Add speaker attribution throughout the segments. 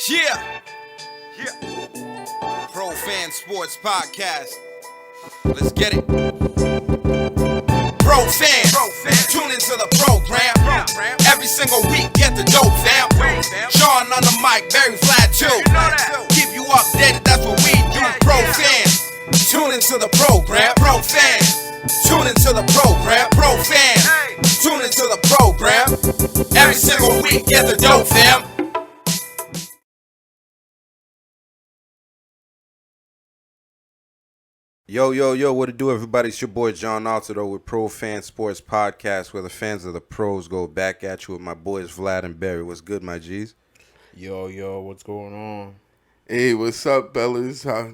Speaker 1: Yeah. Yeah. Pro Fan Sports Podcast. Let's get it. Pro fans, tune into the program. Every single week, get the dope, fam. Sean on the mic, very flat too. Keep you updated, that's what we do. Pro fans, tune into the program. Pro fans, tune into the program. Pro fans, tune into the program. Every single week, get the dope, fam.
Speaker 2: Yo, what it do, everybody? It's your boy John Altidor with Pro Fan Sports Podcast, where the fans of the pros go back at you with my boys Vlad and Barry. What's good, my G's?
Speaker 3: Yo, what's going on?
Speaker 4: Hey, what's up, fellas? How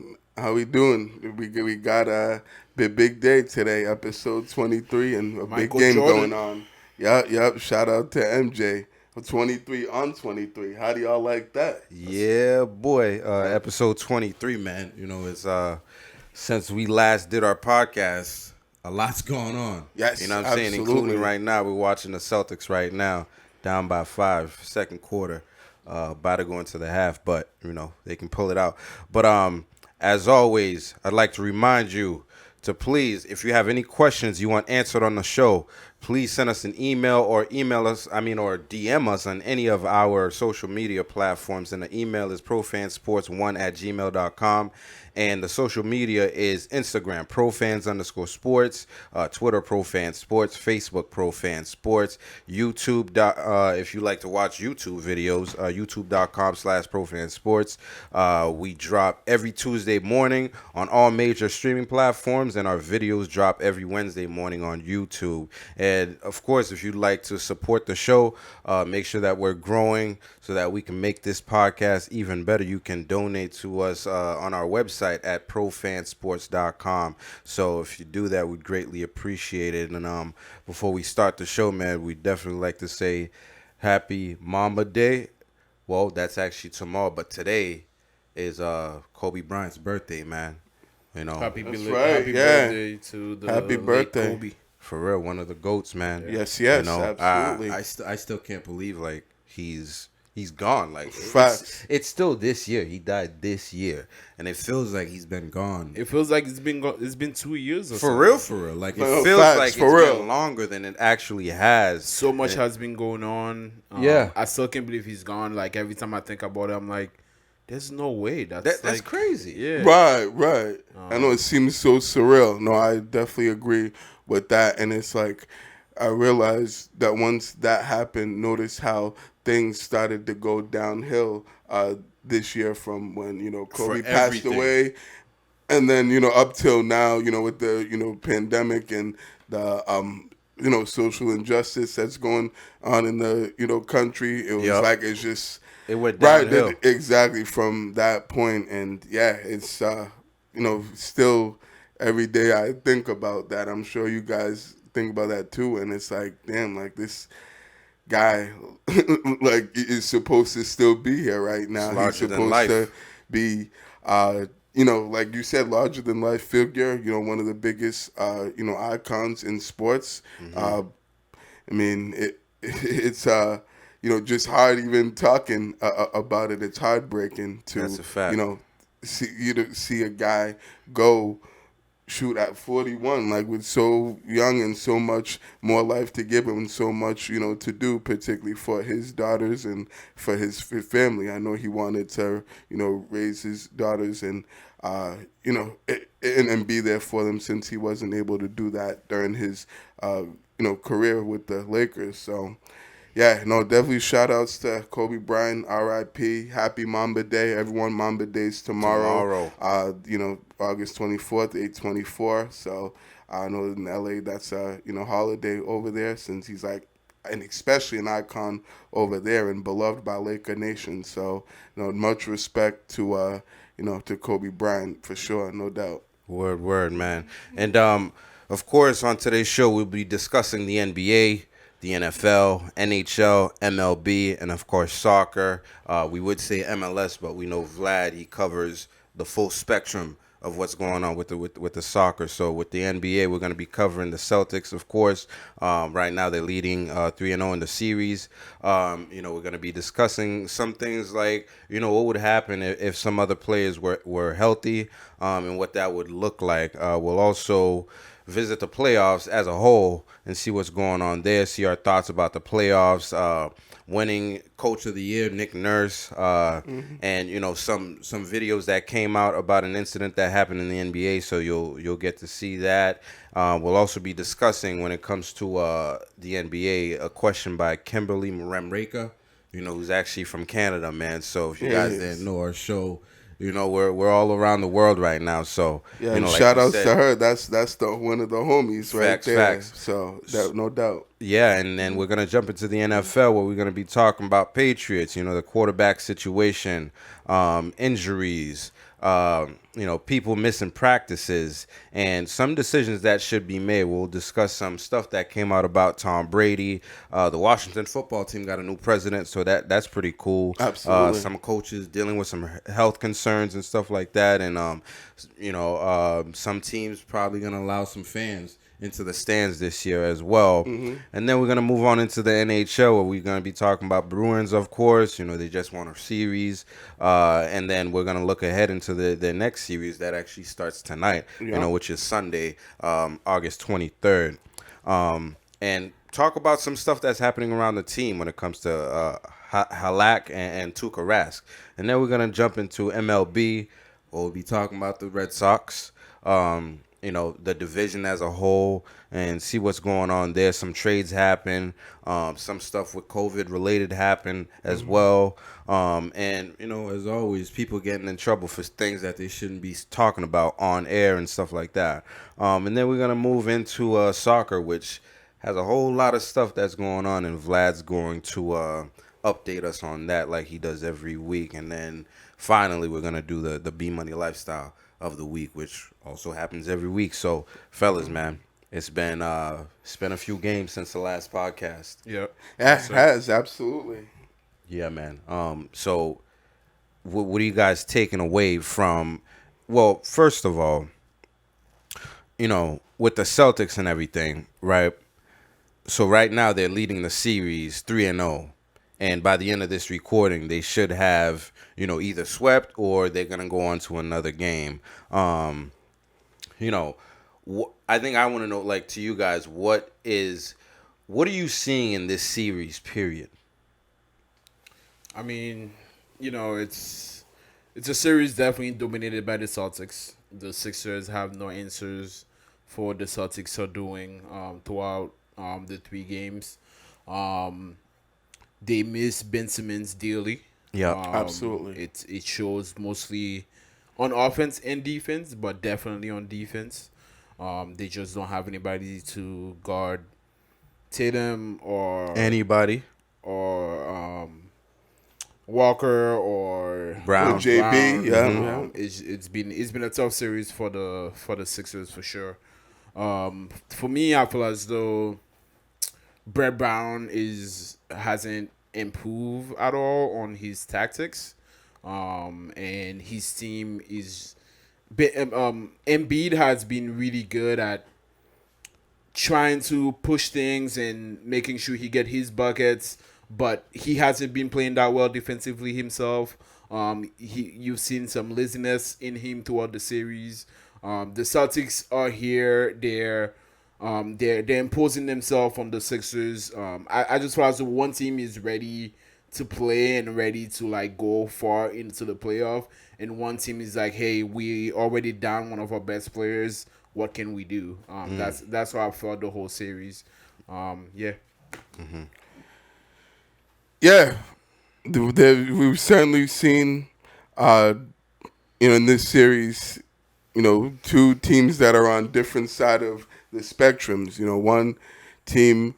Speaker 4: we doing? We got a big day today, episode 23, and a
Speaker 3: Michael
Speaker 4: big game
Speaker 3: Jordan.
Speaker 4: going on. Yep. Shout out to MJ. 23 on 23. How do y'all like that?
Speaker 2: Yeah, boy. Episode 23, man. You know, it's since we last did our podcast, a lot's going on.
Speaker 4: Yes,
Speaker 2: you know what I'm saying?
Speaker 4: absolutely.
Speaker 2: Including right now, we're watching the Celtics right now, down by 5, second quarter, about to go into the half, but you know they can pull it out. But as always, I'd like to remind you to please, if you have any questions you want answered on the show, please send us an email or DM us on any of our social media platforms. And the email is profansports1@gmail.com. And the social media is Instagram, profans_sports, Twitter, profansports, Facebook, profansports, YouTube, if you like to watch YouTube videos, youtube.com/profansports. We drop every Tuesday morning on all major streaming platforms, and our videos drop every Wednesday morning on YouTube. And, of course, if you'd like to support the show, make sure that we're growing so that we can make this podcast even better. You can donate to us on our website at profansports.com. So if you do that, we'd greatly appreciate it. And before we start the show, man, we'd definitely like to say Happy Mamba Day. Well, that's actually tomorrow, but today is Kobe Bryant's birthday, man. You know,
Speaker 3: Happy
Speaker 4: That's
Speaker 3: belated
Speaker 4: right,
Speaker 3: happy
Speaker 4: yeah.
Speaker 3: birthday to the
Speaker 4: Happy
Speaker 3: late
Speaker 4: birthday.
Speaker 3: Kobe.
Speaker 2: for real, one of the GOATs, man.
Speaker 4: Yes,
Speaker 2: You know,
Speaker 4: absolutely.
Speaker 2: I still can't believe like he's gone. Like
Speaker 4: Facts.
Speaker 2: it's still this year. He died this year, and it feels like he's been gone.
Speaker 3: It feels like it's been 2 years or
Speaker 2: For
Speaker 3: something.
Speaker 2: real. Like
Speaker 4: No,
Speaker 2: it feels
Speaker 4: facts,
Speaker 2: like
Speaker 4: for
Speaker 2: it's
Speaker 4: real.
Speaker 2: been longer than it actually has.
Speaker 3: So much has been going on.
Speaker 2: Yeah.
Speaker 3: I still can't believe he's gone. Like every time I think about it, I'm like, there's no way. That's
Speaker 2: That's crazy.
Speaker 3: Yeah.
Speaker 4: Right. I know it seems so surreal. No, I definitely agree with that. And it's like, I realized that once that happened, notice how things started to go downhill this year from when, Kobe
Speaker 2: For
Speaker 4: passed
Speaker 2: everything.
Speaker 4: away. And then, up till now, with the, pandemic and the, social injustice that's going on in the, country. It was
Speaker 2: Yup.
Speaker 4: like, it's just...
Speaker 2: It went
Speaker 4: Right,
Speaker 2: downhill.
Speaker 4: exactly from that point, and yeah, it's still every day I think about that. I'm sure you guys think about that too, and it's like, damn, like this guy, like is supposed to still be here right now.
Speaker 2: It's larger
Speaker 4: He's
Speaker 2: than
Speaker 4: supposed
Speaker 2: life.
Speaker 4: to be, like you said, larger than life figure. One of the biggest, icons in sports.
Speaker 2: Mm-hmm.
Speaker 4: I mean, it's just hard even talking about it. It's heartbreaking to,
Speaker 2: That's a fact.
Speaker 4: see a guy go shoot at 41, like with so young and so much more life to give him and so much, to do, particularly for his daughters and for his family. I know he wanted to, raise his daughters and, and be there for them since he wasn't able to do that during his, career with the Lakers. So, yeah, no, definitely shout outs to Kobe Bryant, R.I.P. Happy Mamba Day. Everyone, Mamba Day's tomorrow. August 24th, 8/24. So I know in L.A. that's a, holiday over there since he's like, and especially an icon over there and beloved by Laker Nation. So, much respect to, to Kobe Bryant for sure, no doubt.
Speaker 2: Word, man. And of course, on today's show, we'll be discussing the NBA, the NFL, NHL, MLB, and of course soccer. We would say MLS, but we know Vlad, he covers the full spectrum of what's going on with the soccer. So with the NBA, we're going to be covering the Celtics, of course. Right now, they're leading 3-0 in the series. We're going to be discussing some things like, what would happen if some other players were healthy, and what that would look like. We'll also visit the playoffs as a whole and see what's going on there, see our thoughts about the playoffs, winning Coach of the Year, Nick Nurse, and, some videos that came out about an incident that happened in the NBA, so you'll get to see that. We'll also be discussing, when it comes to the NBA, a question by Kimberly Ramrayka, who's actually from Canada, man. So if you guys didn't know our show, we're all around the world right now. So like
Speaker 4: shout outs to her. That's one of the homies right there.
Speaker 2: Facts.
Speaker 4: So that, no doubt.
Speaker 2: Yeah, and then we're gonna jump into the NFL, where we're gonna be talking about Patriots. The quarterback situation, injuries, people missing practices, and some decisions that should be made. We'll discuss some stuff that came out about Tom Brady. The Washington football team got a new president, so that's pretty cool.
Speaker 4: Absolutely.
Speaker 2: Some coaches dealing with some health concerns and stuff like that, and some teams probably gonna allow some fans into the stands this year as well. And then we're going to move on into the NHL, where we're going to be talking about Bruins, of course. They just won a series. And then we're going to look ahead into the next series that actually starts tonight, which is Sunday, August 23rd. And talk about some stuff that's happening around the team when it comes to Halak and Tuukka Rask. And then we're going to jump into MLB, where we'll be talking about the Red Sox. The division as a whole, and see what's going on there. Some trades happen. Some stuff with COVID related happen as well. And, as always, people getting in trouble for things that they shouldn't be talking about on air and stuff like that. And then we're going to move into soccer, which has a whole lot of stuff that's going on, and Vlad's going to update us on that like he does every week. And then finally, we're going to do the B-Money Lifestyle of the week, which also happens every week. So, fellas, man, it's been a few games since the last podcast.
Speaker 3: Yep.
Speaker 4: Yeah, it has, absolutely.
Speaker 2: Yeah, man. So what are you guys taking away from? Well, first of all, with the Celtics and everything, right? So right now they're leading the series 3-0. And by the end of this recording, they should have, either swept or they're going to go on to another game. I think I want to know, like, to you guys, what are you seeing in this series, period?
Speaker 3: I mean, it's a series definitely dominated by the Celtics. The Sixers have no answers for what the Celtics are doing throughout the 3 games. They miss Ben Simmons dearly.
Speaker 2: Yeah,
Speaker 4: absolutely.
Speaker 3: It shows mostly on offense and defense, but definitely on defense. They just don't have anybody to guard Tatum or
Speaker 2: anybody
Speaker 3: or Walker or
Speaker 2: Brown.
Speaker 4: Or JB,
Speaker 3: Brown.
Speaker 4: yeah.
Speaker 3: It's been a tough series for the Sixers for sure. For me, I feel as though Brett Brown hasn't improved at all on his tactics, and his team Embiid has been really good at trying to push things and making sure he get his buckets, but he hasn't been playing that well defensively himself. You've seen some laziness in him throughout the series. The Celtics are here. They're imposing themselves on the Sixers. I just feel as though one team is ready to play and ready to like go far into the playoff, and one team is like, hey, we already down one of our best players. What can we do? That's how I felt the whole series. Yeah.
Speaker 2: Mm-hmm.
Speaker 4: Yeah, we've certainly seen, in this series, two teams that are on different side of the spectrums. One team,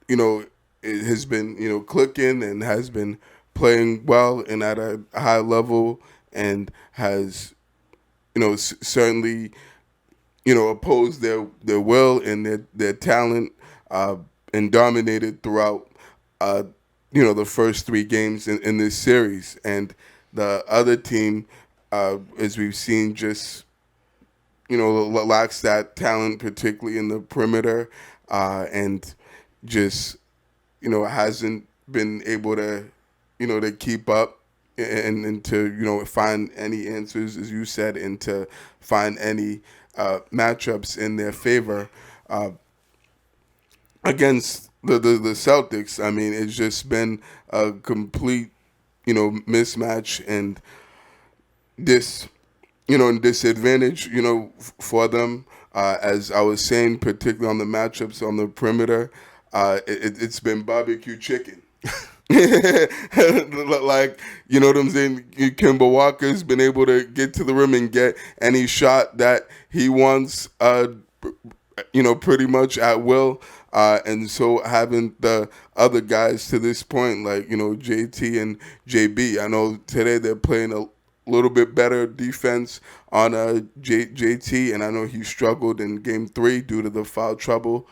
Speaker 4: it has been, clicking and has been playing well and at a high level and has, certainly, opposed their will and their talent and dominated throughout, the first 3 games in this series. And the other team, as we've seen, just, lacks that talent, particularly in the perimeter, and just, hasn't been able to, to keep up and to, find any answers, as you said, and to find any matchups in their favor against the Celtics. I mean, it's just been a complete, mismatch and disadvantage, for them. As I was saying, particularly on the matchups on the perimeter, it's been barbecue chicken. Like, you know what I'm saying? Kemba Walker's been able to get to the rim and get any shot that he wants, pretty much at will. And so having the other guys to this point, like, JT and JB, I know today they're playing a little bit better defense on JT, and I know he struggled in Game 3 due to the foul trouble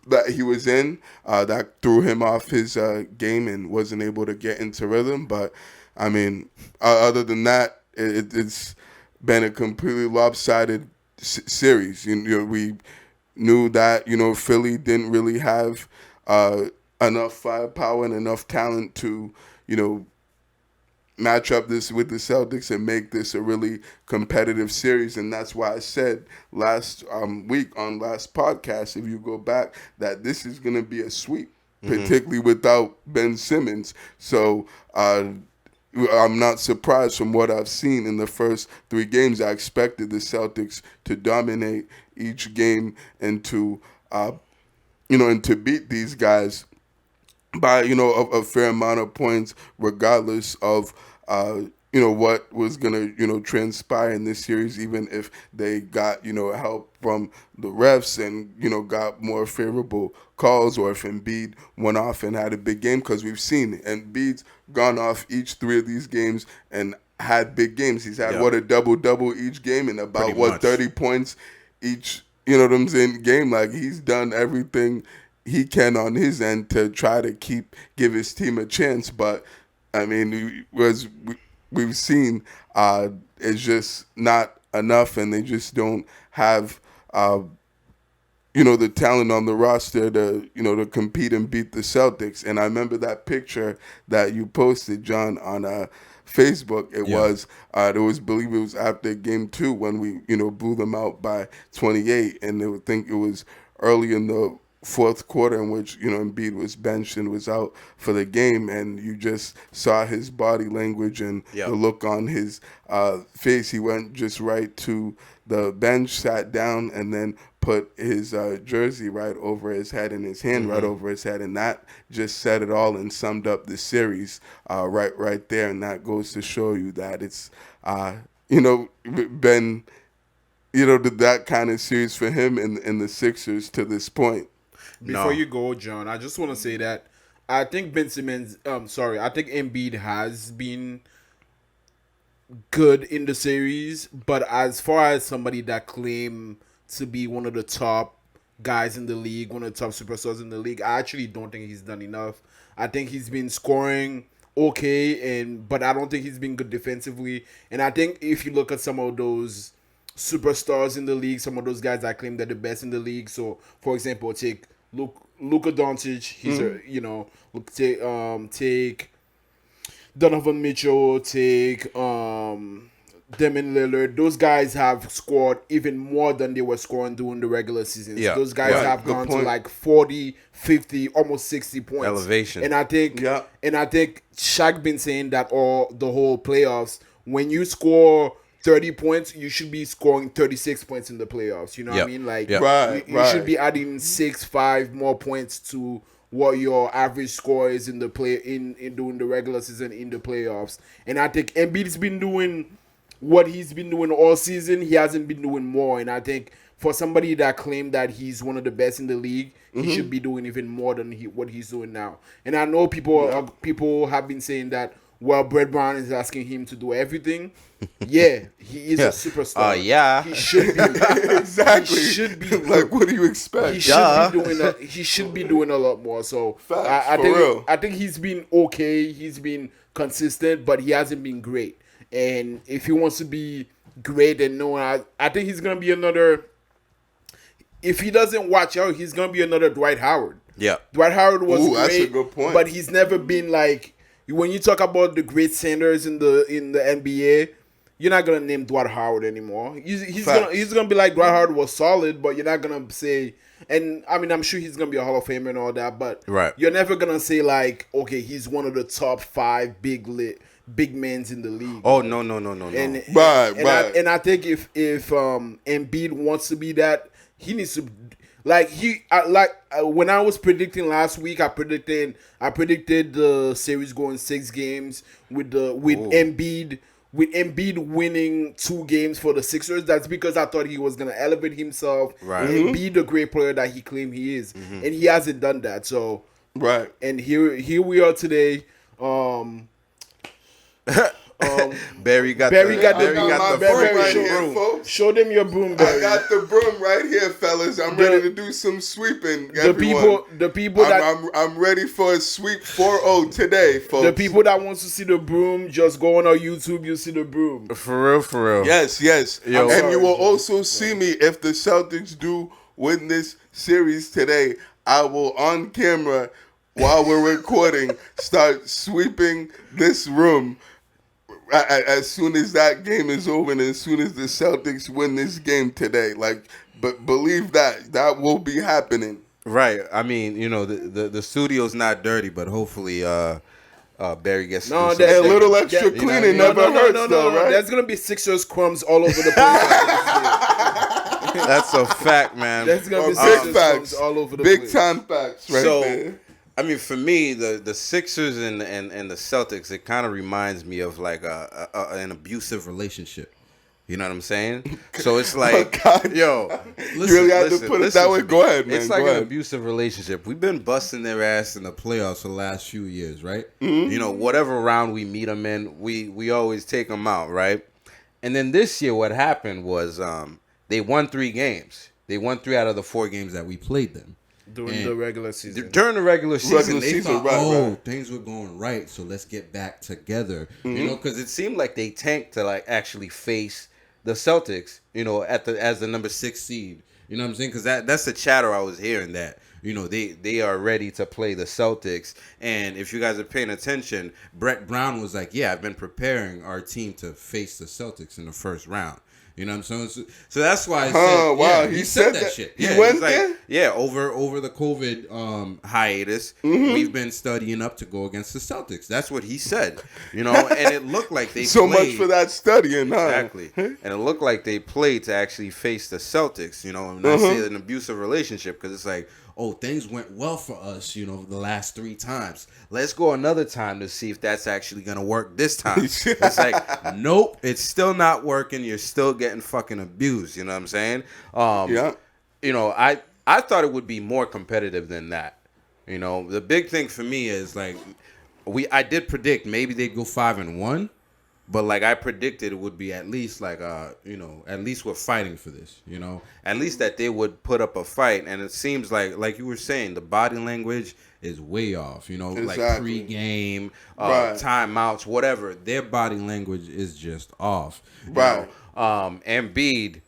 Speaker 4: that he was in. That threw him off his game and wasn't able to get into rhythm. But, I mean, other than that, it's been a completely lopsided series. We knew that, Philly didn't really have enough firepower and enough talent to, match up this with the Celtics and make this a really competitive series. And that's why I said last week on last podcast, if you go back, that this is going to be a sweep, particularly without Ben Simmons. So I'm not surprised from what I've seen in the first 3 games. I expected the Celtics to dominate each game and to, and to beat these guys by, a fair amount of points, regardless of, what was going to, transpire in this series, even if they got, help from the refs and, got more favorable calls, or if Embiid went off and had a big game, because we've seen Embiid's gone off each 3 of these games and had big games. He's had, a double-double each game and about, 30 points each, game. Like, he's done everything he can on his end to try to give his team a chance. But, I mean, we've seen, it's just not enough, and they just don't have, the talent on the roster to, to compete and beat the Celtics. And I remember that picture that you posted, John, on Facebook. It was, I believe it was after Game 2 when we, blew them out by 28, and they would think it was early in the fourth quarter in which, Embiid was benched and was out for the game, and you just saw his body language and the look on his face. He went just right to the bench, sat down, and then put his jersey right over his head and his hand right over his head, and that just said it all and summed up the series right there. And that goes to show you that it's been that kind of series for him and the Sixers to this point.
Speaker 3: Before you go, John, I just want to say that I think I think Embiid has been good in the series, but as far as somebody that claimed to be one of the top guys in the league, one of the top superstars in the league, I actually don't think he's done enough. I think he's been scoring okay, but I don't think he's been good defensively. And I think if you look at some of those superstars in the league, some of those guys that claim they're the best in the league. So, for example, take Luka Doncic. He's take Donovan Mitchell. Take Damian Lillard. Those guys have scored even more than they were scoring during the regular season.
Speaker 2: Yeah.
Speaker 3: Those guys have gone to like 40, 50, almost 60 points.
Speaker 2: Elevation.
Speaker 3: And I think Shaq been saying that all the whole playoffs, when you score 30 points, you should be scoring 36 points in the playoffs. You know what I mean? Like, you should be adding 6-5 more points to what your average score is in the in doing the regular season in the playoffs. And I think Embiid's been doing what he's been doing all season. He hasn't been doing more. And I think for somebody that claimed that he's one of the best in the league, he should be doing even more than what he's doing now. And I know people have been saying that, well, Brett Brown is asking him to do everything. Yeah, he is a superstar. He should be.
Speaker 4: Exactly.
Speaker 3: He should be.
Speaker 4: Like, what do you expect?
Speaker 3: He should be doing that. He should be doing a lot more. So I think he's been okay. He's been consistent, but he hasn't been great. And if he wants to be great and no one. I think he's gonna be another. If he doesn't watch out, he's gonna be another Dwight Howard.
Speaker 2: Yeah.
Speaker 3: Dwight Howard was great,
Speaker 4: that's a good point.
Speaker 3: but he's never been like when you talk about the great centers in the NBA. You're not gonna name Dwight Howard anymore. He's gonna be like Dwight Howard was solid, but you're not gonna say. And I mean, I'm sure he's gonna be a Hall of Famer and all that, but you're never gonna say like, okay, he's one of the top 5 big men in the league.
Speaker 2: Oh no.
Speaker 3: And
Speaker 4: Right.
Speaker 3: I think if Embiid wants to be that, he needs to when I was predicting last week, I predicted the series going 6 games with Embiid. With Embiid winning 2 games for the Sixers, that's because I thought he was going to elevate himself and be the great player that he claimed he is. And he hasn't done that. So, and here we are today.
Speaker 2: Barry got
Speaker 4: my
Speaker 2: the
Speaker 4: broom right
Speaker 2: broom.
Speaker 4: here, folks.
Speaker 3: Show them your broom, Barry.
Speaker 4: I got the broom right here, fellas. I'm ready to do some sweeping. The
Speaker 3: people
Speaker 4: I'm ready for a sweep 4-0 today, folks.
Speaker 3: The people that wants to see the broom, just go on our YouTube. You see the broom.
Speaker 2: For real.
Speaker 4: Yes.
Speaker 2: Yo,
Speaker 4: and you will also see me if the Celtics do win this series today. I will on camera while we're recording start sweeping this room. As soon as that game is over and as soon as the Celtics win this game today, but believe that will be happening.
Speaker 2: Right. I mean, the studio's not dirty, but hopefully Barry gets
Speaker 4: a little extra cleaning never hurts, though, right?
Speaker 3: There's gonna be Sixers crumbs all over the place.
Speaker 2: That's a fact, man.
Speaker 3: There's gonna be Sixers crumbs all over the place.
Speaker 4: Big time facts, right there.
Speaker 2: I mean, for me, the Sixers and the Celtics, it kind of reminds me of like an abusive relationship. You know what I'm saying? So it's like, yo, listen,
Speaker 4: you really have to put it that way. Go ahead, man.
Speaker 2: It's like an abusive relationship. We've been busting their ass in the playoffs for the last few years, right? Mm-hmm. Whatever round we meet them in, we always take them out, right? And then this year, what happened was they won 3 games. They won 3 out of the 4 games that we played them.
Speaker 3: During the regular season.
Speaker 2: During the regular season, they thought,
Speaker 4: right.
Speaker 2: things were going right, so let's get back together. Mm-hmm. Because it seemed like they tanked to like actually face the Celtics, as the number 6 seed. You know what I'm saying? Because that's the chatter I was hearing that, they are ready to play the Celtics. And if you guys are paying attention, Brett Brown was like, yeah, I've been preparing our team to face the Celtics in the first round. You know what I'm saying? So that's why I said,
Speaker 4: wow,
Speaker 2: he said that shit.
Speaker 4: He went there?
Speaker 2: Like, yeah, over the COVID hiatus, we've been studying up to go against the Celtics. That's what he said. And it looked like they
Speaker 4: so
Speaker 2: played.
Speaker 4: much for that studying, huh?
Speaker 2: Exactly. And it looked like they played to actually face the Celtics, and I say an abusive relationship because it's like, things went well for us, the last 3 times. Let's go another time to see if that's actually going to work this time. It's like, nope, it's still not working. You're still getting fucking abused. You know what I'm saying? I thought it would be more competitive than that. The big thing for me is like, I did predict maybe they'd go 5-1. But like I predicted, it would be at least like at least we're fighting for this, at least that they would put up a fight. And it seems like you were saying, the body language is way off,
Speaker 4: exactly.
Speaker 2: Like pre-game, timeouts, whatever. Their body language is just off.
Speaker 4: Right.
Speaker 2: Embiid,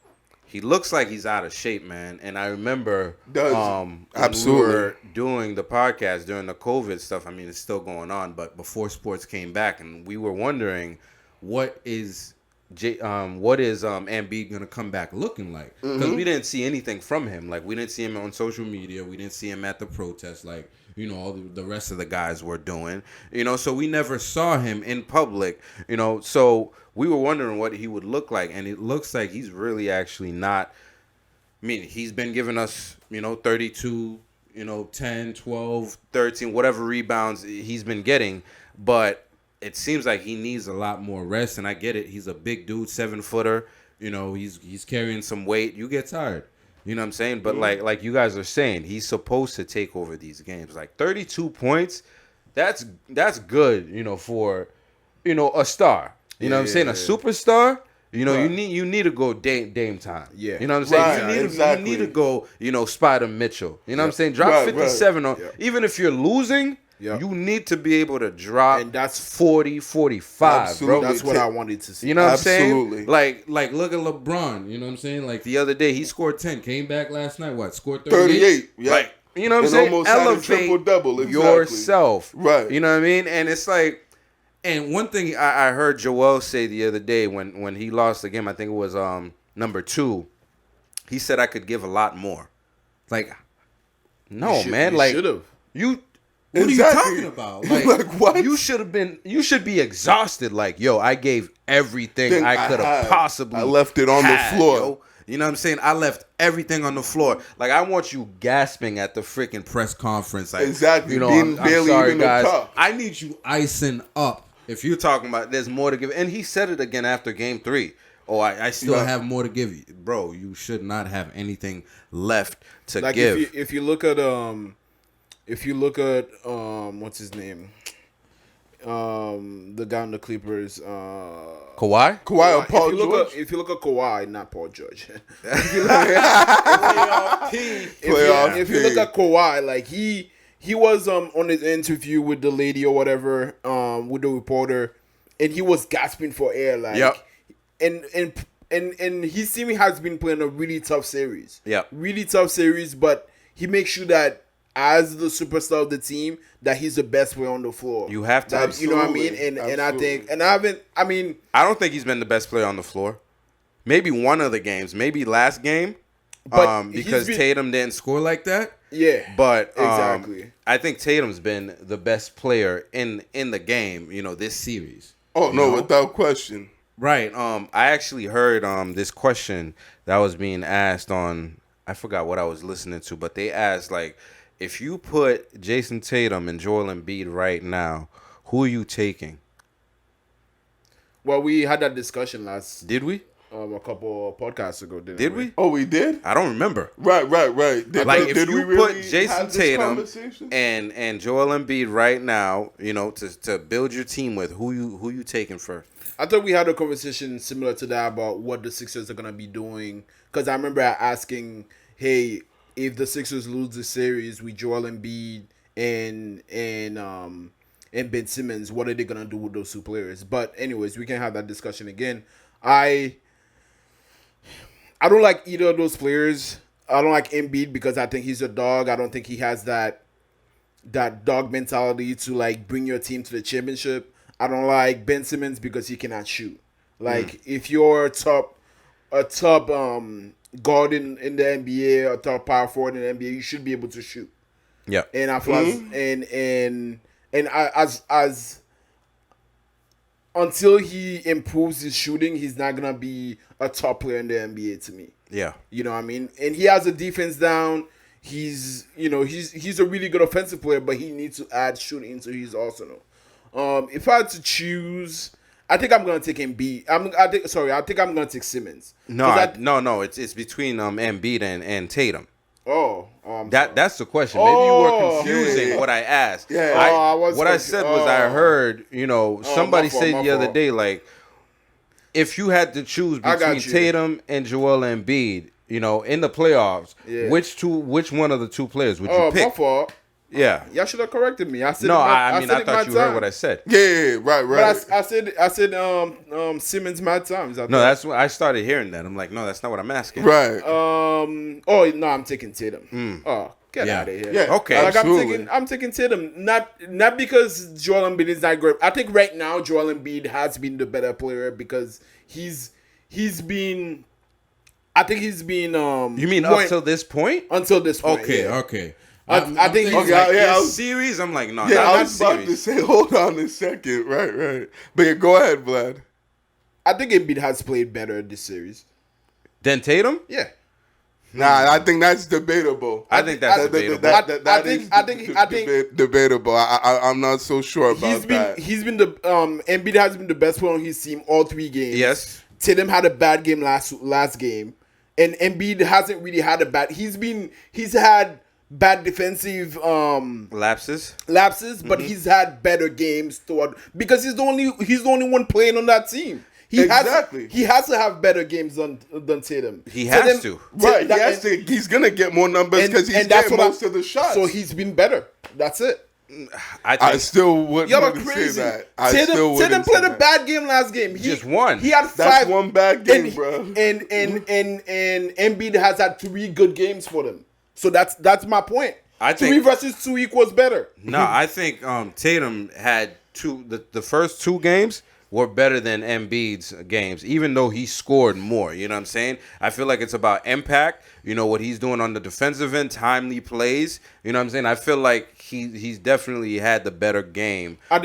Speaker 2: he looks like he's out of shape, man. And I remember when
Speaker 4: absolutely.
Speaker 2: we were doing the podcast during the COVID stuff. I mean, it's still going on, but before sports came back, and we were wondering, what is Embiid gonna come back looking like? Because we didn't see anything from him. Like, we didn't see him on social media. We didn't see him at the protest like all the rest of the guys were doing. So we never saw him in public. So we were wondering what he would look like, and it looks like he's really actually not. I mean, he's been giving us 32, 10, 12, 13, whatever rebounds he's been getting, but it seems like he needs a lot more rest, and I get it. He's a big dude, 7-footer. He's carrying some weight. You get tired. You know what I'm saying? But like you guys are saying, he's supposed to take over these games. Like 32 points, that's good. For a star. You know what I'm saying? A superstar. You need to go Dame time. Yeah. You know what I'm saying? You need to go, Spider Mitchell. You know what I'm saying? Drop 57 on. Even if you're losing,
Speaker 3: Yeah.
Speaker 2: You need to be able to drop
Speaker 3: And that's
Speaker 2: 40, 45,
Speaker 4: Absolutely.
Speaker 2: bro.
Speaker 3: That's what I wanted to see.
Speaker 2: You know what I'm
Speaker 4: Absolutely.
Speaker 2: saying?
Speaker 5: Like look at LeBron. You know what I'm saying? Like the other day, he scored 10. Came back last night. What? Scored 38.
Speaker 4: 38. Yeah.
Speaker 2: Like, you know what I'm
Speaker 4: And
Speaker 2: saying?
Speaker 4: almost had a
Speaker 2: Elevate
Speaker 4: triple-double, exactly.
Speaker 2: yourself.
Speaker 4: Right.
Speaker 2: You know what I mean? And it's like,
Speaker 5: And one thing
Speaker 2: I heard Joel say the other day when he lost the game, I think it was number 2. He said I could give a lot more. Like, no, man. Like,
Speaker 3: should've.
Speaker 2: you.
Speaker 5: What
Speaker 4: Exactly.
Speaker 5: are you talking about? Like,
Speaker 4: Like, what?
Speaker 2: You should be exhausted. Like, yo, I gave everything
Speaker 4: Thing
Speaker 2: I could have
Speaker 4: had.
Speaker 2: possibly.
Speaker 4: I left it on the
Speaker 2: had,
Speaker 4: floor.
Speaker 2: yo. You know what I'm saying? I left everything on the floor. Like, I want you gasping at the freaking press conference. Like,
Speaker 4: Exactly.
Speaker 2: You know,
Speaker 4: Being
Speaker 2: I'm
Speaker 4: barely
Speaker 2: sorry,
Speaker 4: even a
Speaker 2: guys.
Speaker 4: cup.
Speaker 5: I need you icing up.
Speaker 2: If you're talking about there's more to give, and he said it again after game 3. Oh, I still
Speaker 5: Still
Speaker 2: have,
Speaker 5: have more to give you.
Speaker 2: bro. You should not have anything left to
Speaker 3: Like
Speaker 2: give.
Speaker 3: if you look at what's his name? The guy on the Clippers.
Speaker 2: Kawhi?
Speaker 4: Kawhi or Paul
Speaker 3: if you look
Speaker 4: George?
Speaker 3: At, if you look at Kawhi, not Paul George.
Speaker 4: Playoff
Speaker 3: If you look
Speaker 4: P.
Speaker 3: at Kawhi, like he was on his interview with the lady or whatever, with the reporter, and he was gasping for air, like,
Speaker 2: Yep.
Speaker 3: and his team has been playing a really tough series,
Speaker 2: Yep.
Speaker 3: really tough series, but he makes sure that as the superstar of the team, that he's the best player on the floor.
Speaker 2: You have to.
Speaker 3: That, you know what I mean?
Speaker 4: Absolutely.
Speaker 3: And I think, and
Speaker 2: I don't think he's been the best player on the floor. Maybe one of the games, maybe last game,
Speaker 3: But
Speaker 2: because
Speaker 3: he's been-
Speaker 2: Tatum didn't score like that.
Speaker 3: yeah,
Speaker 2: But
Speaker 3: exactly.
Speaker 2: I think Tatum's been the best player in the game. You know, this series.
Speaker 4: Oh, no,
Speaker 2: You know?
Speaker 4: without question.
Speaker 2: Right. I actually heard this question that was being asked on, I forgot what I was listening to, but they asked, like, if you put Jason Tatum and Joel Embiid right now, who are you taking?
Speaker 3: Well, we had that discussion last
Speaker 2: Did we?
Speaker 3: a couple of podcasts ago, didn't
Speaker 2: Did we?
Speaker 4: Oh, we did?
Speaker 2: I don't remember.
Speaker 4: Right. Did,
Speaker 2: Like,
Speaker 4: did
Speaker 2: if
Speaker 4: we
Speaker 2: you
Speaker 4: really
Speaker 2: put Jason
Speaker 4: have this
Speaker 2: Tatum
Speaker 4: conversation?
Speaker 2: and Joel Embiid right now, you know, to build your team with, who you taking first?
Speaker 3: I thought we had a conversation similar to that about what the Sixers are gonna be doing. Because I remember asking, "Hey, if the Sixers lose the series with Joel Embiid and Ben Simmons, what are they gonna do with those 2 players?" But anyways, we can have that discussion again. I don't like either of those players. I don't like Embiid because I think he's a dog. I don't think he has that dog mentality to like bring your team to the championship. I don't like Ben Simmons because he cannot shoot. Like if you're a top guard in the NBA, a top power forward in the NBA, you should be able to shoot.
Speaker 2: Yeah.
Speaker 3: And I feel as until he improves his shooting, he's not gonna be a top player in the NBA to me.
Speaker 2: Yeah.
Speaker 3: You know what I mean? And he has a defense down. He's a really good offensive player, but he needs to add shooting into his arsenal. If I had to choose, I think I'm gonna take Embiid. I think I'm gonna take Simmons.
Speaker 2: No. It's between Embiid and Tatum.
Speaker 3: That's
Speaker 2: the question. Maybe you were
Speaker 3: Oh.
Speaker 2: confusing
Speaker 4: Yeah.
Speaker 2: what I asked.
Speaker 4: Yeah.
Speaker 2: I said was I heard, somebody
Speaker 3: my fault,
Speaker 2: say
Speaker 3: my
Speaker 2: the other
Speaker 3: fault.
Speaker 2: day, like, if you had to choose
Speaker 3: I got
Speaker 2: between
Speaker 3: you.
Speaker 2: Tatum and Joel Embiid, in the playoffs,
Speaker 3: Yeah.
Speaker 2: which one of the 2 players would you
Speaker 3: my
Speaker 2: pick?
Speaker 3: fault.
Speaker 2: Yeah.
Speaker 3: Y'all should have corrected me. I said
Speaker 2: No,
Speaker 3: it
Speaker 2: I
Speaker 3: said it
Speaker 2: thought
Speaker 3: my
Speaker 2: you heard
Speaker 3: time.
Speaker 2: what I said.
Speaker 4: Yeah, right.
Speaker 3: But I said Simmons mad times.
Speaker 2: No, that's what I started hearing that. I'm like, no, that's not what I'm asking.
Speaker 4: Right.
Speaker 3: I'm taking Tatum. Oh, get
Speaker 5: Yeah.
Speaker 3: out of here.
Speaker 4: Yeah,
Speaker 2: Okay.
Speaker 3: Like
Speaker 4: absolutely.
Speaker 3: I'm taking Tatum. Not because Joel Embiid is not great. I think right now Joel Embiid has been the better player because he's been. I think he's been.
Speaker 2: You mean up till this point?
Speaker 3: until this point?
Speaker 5: Okay,
Speaker 3: yeah.
Speaker 5: okay.
Speaker 3: I think
Speaker 5: thinking
Speaker 3: he's
Speaker 4: Okay,
Speaker 3: like,
Speaker 4: yeah, I
Speaker 2: This
Speaker 4: was-
Speaker 2: series? I'm like, no,
Speaker 4: Yeah,
Speaker 2: not
Speaker 4: I
Speaker 2: this
Speaker 4: was about to
Speaker 2: series.
Speaker 4: say, hold on a second. Right. But yeah, go ahead, Vlad.
Speaker 3: I think Embiid has played better this series.
Speaker 2: Then Tatum?
Speaker 3: Yeah.
Speaker 4: Nah, I think that's debatable.
Speaker 2: I think that's
Speaker 3: I-
Speaker 2: debatable.
Speaker 3: I think
Speaker 4: debatable. I'm not so sure about that.
Speaker 3: He's been the Embiid has been the best player on his team all 3 games.
Speaker 2: Yes.
Speaker 3: Tatum had a bad game last game, and Embiid hasn't really had a bad. He's had bad defensive
Speaker 2: Lapses?
Speaker 3: lapses, but he's had better games because he's the only one playing on that team.
Speaker 4: Exactly.
Speaker 3: He has to have better games than Tatum.
Speaker 2: He has to.
Speaker 4: Right, he's gonna get more numbers because he's
Speaker 3: and that's
Speaker 4: getting
Speaker 3: what
Speaker 4: most of the shots.
Speaker 3: So he's been better. That's it.
Speaker 2: I
Speaker 4: still wouldn't
Speaker 3: Y'all are
Speaker 4: say
Speaker 3: crazy.
Speaker 4: that. I still
Speaker 3: Tatum
Speaker 4: wouldn't
Speaker 3: played
Speaker 4: say
Speaker 3: a
Speaker 4: that.
Speaker 3: bad game last game.
Speaker 2: Just one.
Speaker 3: He had
Speaker 4: That's
Speaker 3: five.
Speaker 4: one bad game,
Speaker 3: and,
Speaker 4: bro.
Speaker 3: And Embiid has had 3 good games for them. So that's my point.
Speaker 2: I think
Speaker 3: 3 versus 2 equals better.
Speaker 2: No, I think Tatum had the first 2 games were better than Embiid's games, even though he scored more. You know what I'm saying? I feel like it's about impact. You know what he's doing on the defensive end, timely plays. You know what I'm saying? I feel like he's definitely had the better game.
Speaker 3: I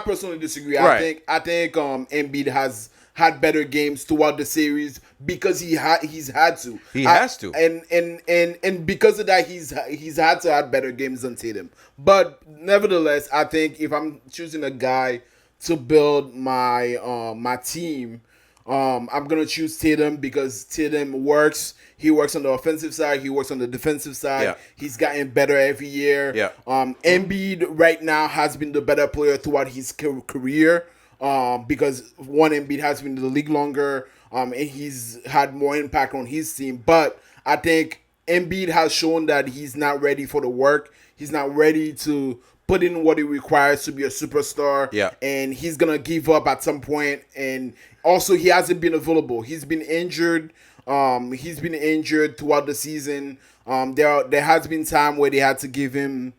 Speaker 3: personally disagree.
Speaker 2: Right.
Speaker 3: I think Embiid has had better games throughout the series because he's had to.
Speaker 2: He has to.
Speaker 3: And because of that he's had to have better games than Tatum. But nevertheless, I think if I'm choosing a guy to build my my team, I'm gonna choose Tatum because Tatum works. He works on the offensive side. He works on the defensive side.
Speaker 2: Yeah.
Speaker 3: He's gotten better every year.
Speaker 2: Yeah.
Speaker 3: Embiid right now has been the better player throughout his career. Because one, Embiid has been in the league longer. And he's had more impact on his team. But I think Embiid has shown that he's not ready for the work. He's not ready to put in what it requires to be a superstar.
Speaker 2: Yeah.
Speaker 3: And he's going to give up at some point. And also, he hasn't been available. He's been injured. He's been injured throughout the season. There has been time where they had to give him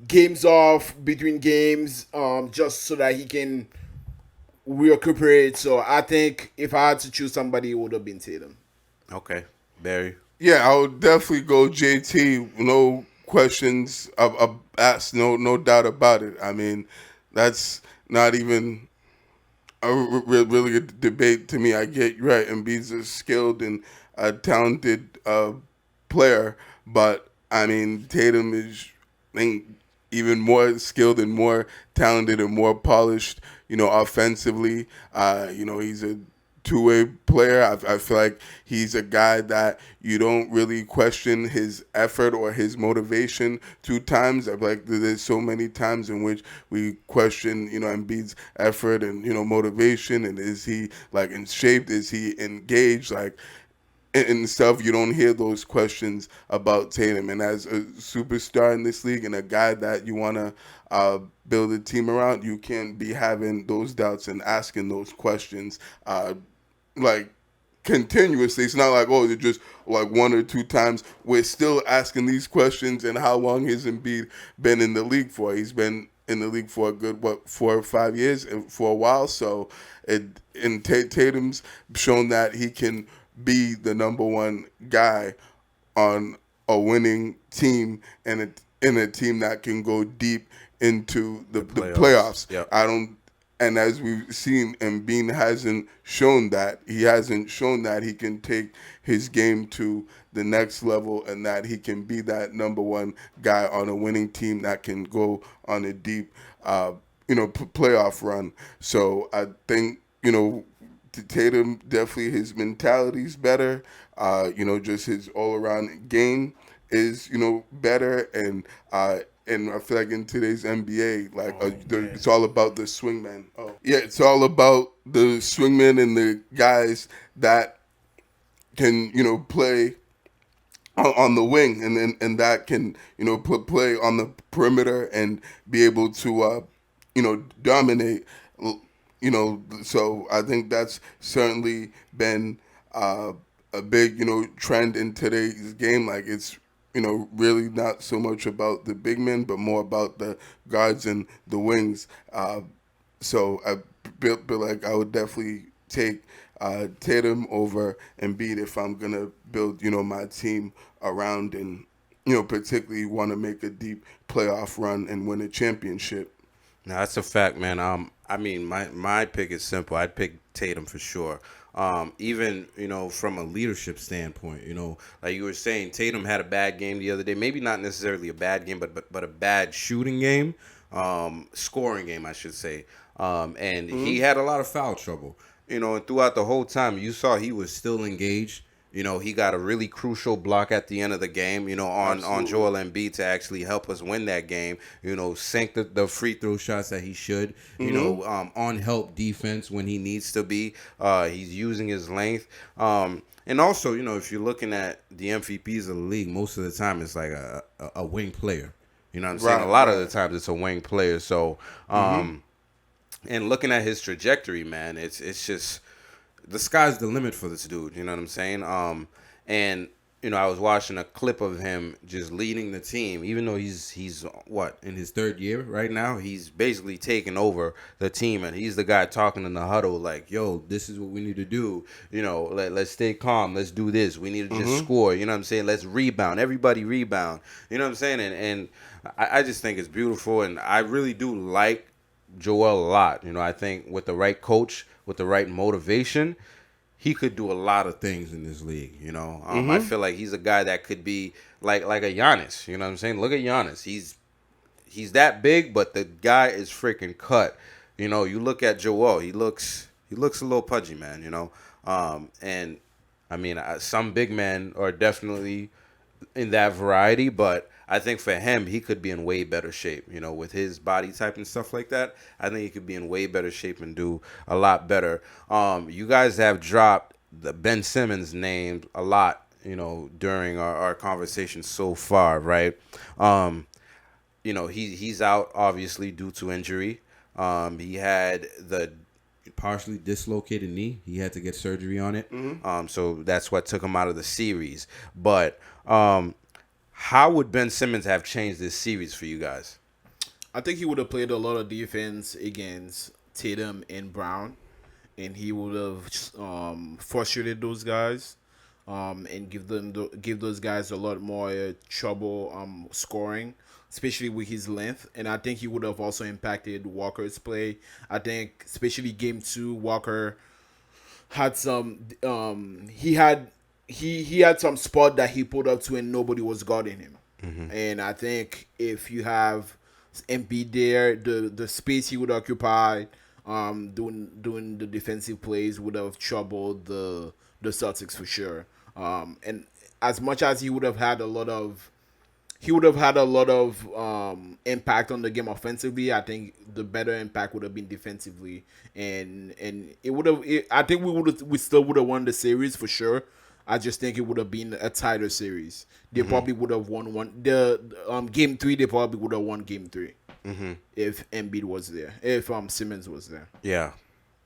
Speaker 3: games off between games just so that he can recuperate. So I think if I had to choose somebody, it would have been Tatum.
Speaker 2: Okay, Barry.
Speaker 4: Yeah, I would definitely go JT. No questions asked. No doubt about it. I mean, that's not even really a debate to me. I get you right. Embiid's a skilled and talented player, but I mean, Tatum is even more skilled and more talented and more polished, offensively. He's a two-way player. I feel like he's a guy that you don't really question his effort or his motivation 2 times. I feel like there's so many times in which we question, Embiid's effort and, motivation, and is he in shape? Is he engaged? And stuff, you don't hear those questions about Tatum. And as a superstar in this league and a guy that you want to build a team around, you can't be having those doubts and asking those questions continuously. It's not like, they're just 1 or 2 times. We're still asking these questions. And how long has Embiid been in the league for? He's been in the league for a good, 4 or 5 years, for a while. So Tatum's shown that he can be the number 1 guy on a winning team and in a team that can go deep into the playoffs.
Speaker 2: Yep.
Speaker 4: And as we've seen, Embiid hasn't shown that. He hasn't shown that he can take his game to the next level and that he can be that number 1 guy on a winning team that can go on a deep, playoff run. So I think, Tatum, definitely his mentality's better. Just his all-around game is, better. And I feel like in today's NBA, it's all about the swingman. It's all about the swingman and the guys that can, play on the wing and that can, play on the perimeter and be able to, dominate. So I think that's certainly been a big, trend in today's game. It's, really not so much about the big men, but more about the guards and the wings. So I feel like I would definitely take Tatum over Embiid if I'm going to build, my team around and, particularly want to make a deep playoff run and win a championship.
Speaker 2: No, that's a fact, man. My pick is simple. I'd pick Tatum for sure. Even, from a leadership standpoint, like you were saying, Tatum had a bad game the other day. Maybe not necessarily a bad game, but a bad shooting game, scoring game, I should say. And he had a lot of foul trouble, and throughout the whole time, you saw he was still engaged. He got a really crucial block at the end of the game, on Joel Embiid to actually help us win that game, sink the free throw shots that he should, on help defense when he needs to be. He's using his length. And also, if you're looking at the MVPs of the league, most of the time it's like a wing player. You know what I'm saying? A lot of the times it's a wing player. So, and looking at his trajectory, man, it's just the sky's the limit for this dude. You know what I'm saying? And you know, I was watching a clip of him just leading the team, even though he's what, in his third year right now. He's basically taking over the team, and he's the guy talking in the huddle like, "Yo, this is what we need to do. You know, let's stay calm. Let's do this. We need to just score. You know what I'm saying? Let's rebound. Everybody rebound. You know what I'm saying? And I just think it's beautiful, and I really do like Joel a lot. You know, I think with the right coach, with the right motivation, he could do a lot of things in this league, you know. I feel like he's a guy that could be like a Giannis, you know what I'm saying? Look at Giannis. He's that big, but the guy is freaking cut. You know, you look at Joel, he looks a little pudgy, man, you know. And I mean, some big men are definitely in that variety, but I think for him, he could be in way better shape, you know, with his body type and stuff like that. I think he could be in way better shape and do a lot better. You guys have dropped the Ben Simmons name a lot, you know, during our conversation so far, right? You know, he's out, obviously, due to injury. He had the partially dislocated knee. He had to get surgery on it. So that's what took him out of the series. But how would Ben Simmons have changed this series for you guys?
Speaker 3: I think he would have played a lot of defense against Tatum and Brown, and he would have frustrated those guys, and give those guys a lot more trouble scoring, especially with his length. And I think he would have also impacted Walker's play. I think especially game 2, Walker had some he had some spot that he put up to and nobody was guarding him. And I think if you have Embiid there, the space he would occupy doing the defensive plays would have troubled the Celtics for sure. And as much as he would have had a lot of impact on the game offensively, I think the better impact would have been defensively, and it would have. I think we still would have won the series for sure. I just think it would have been a tighter series. They probably would have won game 3. They probably would have won game 3 if Embiid was there, if Simmons was there.
Speaker 2: Yeah.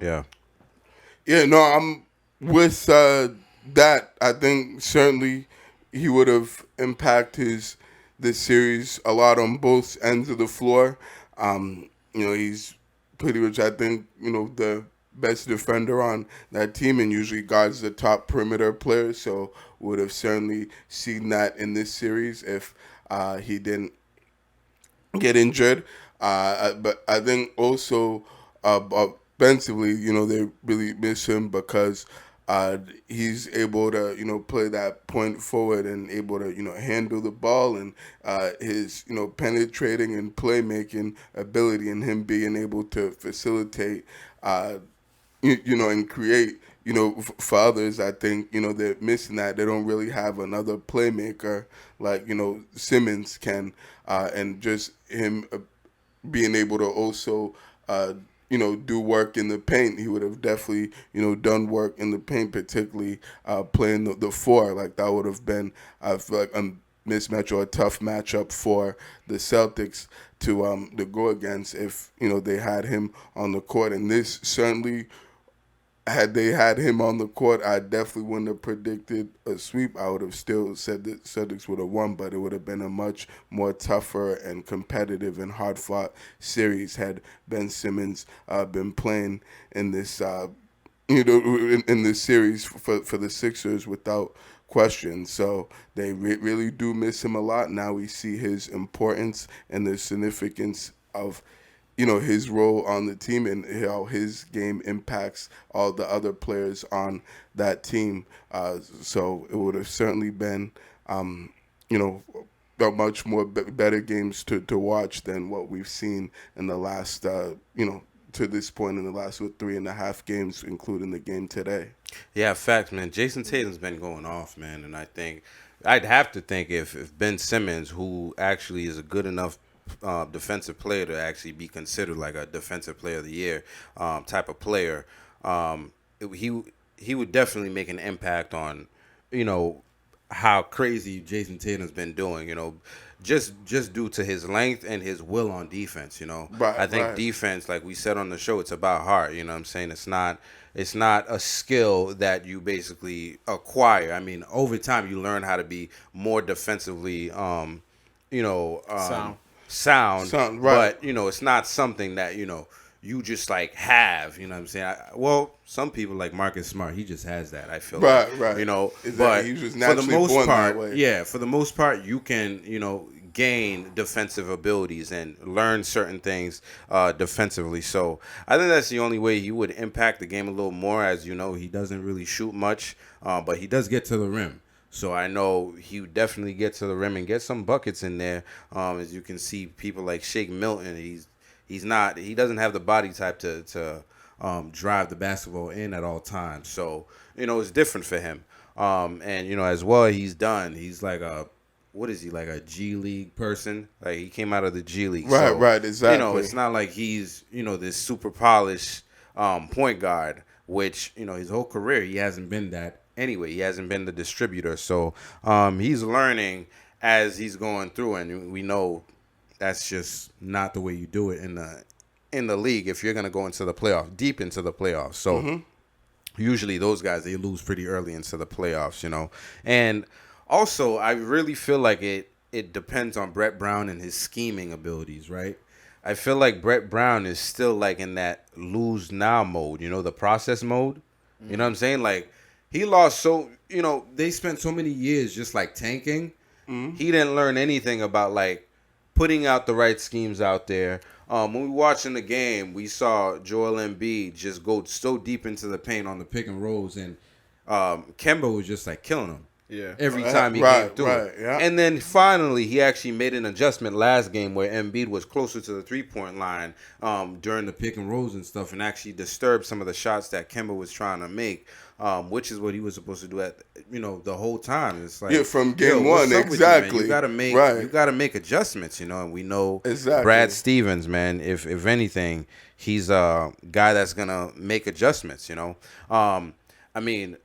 Speaker 4: No, I'm with that. I think certainly he would have impacted this series a lot on both ends of the floor. You know, he's pretty much, I think, you know, the best defender on that team and usually guards the top perimeter players. So would have certainly seen that in this series if he didn't get injured. But I think also offensively, you know, they really miss him because he's able to, you know, play that point forward and able to, you know, handle the ball, and his, you know, penetrating and playmaking ability and him being able to facilitate, you know, and create, you know, for others. I think, you know, they're missing that. They don't really have another playmaker like, you know, Simmons can, and just him being able to also, you know, do work in the paint. He would have definitely, you know, done work in the paint, particularly playing the 4. Like, that would have been, I feel like, a mismatch or a tough matchup for the Celtics to go against if, you know, they had him on the court. And this certainly, had they had him on the court, I definitely wouldn't have predicted a sweep. I would have still said that Celtics would have won, but it would have been a much more tougher and competitive and hard-fought series had Ben Simmons been playing in this, you know, in this series for the Sixers without question. So they really do miss him a lot. Now we see his importance and the significance of, you know, his role on the team and how his game impacts all the other players on that team. So it would have certainly been, you know, a much more better games to watch than what we've seen in the last, you know, to this point in the last 3.5 games, including the game today.
Speaker 2: Yeah, facts, man. Jason Tatum's been going off, man, and I think I'd have to think if Ben Simmons, who actually is a good enough defensive player to actually be considered like a defensive player of the year type of player, he would definitely make an impact on, you know, how crazy Jason Tatum's been doing. You know, just due to his length and his will on defense,
Speaker 4: Right,
Speaker 2: I think
Speaker 4: right.
Speaker 2: defense, like we said on the show, it's about heart, you know what I'm saying? It's not a skill that you basically acquire. I mean, over time you learn how to be more defensively sound,
Speaker 4: right.
Speaker 2: but it's not something that, you just like have, you know what I'm saying? Some people like Marcus Smart, he just has that. I feel
Speaker 4: Right,
Speaker 2: like,
Speaker 4: right.
Speaker 2: but
Speaker 4: He was just
Speaker 2: for the
Speaker 4: naturally
Speaker 2: most
Speaker 4: born
Speaker 2: part,
Speaker 4: that way.
Speaker 2: yeah, for the most part, you can, gain defensive abilities and learn certain things defensively. So I think that's the only way he would impact the game a little more. As you know, he doesn't really shoot much, but he does get to the rim. So I know he would definitely get to the rim and get some buckets in there. As you can see, people like Shake Milton, he doesn't have the body type to drive the basketball in at all times. So, it's different for him. And, as well, he's like what is he, like a G League person? Like, he came out of the G League.
Speaker 4: Right,
Speaker 2: so,
Speaker 4: right, exactly.
Speaker 2: It's not like he's, this super polished point guard, which, his whole career, he hasn't been that anyway. He hasn't been the distributor. So, he's learning as he's going through, and we know that's just not the way you do it in the league if you're going to go into the playoff, deep into the playoffs. So, usually those guys, they lose pretty early into the playoffs, And also, I really feel like it depends on Brett Brown and his scheming abilities, right? I feel like Brett Brown is still like in that lose now mode, the process mode. You know what I'm saying? Like, he lost they spent so many years just like tanking. He didn't learn anything about like putting out the right schemes out there. When we were watching the game, we saw Joel Embiid just go so deep into the paint on the pick and rolls, and Kemba was just like killing him.
Speaker 3: Yeah.
Speaker 2: Every time he came through it.
Speaker 4: Yeah.
Speaker 2: And then finally, he actually made an adjustment last game where Embiid was closer to the three-point line during the pick and rolls and stuff, and actually disturbed some of the shots that Kemba was trying to make, which is what he was supposed to do at the whole time. It's like,
Speaker 4: from game
Speaker 2: what's
Speaker 4: one,
Speaker 2: up with
Speaker 4: exactly.
Speaker 2: You gotta make
Speaker 4: Right.
Speaker 2: you gotta make adjustments, and we know
Speaker 4: Exactly.
Speaker 2: Brad Stevens, man. If anything, he's a guy that's gonna make adjustments. I mean.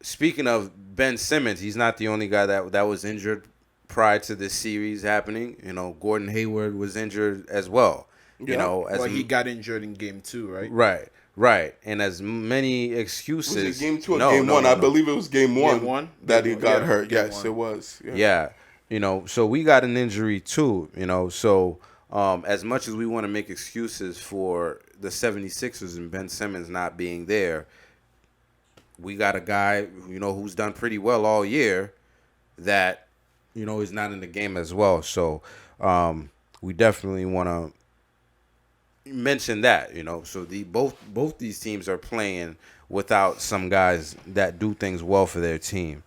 Speaker 2: Speaking of Ben Simmons, he's not the only guy that was injured prior to this series happening. Gordon Hayward was injured as well.
Speaker 3: Well, he got injured in game 2, right?
Speaker 2: Right. And as many excuses.
Speaker 4: Was it game 2 or game 1? I believe it was game 1.
Speaker 3: Game 1?
Speaker 4: That he got hurt.
Speaker 3: Game
Speaker 4: Yes,
Speaker 3: 1.
Speaker 4: it was.
Speaker 2: Yeah. So we got an injury too, So as much as we want to make excuses for the 76ers and Ben Simmons not being there, we got a guy, who's done pretty well all year that, is not in the game as well. So we definitely want to mention that, So both these teams are playing without some guys that do things well for their team,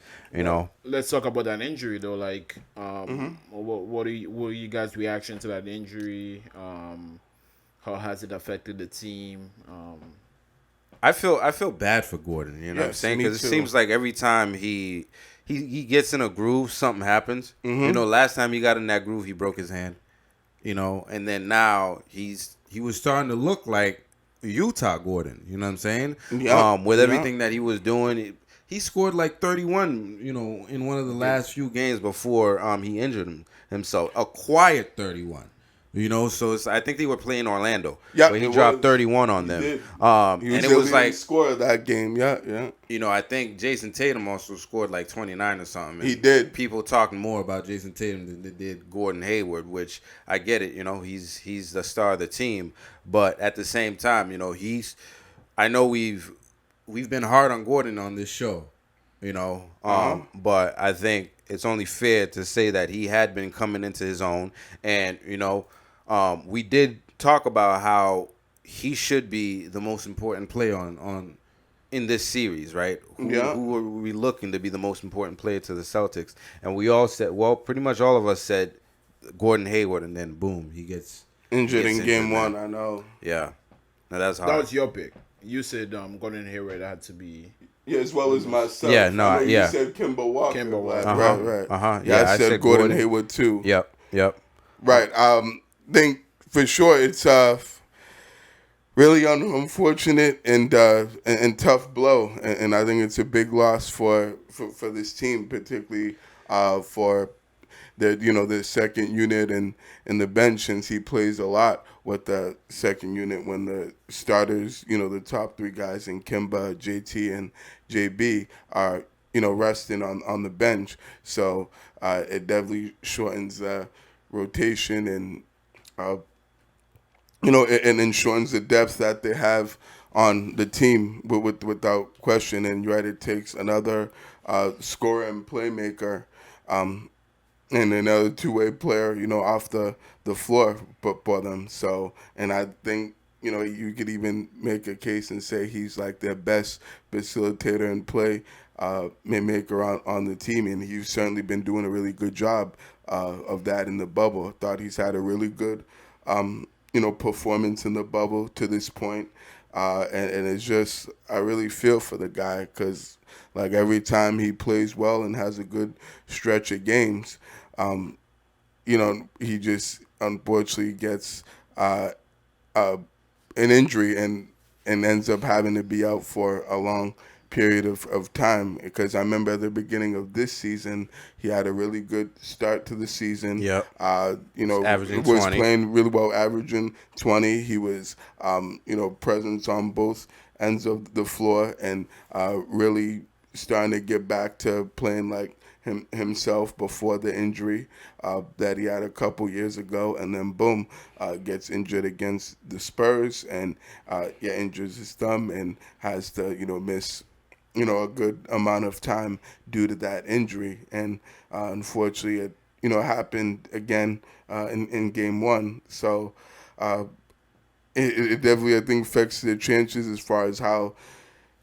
Speaker 3: Let's talk about that injury, though. Like, what are you guys' reaction to that injury? How has it affected the team?
Speaker 2: I feel bad for Gordon, what I'm saying? Because it seems like every time he gets in a groove, something happens. Last time he got in that groove, he broke his hand. And then now he was starting to look like Utah Gordon. You know what I'm saying? With everything that he was doing, he scored like 31. In one of the last few games before he injured himself, a quiet 31. So I think they were playing Orlando.
Speaker 4: Yeah,
Speaker 2: but he dropped 31 on them. And it was like
Speaker 4: score that game. Yeah.
Speaker 2: I think Jason Tatum also scored like 29 or something.
Speaker 4: He did.
Speaker 2: People talking more about Jason Tatum than they did Gordon Hayward, which I get it. He's the star of the team, but at the same time, I know we've been hard on Gordon on this show, but I think it's only fair to say that he had been coming into his own, and we did talk about how he should be the most important player on in this series, right? Who are we looking to be the most important player to the Celtics? And we all said, pretty much all of us said Gordon Hayward, and then boom, he gets
Speaker 4: injured in game 1. I know.
Speaker 2: Yeah, now that's hard.
Speaker 3: That was your pick. You said Gordon Hayward had to be.
Speaker 4: Yeah, as well as myself.
Speaker 2: Yeah, no,
Speaker 4: I know
Speaker 2: yeah.
Speaker 4: You said Kemba Walker.
Speaker 2: Right.
Speaker 4: Yeah, I said Gordon Hayward too.
Speaker 2: Yep.
Speaker 4: Right. Think for sure it's really unfortunate and tough blow, and I think it's a big loss for this team, particularly for the second unit and the bench, since he plays a lot with the second unit when the starters, the top three guys in Kimba, JT, and JB are resting on the bench. So it definitely shortens the rotation and and shortens the depth that they have on the team without question. And right, it takes another scorer and playmaker, and another two-way player, off the floor for them. So, and I think, you could even make a case and say he's like their best facilitator and maker on the team, and he's certainly been doing a really good job of that in the bubble. I thought he's had a really good, performance in the bubble to this point. And it's just, I really feel for the guy because, like, every time he plays well and has a good stretch of games, he just unfortunately gets an injury and ends up having to be out for a long period of time. Because I remember at the beginning of this season, he had a really good start to the season.
Speaker 2: Yep. Averaging
Speaker 4: was
Speaker 2: 20.
Speaker 4: Playing really well, averaging 20. He was, presence on both ends of the floor and really starting to get back to playing like himself before the injury that he had a couple years ago, and then boom, gets injured against the Spurs and injures his thumb and has to miss a good amount of time due to that injury. And unfortunately, it happened again in game one. So it definitely, I think, affects their chances as far as how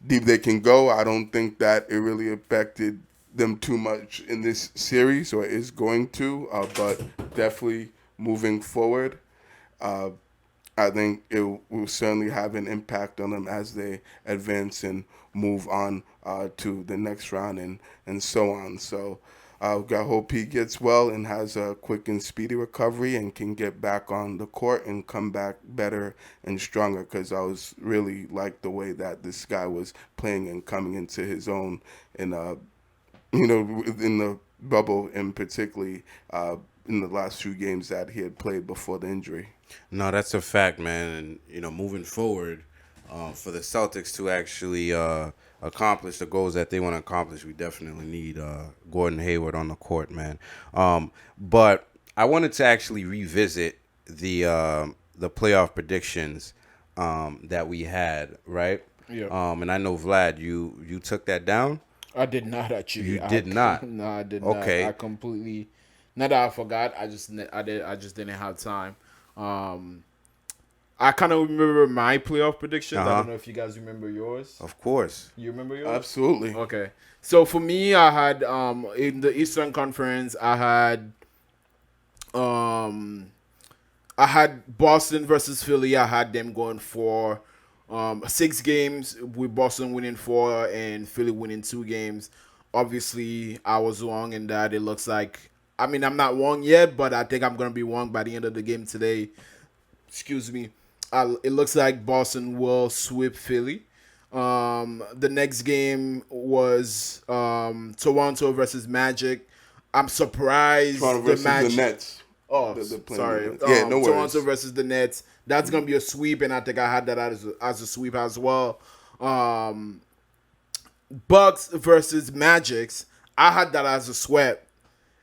Speaker 4: deep they can go. I don't think that it really affected them too much in this series, or is going to, but definitely moving forward, I think it will certainly have an impact on them as they advance and move on to the next round and so on. So I hope he gets well and has a quick and speedy recovery and can get back on the court and come back better and stronger, because I was really like the way that this guy was playing and coming into his own in in the bubble, and particularly in the last few games that he had played before the injury.
Speaker 2: No, that's a fact, man. And moving forward, for the Celtics to actually accomplish the goals that they want to accomplish, we definitely need Gordon Hayward on the court, man. But I wanted to actually revisit the playoff predictions that we had, right?
Speaker 3: Yeah.
Speaker 2: And I know, Vlad, you took that down.
Speaker 3: I did not, actually.
Speaker 2: You did not?
Speaker 3: No, I did
Speaker 2: Okay.
Speaker 3: not. I completely. Not that I forgot. I just didn't have time. I kind of remember my playoff predictions. I don't know if you guys remember yours.
Speaker 2: Of course.
Speaker 3: You remember yours?
Speaker 4: Absolutely.
Speaker 3: Okay. So for me, I had in the Eastern Conference, I had Boston versus Philly. I had them going for 6 games, with Boston winning 4 and Philly winning 2 games. Obviously, I was wrong in that. It looks like, I mean, I'm not wrong yet, but I think I'm going to be wrong by the end of the game today. Excuse me. It looks like Boston will sweep Philly. The next game was Toronto versus Magic. I'm surprised
Speaker 4: Toronto versus the Nets.
Speaker 3: Oh,
Speaker 4: They're
Speaker 3: sorry.
Speaker 4: Yeah, no worries.
Speaker 3: Toronto versus the Nets. That's going to be a sweep, and I think I had that as a sweep as well. Bucks versus Magics. I had that as a sweep.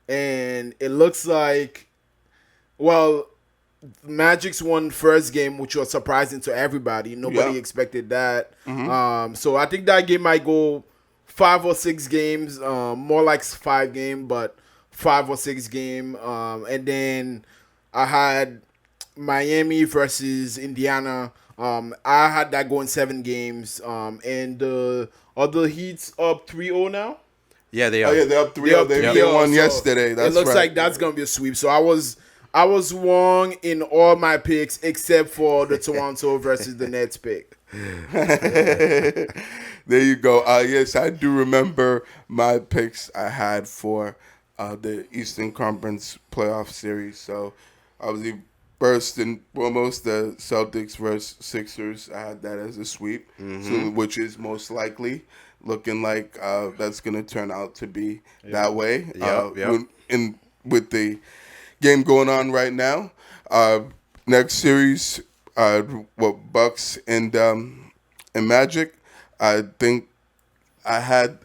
Speaker 3: And it looks like, well, Magic's won first game, which was surprising to everybody. Nobody expected that. Mm-hmm. So I think that game might go 5 or 6 games, more like 5 game, but 5 or 6 game. And then I had Miami versus Indiana. I had that going 7 games. And the other Heat's up 3-0 now.
Speaker 2: Yeah, they are.
Speaker 4: Oh yeah, they're up 3-0. They won yesterday. That's
Speaker 3: it looks
Speaker 4: right.
Speaker 3: like that's gonna be a sweep. So I was wrong in all my picks except for the Toronto versus the Nets pick.
Speaker 4: There you go. Yes, I do remember my picks I had for the Eastern Conference playoff series. So obviously, first and foremost, the Celtics versus Sixers. I had that as a sweep, so, which is most likely looking like that's going to turn out to be that way.
Speaker 2: Yep.
Speaker 4: And with the game going on right now. Next series, Bucks and Magic. I think I had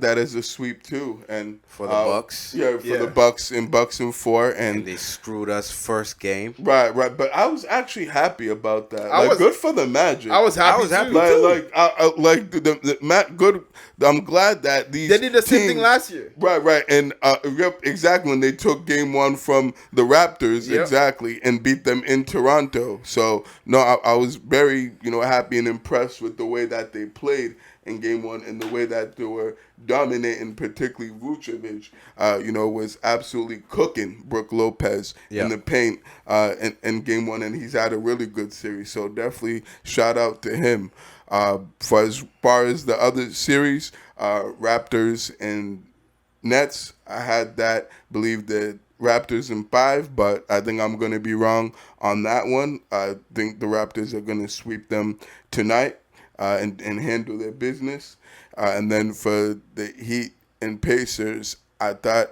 Speaker 4: that as a sweep too, and
Speaker 2: For the Bucks?
Speaker 4: Yeah, for the Bucks in 4,
Speaker 2: And they screwed us first game.
Speaker 4: right. But I was actually happy about that.
Speaker 3: I was-
Speaker 4: good for the Magic.
Speaker 3: I was happy.
Speaker 4: Like the good. I'm glad that these
Speaker 3: They did the same thing
Speaker 4: teams-
Speaker 3: last year.
Speaker 4: Right, and yep, exactly. When they took Game 1 from the Raptors,
Speaker 3: Yep.
Speaker 4: exactly, and beat them in Toronto. So no, I was very happy and impressed with the way that they played in Game 1 and the way that they were dominating, particularly Vucevic. Was absolutely cooking Brook Lopez in the paint in Game 1, and he's had a really good series. So definitely shout out to him. For as far as the other series, Raptors and Nets, I had that, believe the Raptors in 5, but I think I'm going to be wrong on that one. I think the Raptors are going to sweep them tonight and handle their business. And then for the Heat and Pacers, I thought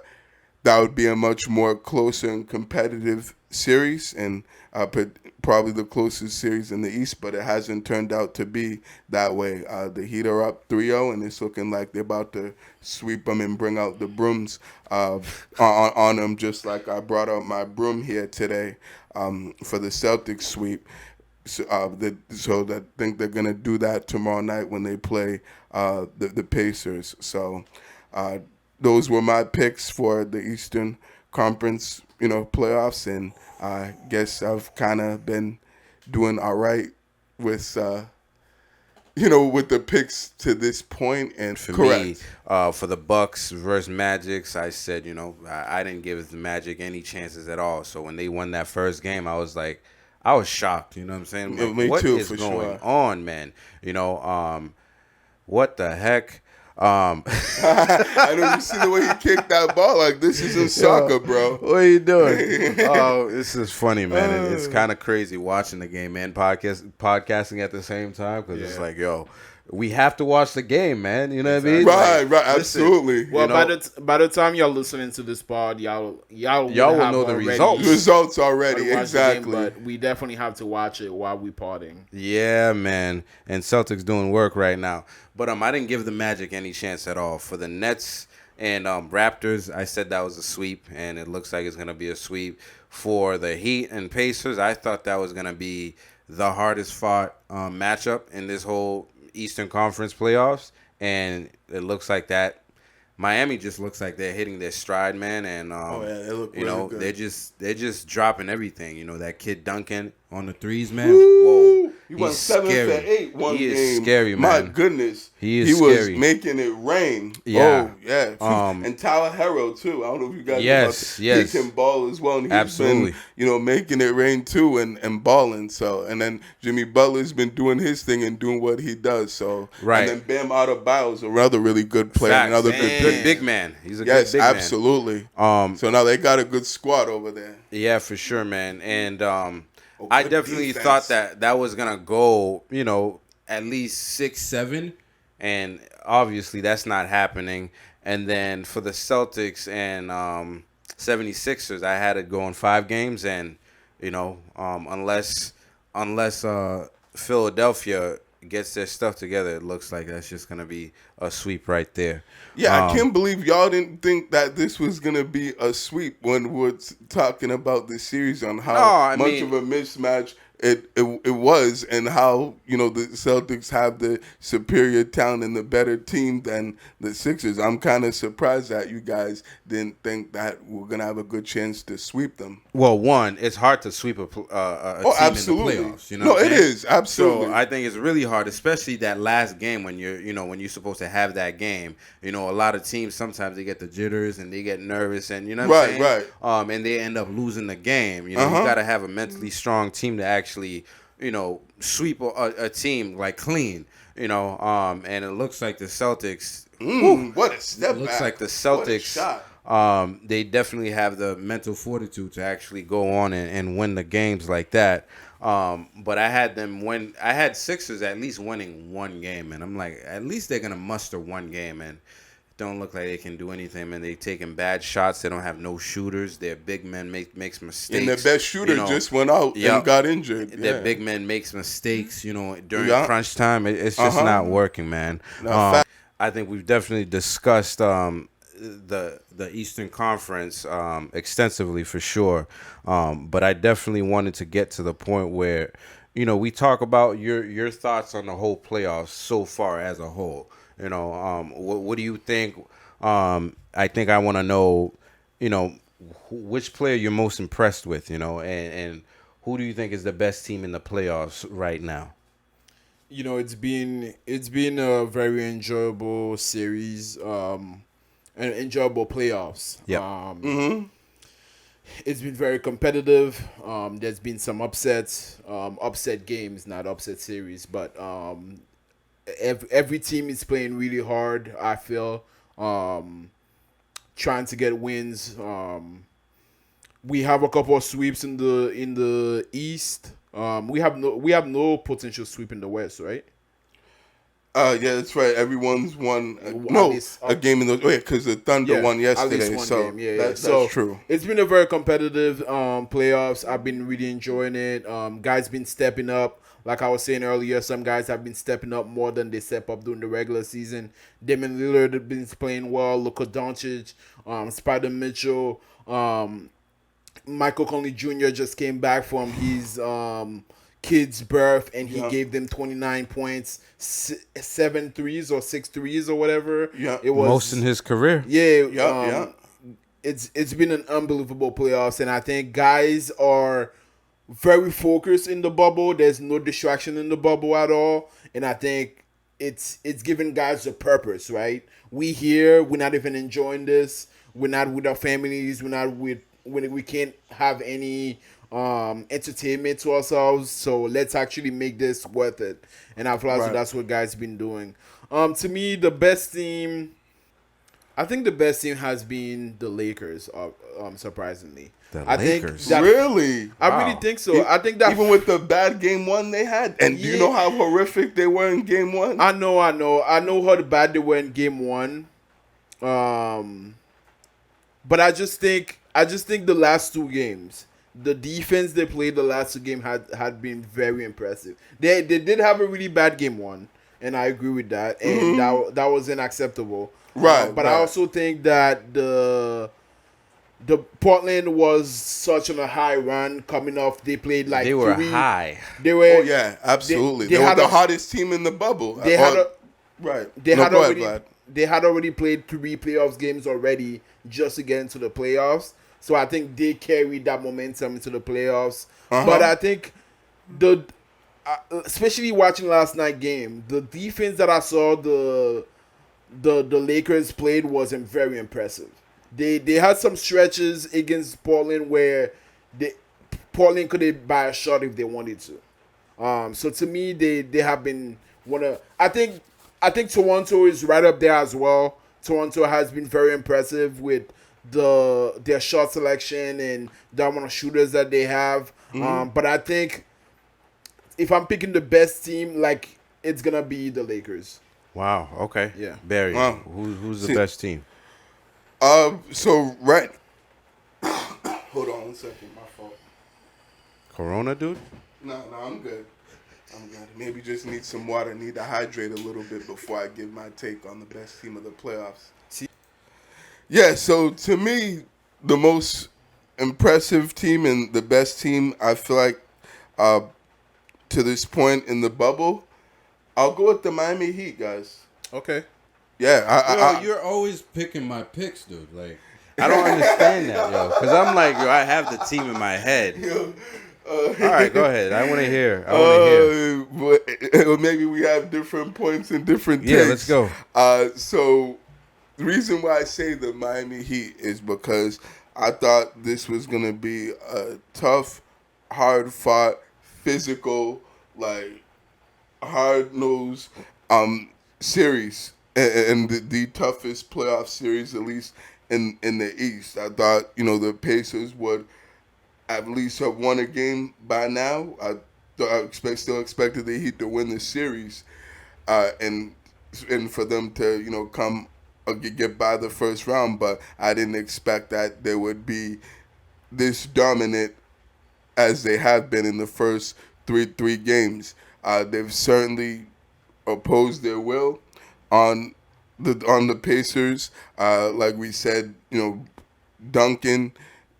Speaker 4: that would be a much more closer and competitive series, and probably the closest series in the East, but it hasn't turned out to be that way. The Heat are up 3-0, and it's looking like they're about to sweep them and bring out the brooms on them, just like I brought out my broom here today for the Celtics sweep. So I think they're going to do that tomorrow night when they play the Pacers. So those were my picks for the Eastern Conference, playoffs, and I guess I've kind of been doing all right with, with the picks to this point. And
Speaker 2: For
Speaker 4: correct.
Speaker 2: me, for the Bucks versus Magic, I said, I didn't give the Magic any chances at all. So when they won that first game, I was shocked. You know what I'm saying?
Speaker 4: Yeah, me
Speaker 2: What
Speaker 4: too,
Speaker 2: is
Speaker 4: for
Speaker 2: going
Speaker 4: sure.
Speaker 2: on, man? What the heck?
Speaker 4: I know you see the way he kicked that ball. Like, this isn't soccer, bro.
Speaker 2: What are you doing? Oh, this is funny, man. It's kind of crazy watching the game and podcasting at the same time, because it's like, yo, we have to watch the game, man. You know what I mean?
Speaker 4: Right,
Speaker 2: Like,
Speaker 4: absolutely.
Speaker 3: Well,
Speaker 2: You know-
Speaker 3: by the time y'all listening to this pod, y'all will
Speaker 2: will know the
Speaker 3: already
Speaker 2: results.
Speaker 4: Results already,
Speaker 3: watched the game,
Speaker 4: exactly.
Speaker 3: but we definitely have to watch it while we partying.
Speaker 2: Yeah, man. And Celtics doing work right now. But I didn't give the Magic any chance at all. For the Nets and Raptors, I said that was a sweep, and it looks like it's going to be a sweep. For the Heat and Pacers, I thought that was going to be the hardest fought matchup in this whole Eastern Conference playoffs, and it looks like that. Miami just looks like they're hitting their stride, man, and
Speaker 4: they look really good.
Speaker 2: they're just dropping everything. That kid Duncan on the threes, man.
Speaker 4: Woo!
Speaker 2: Whoa,
Speaker 4: He went
Speaker 2: he's
Speaker 4: 7
Speaker 2: scary.
Speaker 4: for 8 one
Speaker 2: He
Speaker 4: game.
Speaker 2: is scary,
Speaker 4: My
Speaker 2: man.
Speaker 4: goodness.
Speaker 2: He is
Speaker 4: He was
Speaker 2: scary.
Speaker 4: making it rain.
Speaker 2: Yeah.
Speaker 4: Oh, yeah. And Tyler Herro, too. I don't know if you guys
Speaker 2: Yes,
Speaker 4: know about
Speaker 2: yes.
Speaker 4: He can ball as well. And he's
Speaker 2: Absolutely.
Speaker 4: been, making it rain, too, and balling. So, and then Jimmy Butler's been doing his thing and doing what he does. So,
Speaker 2: Right.
Speaker 4: And then Bam Adebayo's another really good player.
Speaker 2: Facts.
Speaker 4: Another
Speaker 2: And
Speaker 4: good
Speaker 2: good big man. He's a
Speaker 4: Yes,
Speaker 2: good big man.
Speaker 4: absolutely. So now they got a good squad over there.
Speaker 2: Yeah, for sure, man. And I
Speaker 4: good
Speaker 2: definitely
Speaker 4: defense.
Speaker 2: thought that was gonna go, at least 6-7, and obviously that's not happening. And then for the Celtics and 76ers, I had it going 5 games, and unless Philadelphia gets their stuff together, it looks like that's just gonna be a sweep right there.
Speaker 4: Yeah, I can't believe y'all didn't think that this was going to be a sweep when we're talking about this series on how much of a mismatch it was, and how the Celtics have the superior talent and the better team than the Sixers. I'm kind of surprised that you guys didn't think that we're gonna have a good chance to sweep them.
Speaker 2: Well, one, it's hard to sweep a team
Speaker 4: absolutely.
Speaker 2: in the playoffs.
Speaker 4: No,
Speaker 2: what I'm
Speaker 4: it
Speaker 2: saying?
Speaker 4: is, absolutely.
Speaker 2: So I think it's really hard, especially that last game when you're supposed to have that game. A lot of teams sometimes they get the jitters and they get nervous, and what I'm saying?
Speaker 4: Right.
Speaker 2: And they end up losing the game. You got to have a mentally strong team to actually sweep a team like clean. And it looks like the Celtics.
Speaker 4: What a step
Speaker 2: Looks
Speaker 4: back.
Speaker 2: like the
Speaker 4: What a
Speaker 2: Celtics.
Speaker 4: shot.
Speaker 2: They definitely have the mental fortitude to actually go on and win the games like that. But I had them win. I had Sixers at least winning one game, and I'm like, at least they're gonna muster one game, and don't look like they can do anything, man. They taking bad shots. They don't have no shooters. Their big men makes mistakes.
Speaker 4: And their best shooter
Speaker 2: you know.
Speaker 4: just went out and got injured.
Speaker 2: Their big man makes mistakes, during crunch time. It's just not working, man. I think we've definitely discussed the Eastern Conference extensively for sure. But I definitely wanted to get to the point where, we talk about your thoughts on the whole playoffs so far as a whole. What do you think? I think I want to know, which player you're most impressed with, and who do you think is the best team in the playoffs right now?
Speaker 3: It's been a very enjoyable series, an enjoyable playoffs.
Speaker 2: Yeah.
Speaker 3: It's been very competitive. There's been some upsets, upset games, not upset series, but every team is playing really hard, I feel, trying to get wins. We have a couple of sweeps in the East. We have no potential sweep in the West, right?
Speaker 4: Yeah, that's right. Everyone's won a game in the because the Thunder won yesterday. That's true.
Speaker 3: It's been a very competitive playoffs. I've been really enjoying it. Guys been stepping up. Like I was saying earlier, some guys have been stepping up more than they step up during the regular season. Damian Lillard has been playing well. Luka Doncic, Spider Mitchell, Michael Conley Jr. just came back from his kid's birth, and he gave them 29 points, 7 threes or 6 threes or whatever.
Speaker 2: Yeah, it was most in his career.
Speaker 3: Yeah, It's been an unbelievable playoffs, and I think guys are very focused in the bubble. There's no distraction in the bubble at all, and I think it's giving guys a purpose, right? We're not even enjoying this. We're not with our families. We can't have any entertainment to ourselves. So let's actually make this worth it. And I feel like that's what guys been doing. To me, the best team, I think the best team has been the Lakers. Surprisingly.
Speaker 2: Lakers?
Speaker 4: Really?
Speaker 3: I really think so. I think that
Speaker 4: even with the bad game one they had, and do you know how horrific they were in game one?
Speaker 3: I know how bad they were in game one. But I just think the last two games, the defense they played the last two games had been very impressive. They did have a really bad game one, and I agree with that, and that was unacceptable.
Speaker 4: Right.
Speaker 3: But I also think that the Portland was such on a high run coming off. They played like
Speaker 2: they were high.
Speaker 3: They were.
Speaker 4: Oh yeah, absolutely. They were the hottest team in the bubble.
Speaker 3: They had They had already played 3 playoffs games already just to get into the playoffs. So I think they carried that momentum into the playoffs. But I think especially watching last night's game, the defense that I saw the Lakers played wasn't very impressive. They had some stretches against Portland where Portland couldn't buy a shot if they wanted to. So to me, they have been I think Toronto is right up there as well. Toronto has been very impressive with their shot selection and the amount of shooters that they have. But I think if I'm picking the best team, like, it's gonna be the Lakers.
Speaker 2: Wow. Okay.
Speaker 3: Yeah.
Speaker 2: Barry, who's the best team?
Speaker 4: So right. Hold on 1 second. My fault.
Speaker 2: Corona, dude?
Speaker 4: No, I'm good. Maybe just need some water. Need to hydrate a little bit before I give my take on the best team of the playoffs. Yeah, so to me, the most impressive team and the best team, I feel like, to this point in the bubble, I'll go with the Miami Heat, guys.
Speaker 3: Okay.
Speaker 4: Yeah,
Speaker 5: you're always picking my picks, dude. Like,
Speaker 2: I don't understand that, yo. Because I'm like, I have the team in my head. All right, go ahead. I want to hear.
Speaker 4: But maybe we have different points and different takes.
Speaker 2: Yeah, let's go.
Speaker 4: So the reason why I say the Miami Heat is because I thought this was going to be a tough, hard-fought, physical, like, hard-nosed series. And the toughest playoff series, at least in the East. I thought, the Pacers would at least have won a game by now. I still expected the Heat to win the series, and for them to come get by the first round, but I didn't expect that they would be this dominant as they have been in the first three games. They've certainly opposed their will on the Pacers. Like we said, Duncan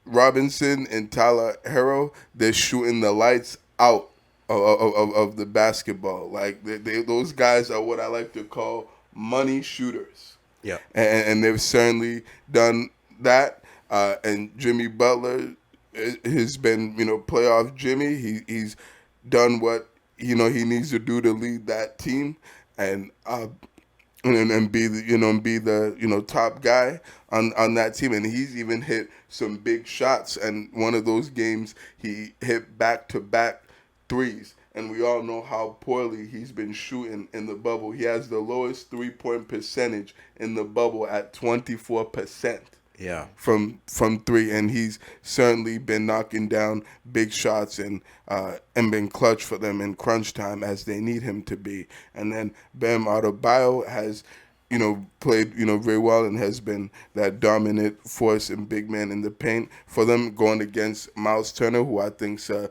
Speaker 4: Robinson and Tyler Hero, they're shooting the lights out of the basketball. Like those guys are what I like to call money shooters.
Speaker 2: Yeah,
Speaker 4: and they've certainly done that. And Jimmy Butler has been, playoff Jimmy. He's done what he needs to do to lead that team, and be the top guy on that team. And he's even hit some big shots. And one of those games, he hit back-to-back threes. And we all know how poorly he's been shooting in the bubble. He has the lowest three-point percentage in the bubble at 24%.
Speaker 2: Yeah.
Speaker 4: From three, and he's certainly been knocking down big shots and been clutch for them in crunch time as they need him to be. And then Bam Adebayo has, played very well and has been that dominant force and big man in the paint for them, going against Miles Turner, who I think's a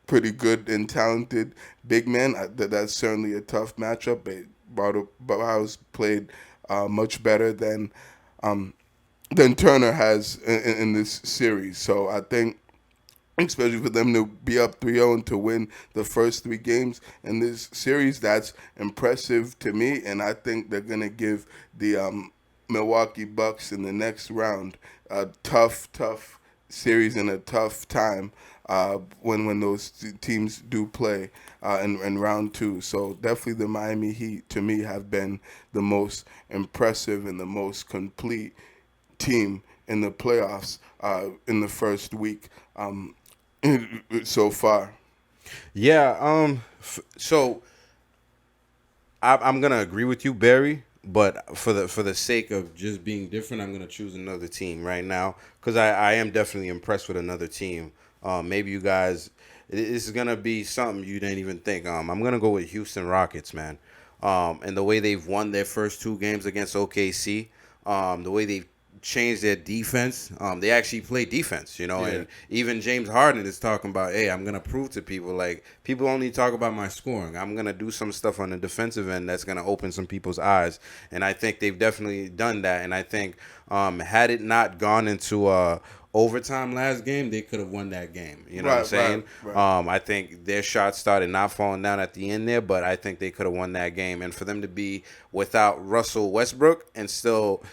Speaker 4: pretty good and talented big man. That's certainly a tough matchup. But Adebayo's played much better than Turner has in this series. So I think, especially for them to be up 3-0 and to win the first three games in this series, that's impressive to me. And I think they're going to give the Milwaukee Bucks in the next round a tough series and a tough time when those teams do play in round two. So definitely the Miami Heat, to me, have been the most impressive and the most complete team in the playoffs in the first week so far.
Speaker 2: Yeah. So I'm gonna agree with you, Barry. But for the sake of just being different, I'm gonna choose another team right now because I am definitely impressed with another team. Maybe you guys, this is gonna be something you didn't even think. I'm gonna go with Houston Rockets, man. And the way they've won their first two games against OKC, the way they've changed their defense. They actually play defense, and even James Harden is talking about, hey, I'm going to prove to people, like, people only talk about my scoring. I'm going to do some stuff on the defensive end that's going to open some people's eyes. And I think they've definitely done that. And I think had it not gone into overtime last game, they could have won that game. You know what I'm saying? Right. I think their shots started not falling down at the end there, but I think they could have won that game. And for them to be without Russell Westbrook and still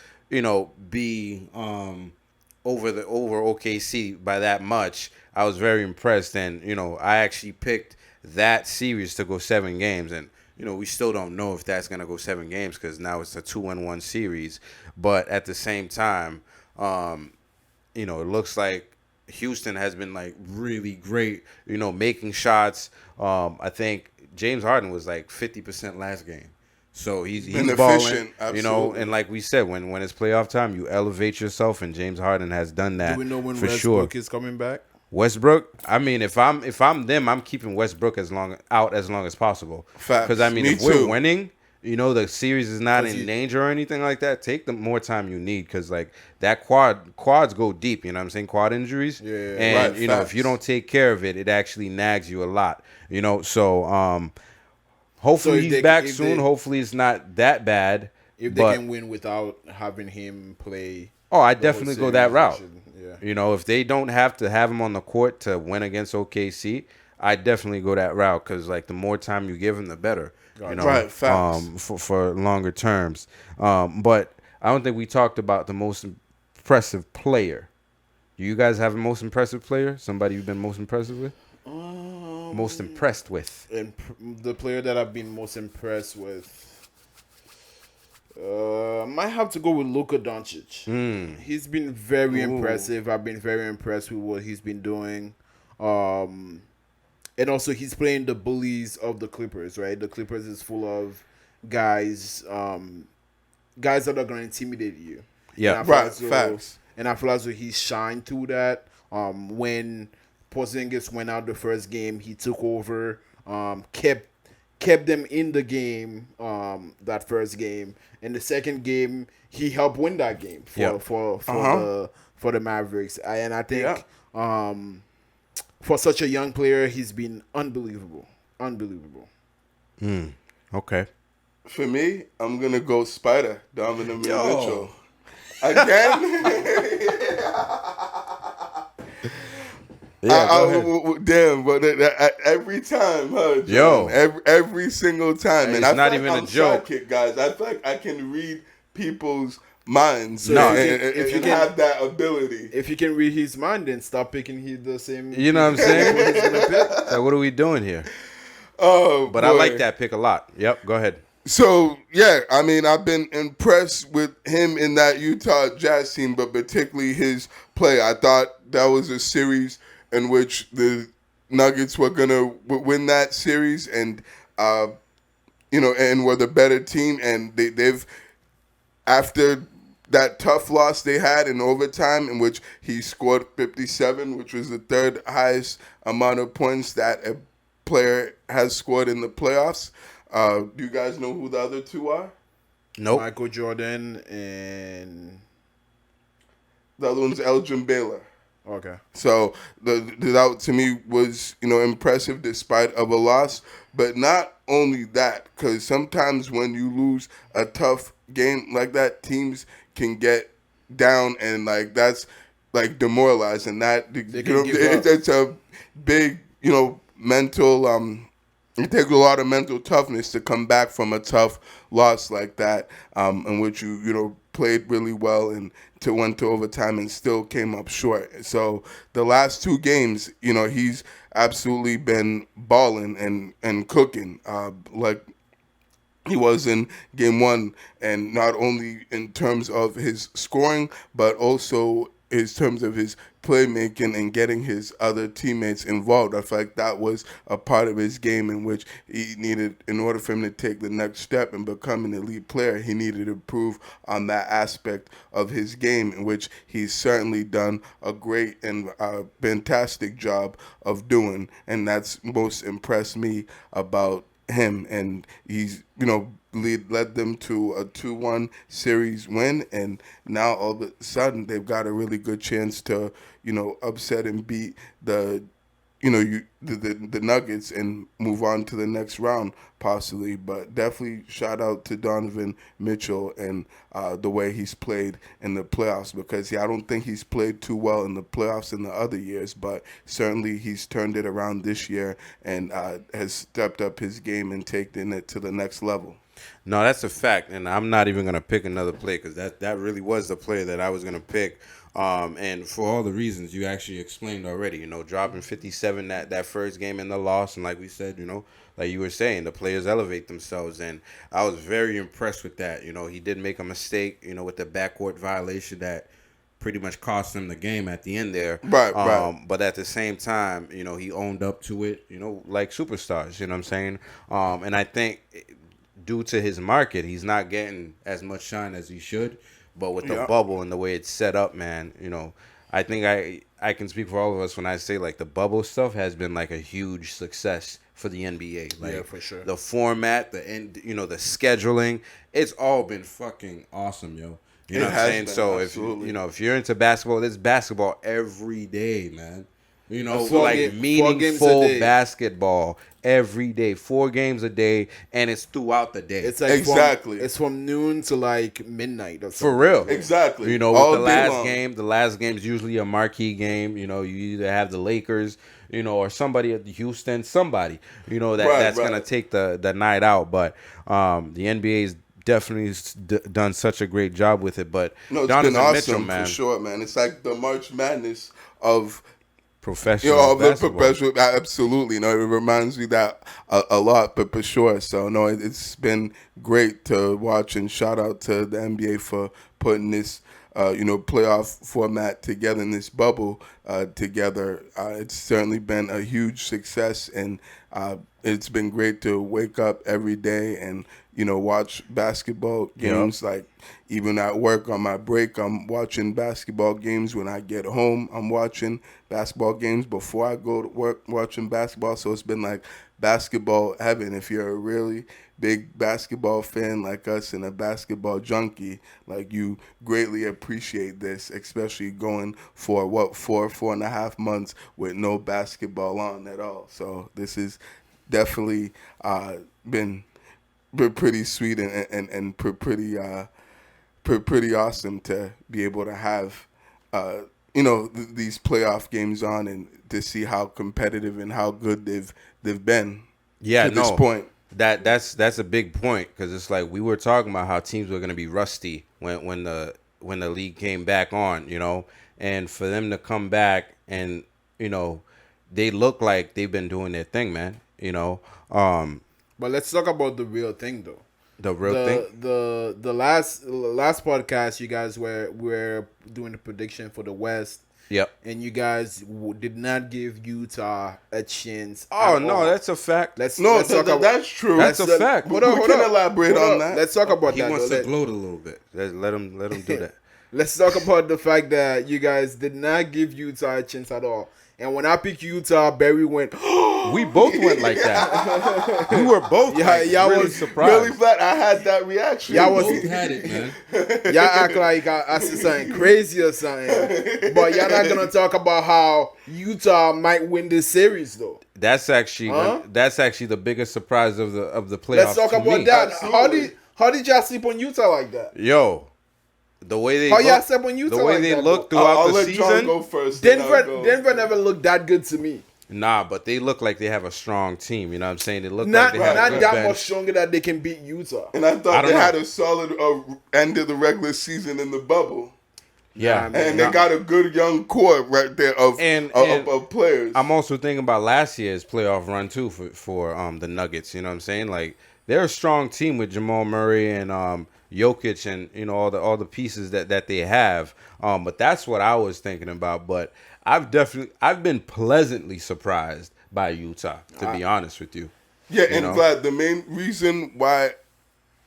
Speaker 2: be over OKC by that much, I was very impressed. And, I actually picked that series to go 7 games. And, we still don't know if that's going to go 7 games because now it's a 2-1 series. But at the same time, it looks like Houston has been, like, really great, making shots. I think James Harden was, like, 50% last game. So he's balling, and like we said, when it's playoff time, you elevate yourself, and James Harden has done that.
Speaker 3: Do we know when
Speaker 2: for
Speaker 3: Westbrook
Speaker 2: sure.
Speaker 3: is coming back?
Speaker 2: Westbrook, I mean, if I'm them, I'm keeping Westbrook as long as possible.
Speaker 4: Facts.
Speaker 2: Because I mean,
Speaker 4: Me
Speaker 2: if we're
Speaker 4: too.
Speaker 2: winning, the series is not in danger or anything like that. Take the more time you need because like that quads go deep. You know what I'm saying? Quad injuries.
Speaker 3: Yeah.
Speaker 2: And
Speaker 4: Right,
Speaker 2: if
Speaker 4: facts.
Speaker 2: you don't take care of it, it actually nags you a lot. So hopefully he's back soon. Hopefully it's not that bad.
Speaker 3: If they can win without having him play.
Speaker 2: I definitely go that route.
Speaker 3: Yeah.
Speaker 2: If they don't have to have him on the court to win against OKC, I definitely go that route because like the more time you give him, the better.
Speaker 4: Right, facts.
Speaker 2: For longer terms. But I don't think we talked about the most impressive player. Do you guys have a most impressive player? Somebody you've been most impressive with? Most impressed with?
Speaker 3: And the player that I've been most impressed with, might have to go with Luka Doncic. He's been very impressive. I've been very impressed with what he's been doing. And also he's playing the bullies of the Clippers, right? The Clippers is full of guys that are going to intimidate you.
Speaker 2: Yeah,
Speaker 4: right, facts.
Speaker 3: And I feel as though he shined through that. When Porzingis went out the first game, he took over, kept kept them in the game. That first game, and the second game, he helped win that game for the Mavericks. And I think for such a young player, he's been unbelievable.
Speaker 2: Okay.
Speaker 4: For me, I'm gonna go Spider, Donovan Mitchell. Again. Damn, but every time, huh, John? Every single time, and
Speaker 2: it's not even a joke,
Speaker 4: guys. I feel like I can read people's minds.
Speaker 3: So if you can
Speaker 4: have that ability,
Speaker 3: if you can read his mind, then stop picking the same.
Speaker 2: You know what I'm saying? He's gonna pick. So what are we doing here?
Speaker 4: Oh,
Speaker 2: but boy. I like that pick a lot. Yep, go ahead.
Speaker 4: So, yeah, I mean, I've been impressed with him in that Utah Jazz team, but particularly his play. I thought that was a series in which the Nuggets were going to win that series and, and were the better team. And they've, after that tough loss they had in overtime in which he scored 57, which was the third highest amount of points that a player has scored in the playoffs. Do you guys know who the other two are?
Speaker 2: Nope.
Speaker 3: Michael Jordan and
Speaker 4: the other one's Elgin Baylor.
Speaker 3: Okay.
Speaker 4: So that to me was impressive despite of a loss, but not only that, because sometimes when you lose a tough game like that, teams can get down and that's demoralizing. That it's a big mental. It takes a lot of mental toughness to come back from a tough loss like that, in which you played really well and went to overtime and still came up short. So the last two games, he's absolutely been balling and cooking like he was in game one, and not only in terms of his scoring, but also in terms of his playmaking and getting his other teammates involved. I feel like that was a part of his game in which he needed, in order for him to take the next step and become an elite player, he needed to improve on that aspect of his game, in which he's certainly done a great and fantastic job of doing. And that's most impressed me about him. And he's, led them to a 2-1 series win, and now all of a sudden they've got a really good chance to, upset and beat the Nuggets and move on to the next round possibly. But definitely shout out to Donovan Mitchell and the way he's played in the playoffs, because I don't think he's played too well in the playoffs in the other years, but certainly he's turned it around this year and has stepped up his game and taken it to the next level.
Speaker 2: No, that's a fact, and I'm not even going to pick another play because that really was the player that I was going to pick. And for all the reasons you actually explained already, dropping 57 that first game in the loss, and like we said, like you were saying, the players elevate themselves, and I was very impressed with that. He did make a mistake, with the backcourt violation that pretty much cost him the game at the end there.
Speaker 4: Right.
Speaker 2: But at the same time, he owned up to it, like superstars, you know what I'm saying? And I think due to his market, he's not getting as much shine as he should. But with the bubble and the way it's set up, man, I think I can speak for all of us when I say the bubble stuff has been a huge success for the NBA.
Speaker 3: Yeah, for sure.
Speaker 2: The format, the scheduling, it's all been fucking awesome, yo. You know what I'm saying? So
Speaker 4: absolutely.
Speaker 2: if you're into basketball, there's basketball every day, man.
Speaker 3: Meaningful
Speaker 2: basketball every day, 4 games a day, and it's throughout the day.
Speaker 3: It's
Speaker 4: exactly.
Speaker 3: It's from noon to midnight or something.
Speaker 2: For real.
Speaker 4: Exactly.
Speaker 2: With the last game is usually a marquee game. You either have the Lakers, or somebody at Houston, somebody, that's gonna take the night out. But the NBA's definitely done such a great job with it. But
Speaker 4: no, it's
Speaker 2: Donovan
Speaker 4: been awesome
Speaker 2: Mitchell, man,
Speaker 4: for sure, man. It's like the March Madness of
Speaker 2: professional basketball.
Speaker 4: Absolutely. It reminds me that a lot, but for sure. So no, it's been great to watch, and shout out to the NBA for putting this playoff format together, in this bubble together. It's certainly been a huge success, and It's been great to wake up every day and, watch basketball games. Like, even at work on my break, I'm watching basketball games. When I get home, I'm watching basketball games. Before I go to work, watching basketball. So it's been like basketball heaven. If you're a really big basketball fan like us and a basketball junkie, like, you greatly appreciate this, especially going for 4.5 months with no basketball on at all. So this is definitely been pretty sweet and pretty awesome to be able to have these playoff games on and to see how competitive and how good they've been to this point.
Speaker 2: That's a big point, because it's like we were talking about how teams were going to be rusty when the league came back on, and for them to come back and they look like they've been doing their thing, man.
Speaker 3: But let's talk about the real thing, though.
Speaker 2: The real thing.
Speaker 3: The last podcast, you guys were doing the prediction for the West.
Speaker 2: Yep.
Speaker 3: And you guys did not give Utah a chance.
Speaker 2: Oh no, that's a fact.
Speaker 3: That's true.
Speaker 2: That's a fact.
Speaker 3: Hold on.
Speaker 4: Elaborate on that.
Speaker 3: Let's talk about
Speaker 5: He
Speaker 3: that.
Speaker 5: wants to gloat a little bit.
Speaker 2: Let him do that.
Speaker 3: Let's talk about the fact that you guys did not give Utah a chance at all. And when I picked Utah, Barry went.
Speaker 2: We both went like that. We were both really surprised.
Speaker 4: Really flat. I had that reaction.
Speaker 3: Y'all
Speaker 5: Both had it, man.
Speaker 3: Y'all act like I said something crazy or something, but y'all not gonna talk about how Utah might win this series, though.
Speaker 2: That's actually the biggest surprise of the playoffs.
Speaker 3: Let's talk
Speaker 2: to
Speaker 3: about
Speaker 2: me.
Speaker 3: that.
Speaker 4: Absolutely.
Speaker 3: How did y'all sleep on Utah like that?
Speaker 2: Yo, the way they
Speaker 3: How y'all
Speaker 2: look,
Speaker 3: slept on Utah
Speaker 2: the way
Speaker 3: like
Speaker 2: they
Speaker 3: that,
Speaker 2: look
Speaker 3: though?
Speaker 2: throughout
Speaker 4: I'll
Speaker 2: the
Speaker 4: let John
Speaker 2: season.
Speaker 4: go first. then I'll go.
Speaker 3: Denver never looked that good to me.
Speaker 2: Nah, but they look like they have a strong team. You know what I'm saying? They look
Speaker 3: Not
Speaker 2: like they have a good
Speaker 3: that
Speaker 2: bench.
Speaker 3: much stronger that they can beat Utah.
Speaker 4: And I
Speaker 2: I
Speaker 4: thought
Speaker 2: don't
Speaker 4: they
Speaker 2: know.
Speaker 4: had a solid end of the regular season in the bubble.
Speaker 2: Yeah,
Speaker 3: Nah, man.
Speaker 4: And they got a good young core right there of players.
Speaker 2: I'm also thinking about last year's playoff run too for the Nuggets. You know what I'm saying? Like, they're a strong team with Jamal Murray and Jokic and all the pieces that they have. But that's what I was thinking about. But I've been pleasantly surprised by Utah, to be honest with you.
Speaker 4: Yeah,
Speaker 2: You
Speaker 4: and
Speaker 2: know?
Speaker 4: Vlad, the main reason why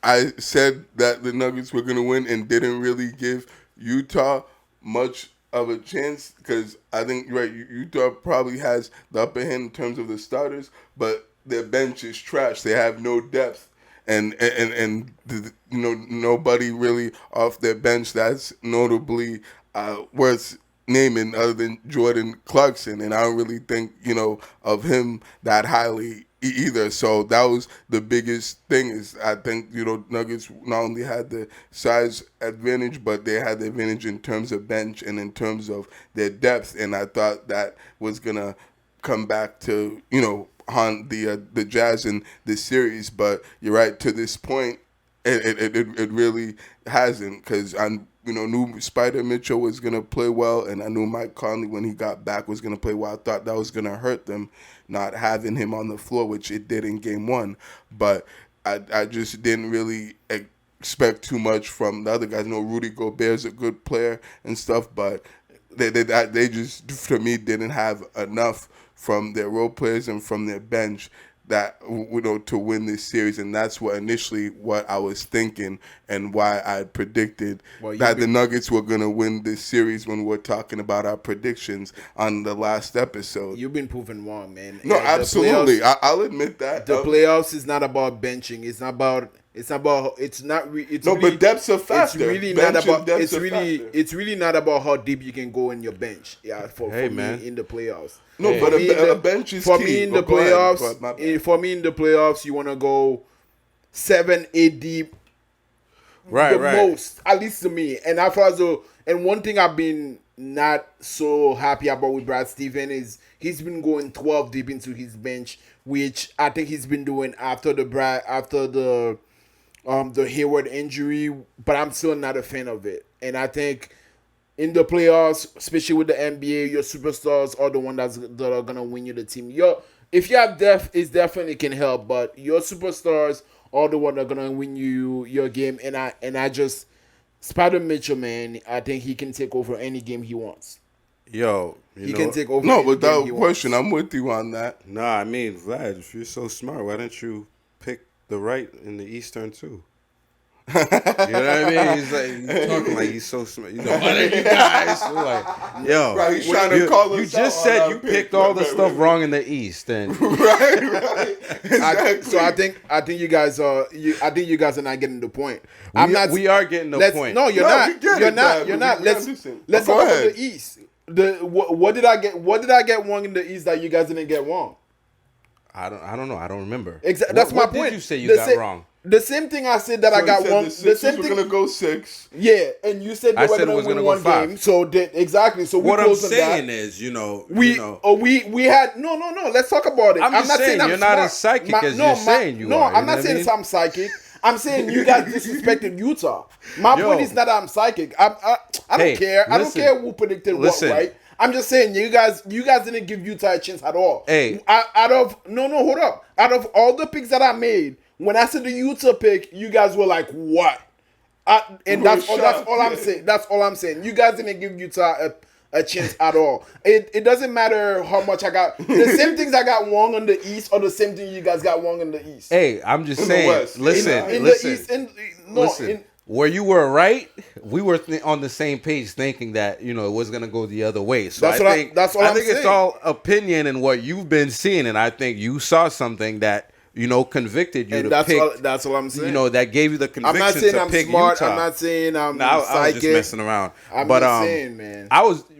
Speaker 4: I said that the Nuggets were going to win and didn't really give Utah much of a chance, because I think, right, Utah probably has the upper hand in terms of the starters, but their bench is trash. They have no depth. And nobody really off their bench that's notably worth naming other than Jordan Clarkson, and I don't really think of him that highly either. So that was the biggest thing. Is I think Nuggets not only had the size advantage, but they had the advantage in terms of bench and in terms of their depth, and I thought that was gonna come back to haunt the Jazz in this series. But you're right, to this point it really hasn't, because I knew Spider Mitchell was going to play well, and I knew Mike Conley, when he got back, was going to play well. I thought that was going to hurt them not having him on the floor, which it did in game one. But I just didn't really expect too much from the other guys. Rudy Gobert's a good player and stuff, but they just, for me, didn't have enough from their role players and from their bench that to win this series. And that's what I was thinking, and why I predicted that the Nuggets were going to win this series when we're talking about our predictions on the last episode.
Speaker 3: You've been proven wrong, man.
Speaker 4: No,
Speaker 3: And
Speaker 4: absolutely. I'll admit that.
Speaker 3: The playoffs is not about benching. It's
Speaker 4: but depth's a factor.
Speaker 3: It's really
Speaker 4: Bench
Speaker 3: not
Speaker 4: and
Speaker 3: about.
Speaker 4: depth's
Speaker 3: It's
Speaker 4: a
Speaker 3: really
Speaker 4: factor.
Speaker 3: it's really not about how deep you can go in your bench. Yeah, for
Speaker 2: man.
Speaker 3: me in the playoffs.
Speaker 4: No,
Speaker 2: Hey.
Speaker 4: but
Speaker 3: For me
Speaker 4: a bench is
Speaker 3: for
Speaker 4: key.
Speaker 3: me in
Speaker 4: Oh,
Speaker 3: the
Speaker 4: go ahead,
Speaker 3: playoffs.
Speaker 4: but my bad.
Speaker 3: For me in the playoffs, you want to go 7-8 deep.
Speaker 2: Right,
Speaker 3: the
Speaker 2: right.
Speaker 3: most, at least to me. And I feel as though, and one thing I've been not so happy about with Brad Stevens is he's been going 12 deep into his bench, which I think he's been doing after the Hayward injury, but I'm still not a fan of it. And I think in the playoffs, especially with the NBA, your superstars are the one that are gonna win you the team. If you have depth, it definitely can help, but your superstars are the one that are gonna win you your game. And I just Spider Mitchell, man, I think he can take over any game he wants.
Speaker 2: Yo,
Speaker 3: He can take over.
Speaker 4: No,
Speaker 3: any game
Speaker 4: without
Speaker 3: he
Speaker 4: question,
Speaker 3: wants.
Speaker 4: I'm with you on that.
Speaker 2: Nah, I mean, Vlad, if you're so smart, why didn't you pick the right in the Eastern too? You know what I mean? He's talking like he's so smart. You know, why didn't you guys? We're like, yo,
Speaker 4: Right, he's trying to call us
Speaker 2: you
Speaker 4: out
Speaker 2: just
Speaker 4: on
Speaker 2: said
Speaker 4: our
Speaker 2: you
Speaker 4: pick.
Speaker 2: picked all the
Speaker 4: Right,
Speaker 2: stuff
Speaker 4: right,
Speaker 2: wrong in the East, and
Speaker 4: right. Exactly.
Speaker 3: So I think you guys are. I think you guys are not getting the point.
Speaker 2: we are getting the point.
Speaker 3: No, you're
Speaker 4: No,
Speaker 3: not.
Speaker 4: we get
Speaker 3: You're
Speaker 4: it,
Speaker 3: not.
Speaker 4: Dad,
Speaker 3: You're
Speaker 4: we
Speaker 3: not. Let's
Speaker 4: understand.
Speaker 3: let's
Speaker 4: Go
Speaker 3: talk about
Speaker 4: ahead.
Speaker 3: the East. What did I get? What did I get wrong in the East that you guys didn't get wrong?
Speaker 2: I don't know. I don't remember.
Speaker 3: Exactly. That's my
Speaker 2: what
Speaker 3: point.
Speaker 2: Did you say you
Speaker 3: The
Speaker 2: got wrong?
Speaker 3: The same thing I said that I
Speaker 4: So
Speaker 3: got
Speaker 4: he said
Speaker 3: wrong.
Speaker 4: the
Speaker 3: The
Speaker 4: Sixers
Speaker 3: same
Speaker 4: were
Speaker 3: thing.
Speaker 4: gonna go 6.
Speaker 3: Yeah, and you said
Speaker 2: I
Speaker 3: they were
Speaker 2: said it
Speaker 3: going
Speaker 2: was
Speaker 3: to
Speaker 2: gonna
Speaker 3: win
Speaker 2: go
Speaker 3: one
Speaker 2: 5.
Speaker 3: game. So exactly. So we
Speaker 2: What I'm
Speaker 3: closed on
Speaker 2: saying
Speaker 3: that.
Speaker 2: is,
Speaker 3: We had no. Let's talk about it.
Speaker 2: I'm just
Speaker 3: not
Speaker 2: saying
Speaker 3: I'm
Speaker 2: you're not
Speaker 3: smart.
Speaker 2: as psychic as you're saying you
Speaker 3: no,
Speaker 2: are, you
Speaker 3: I'm
Speaker 2: know
Speaker 3: not
Speaker 2: what I
Speaker 3: saying
Speaker 2: mean?
Speaker 3: I'm psychic. I'm saying you guys disrespected Utah. My
Speaker 2: Yo.
Speaker 3: point is not that I'm psychic. I don't
Speaker 2: Hey,
Speaker 3: care. I don't
Speaker 2: listen.
Speaker 3: care who predicted
Speaker 2: Listen.
Speaker 3: what, right? I'm just saying you guys didn't give Utah a chance at all.
Speaker 2: Hey.
Speaker 3: Hold up. Out of all the picks that I made, when I said the Utah pick, you guys were like, what? And that's all I'm saying. That's all I'm saying. You guys didn't give Utah a chance at all. It doesn't matter how much I got. The same things I got wrong on the East are the same thing you guys got wrong in the East.
Speaker 2: Hey, I'm just
Speaker 4: In the
Speaker 2: saying.
Speaker 4: West.
Speaker 2: Listen,
Speaker 3: in
Speaker 2: listen,
Speaker 3: the East,
Speaker 2: listen. Where you were right, we were on the same page, thinking that it was gonna go the other way. So
Speaker 3: That's
Speaker 2: I think
Speaker 3: what I'm
Speaker 2: it's
Speaker 3: saying.
Speaker 2: all opinion and what you've been seeing, and I think you saw something that convicted you
Speaker 3: and
Speaker 2: to
Speaker 3: that's
Speaker 2: pick.
Speaker 3: that's all I'm saying.
Speaker 2: That gave you the
Speaker 3: I'm
Speaker 2: conviction
Speaker 3: not saying
Speaker 2: to
Speaker 3: I'm
Speaker 2: pick
Speaker 3: smart.
Speaker 2: Utah.
Speaker 3: I'm not saying I'm
Speaker 2: No, I was
Speaker 3: psychic.
Speaker 2: just messing around.
Speaker 3: I'm
Speaker 2: but
Speaker 3: just saying, man.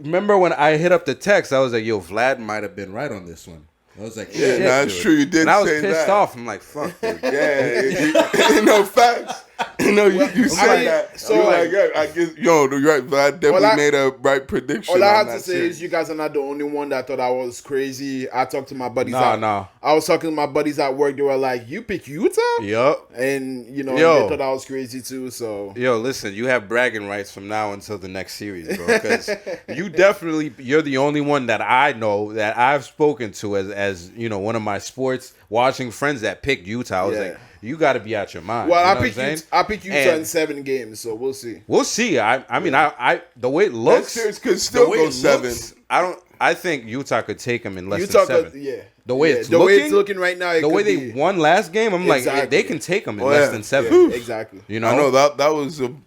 Speaker 2: remember when I hit up the text, I was like, "Yo, Vlad might have been right on this one." I was like,
Speaker 4: Yeah,
Speaker 2: "Shit,
Speaker 4: that's
Speaker 2: dude."
Speaker 4: true. You did
Speaker 2: And I was
Speaker 4: say
Speaker 2: pissed
Speaker 4: that.
Speaker 2: off. I'm like, "Fuck." Dude.
Speaker 4: Yeah, facts. You said that.
Speaker 3: so,
Speaker 4: You're like, yeah, I guess, you're right. Vlad definitely made a right prediction.
Speaker 3: All I
Speaker 4: on
Speaker 3: have
Speaker 4: that
Speaker 3: to say
Speaker 4: series.
Speaker 3: is you guys are not the only one that thought I was crazy. I talked to my buddies.
Speaker 2: Nah.
Speaker 3: I was talking to my buddies at work. They were like, "You pick Utah?"
Speaker 2: Yup.
Speaker 3: And and they
Speaker 2: Yo.
Speaker 3: thought I was crazy too. So
Speaker 2: Yo, listen, you have bragging rights from now until the next series, bro. Because you're the only one that I know that I've spoken to as one of my sports watching friends that picked Utah. I was
Speaker 3: Yeah.
Speaker 2: like, you got to be out your mind.
Speaker 3: well,
Speaker 2: you know
Speaker 3: I
Speaker 2: what I'm
Speaker 3: picked
Speaker 2: saying?
Speaker 3: I picked Utah
Speaker 2: And
Speaker 3: in 7 games. So we'll see.
Speaker 2: We'll see. I mean, I the way it looks,
Speaker 4: That series could still
Speaker 2: the way
Speaker 4: go
Speaker 2: it
Speaker 4: 7.
Speaker 2: looks, I think Utah could take them in less
Speaker 3: Utah,
Speaker 2: than 7.
Speaker 3: yeah.
Speaker 2: The way
Speaker 3: Yeah,
Speaker 2: it's
Speaker 3: the
Speaker 2: looking,
Speaker 3: way it's looking right now,
Speaker 2: the way they won last game, I'm like,
Speaker 3: Exactly.
Speaker 2: they can take them in
Speaker 4: Oh,
Speaker 2: less
Speaker 4: yeah.
Speaker 2: than 7.
Speaker 3: Yeah, exactly.
Speaker 2: You know,
Speaker 4: I know that was an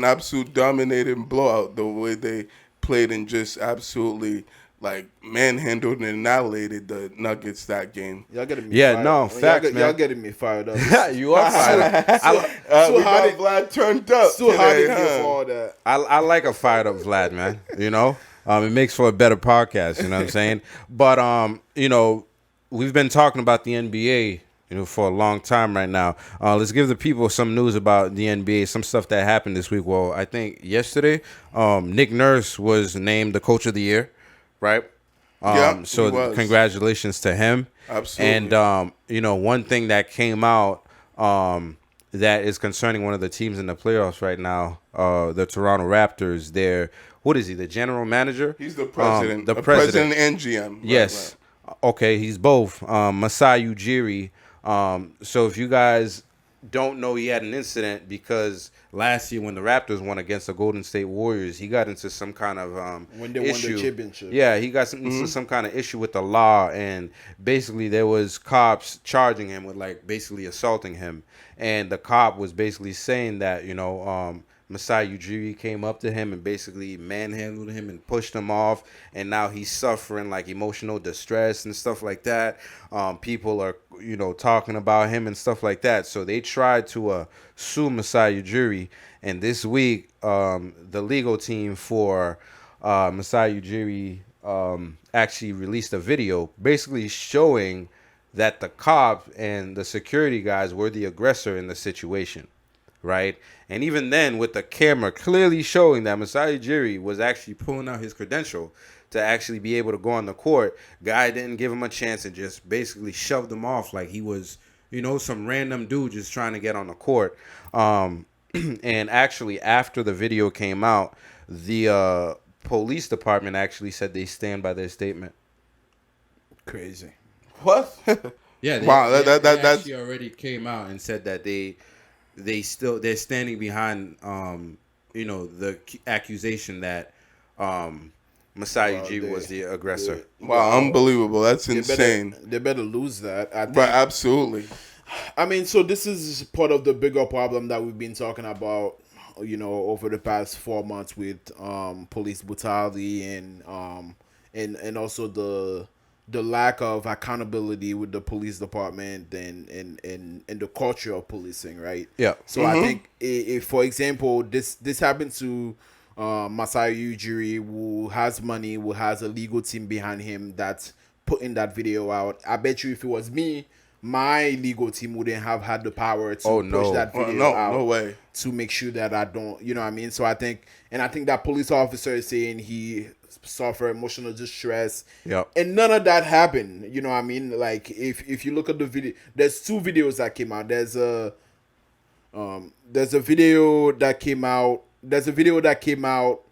Speaker 4: absolute dominating blowout. The way they played and just absolutely like manhandled and annihilated the Nuggets that game.
Speaker 3: Y'all getting me
Speaker 2: Yeah,
Speaker 3: fired.
Speaker 2: no,
Speaker 3: Y'all
Speaker 2: facts, man.
Speaker 3: Y'all getting me fired up.
Speaker 2: you are fired up.
Speaker 3: So
Speaker 4: we
Speaker 3: hard
Speaker 4: got Vlad turned up.
Speaker 3: Still hard to
Speaker 4: today,
Speaker 3: get
Speaker 4: huh?
Speaker 3: for all that.
Speaker 2: I like a fired up Vlad, man. It makes for a better podcast. You know what I'm saying? But we've been talking about the NBA, for a long time right now. Let's give the people some news about the NBA, some stuff that happened this week. Well, I think yesterday, Nick Nurse was named the Coach of the Year, right?
Speaker 4: Yeah, he
Speaker 2: So
Speaker 4: was.
Speaker 2: congratulations to him.
Speaker 4: Absolutely.
Speaker 2: And one thing that came out that is concerning one of the teams in the playoffs right now, the Toronto Raptors. What is he? The general manager?
Speaker 4: He's the president.
Speaker 2: The
Speaker 4: president and GM. Right,
Speaker 2: Yes.
Speaker 4: right.
Speaker 2: Okay, he's both. Masai Ujiri. So if you guys don't know, he had an incident because last year when the Raptors won against the Golden State Warriors, he got into some kind of
Speaker 3: When they won the
Speaker 2: issue.
Speaker 3: championship.
Speaker 2: Yeah, he got into some kind of issue with the law, and basically there was cops charging him with basically assaulting him, and the cop was basically saying that Masai Ujiri came up to him and basically manhandled him and pushed him off, and now he's suffering emotional distress and stuff like that. People are talking about him and stuff like that, so they tried to sue Masai Ujiri, and this week the legal team for Masai Ujiri actually released a video basically showing that the cop and the security guys were the aggressor in the situation. Right? And even then, with the camera clearly showing that Masai Ujiri was actually pulling out his credential to actually be able to go on the court, guy didn't give him a chance and just basically shoved him off like he was, some random dude just trying to get on the court. And actually, after the video came out, the police department actually said they stand by their statement.
Speaker 3: Crazy.
Speaker 4: What?
Speaker 2: Yeah, they
Speaker 4: That's
Speaker 2: actually already came out and said that they're standing behind the accusation that Masai Ujiri was the aggressor.
Speaker 4: Wow, unbelievable. That's insane.
Speaker 3: They better lose that. I think.
Speaker 4: But absolutely.
Speaker 3: I mean, so this is part of the bigger problem that we've been talking about, over the past 4 months with police brutality and also the lack of accountability with the police department and the culture of policing, right?
Speaker 2: Yeah.
Speaker 3: So I think if for example, this happened to Masai Ujiri, who has money, who has a legal team behind him that's putting that video out. I bet you if it was me, my legal team wouldn't have had the power to push that video out.
Speaker 4: No way.
Speaker 3: To make sure that I don't, you know what I mean? So I think that police officer is saying he suffered emotional distress.
Speaker 2: Yep.
Speaker 3: And none of that happened. You know what I mean? Like if you look at the video, there's 2 videos that came out. There's a video that came out. There's a video that came out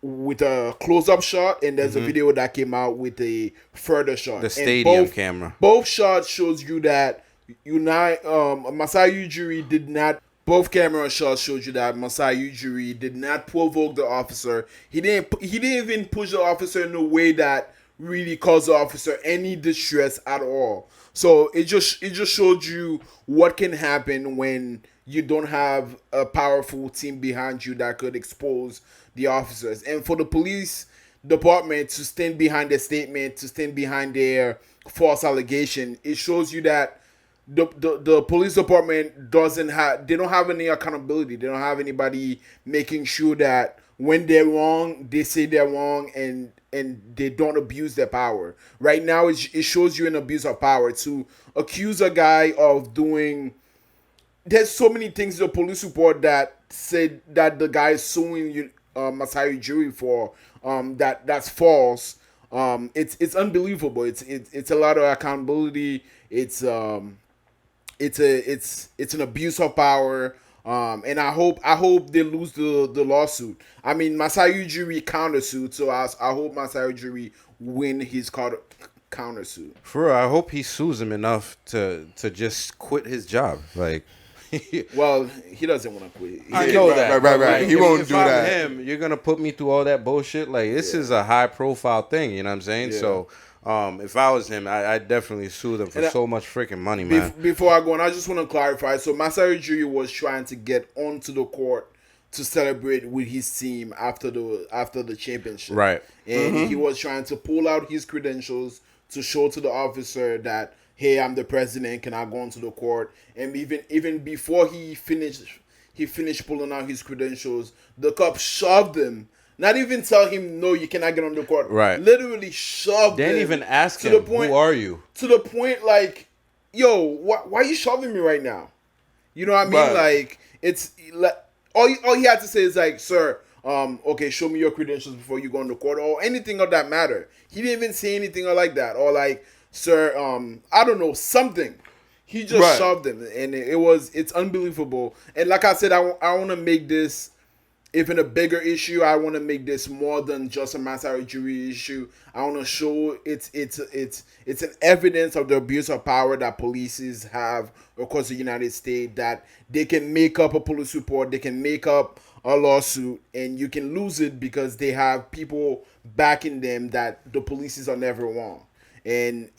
Speaker 3: with a close-up shot, and there's a video that came out with a further shot.
Speaker 2: The stadium camera.
Speaker 3: Both shots shows you that Masai Ujiri did not. Both camera shots showed you that Masai Ujiri did not provoke the officer. He didn't even push the officer in a way that really caused the officer any distress at all. So it just showed you what can happen when you don't have a powerful team behind you that could expose the officers. And for the police department to stand behind their statement, to stand behind their false allegation, it shows you that the police department don't have any accountability. They don't have anybody making sure that when they're wrong, they say they're wrong and they don't abuse their power. Right now, it shows you an abuse of power to accuse a guy of doing. There's so many things in the police report that said that the guy is suing you, Masai Ujiri for that's false. It's unbelievable. It's a lot of accountability. It's an abuse of power. And I hope they lose the lawsuit. I mean, Masai Ujiri countersued, so I hope Masai Ujiri win his countersuit.
Speaker 2: For real, I hope he sues him enough to just quit his job. Like,
Speaker 3: well, he doesn't want to quit.
Speaker 2: I know that.
Speaker 4: Right.
Speaker 2: Like,
Speaker 4: He won't
Speaker 2: if
Speaker 4: do
Speaker 2: I'm
Speaker 4: that.
Speaker 2: him, you're gonna put me through all that bullshit. Like, this is a high profile thing. You know what I'm saying?
Speaker 3: Yeah.
Speaker 2: So, if I was him, I'd definitely sue them for so much freaking money, man.
Speaker 3: Before I go on, I just want to clarify. So Masai Ujiri was trying to get onto the court to celebrate with his team after the championship.
Speaker 2: Right.
Speaker 3: And he was trying to pull out his credentials to show to the officer that, hey, I'm the president, can I go onto the court? And even before he finished pulling out his credentials, the cop shoved him. Not even tell him, no, you cannot get on the court.
Speaker 2: Right.
Speaker 3: Literally shoved
Speaker 2: They
Speaker 3: him.
Speaker 2: didn't even ask
Speaker 3: to
Speaker 2: him,
Speaker 3: the point,
Speaker 2: who are you?
Speaker 3: To the point, like, yo, why are you shoving me right now? You know what I mean?
Speaker 4: Right.
Speaker 3: Like, it's like all he had to say is like, sir, okay, show me your credentials before you go on the court, or anything of that matter. He didn't even say anything like that, or like, sir, I don't know, something. He just shoved him, and it's unbelievable. And like I said, I want to make this even a bigger issue. I want to make this more than just a Masai Ujiri issue. I want to show it's an evidence of the abuse of power that police have across the United States, that they can make up a police report, they can make up a lawsuit, and you can lose it because they have people backing them that the police are never wrong. And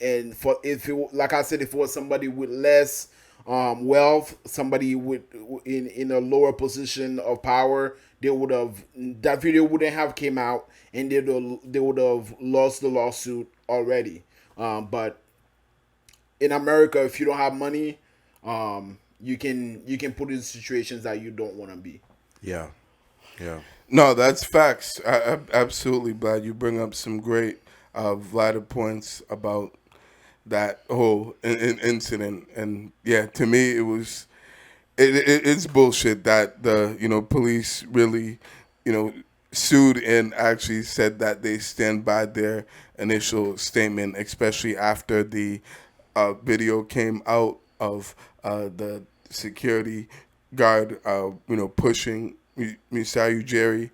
Speaker 3: like I said, if it was somebody with less wealth, somebody in a lower position of power, that video wouldn't have came out, and they would have lost the lawsuit already. But in America, if you don't have money, you can put in situations that you don't want to be.
Speaker 2: Yeah.
Speaker 4: No, that's facts. I absolutely, Vlad. You bring up some great Vladimir points about that whole incident, and yeah, to me it was it's bullshit that the police really sued and actually said that they stand by their initial statement, especially after the video came out of the security guard pushing Masai Ujiri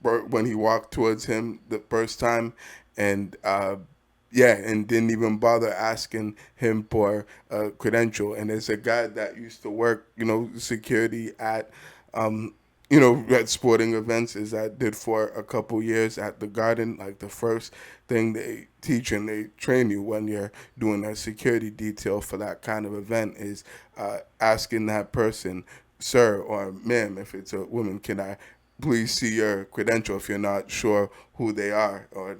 Speaker 4: when he walked towards him the first time, and and didn't even bother asking him for a credential. And there's a guy that used to work security at at sporting events is I did for a couple years at the Garden. Like the first thing they teach and they train you when you're doing a security detail for that kind of event is asking that person, sir or ma'am, if it's a woman, can I please see your credential if you're not sure who they are or,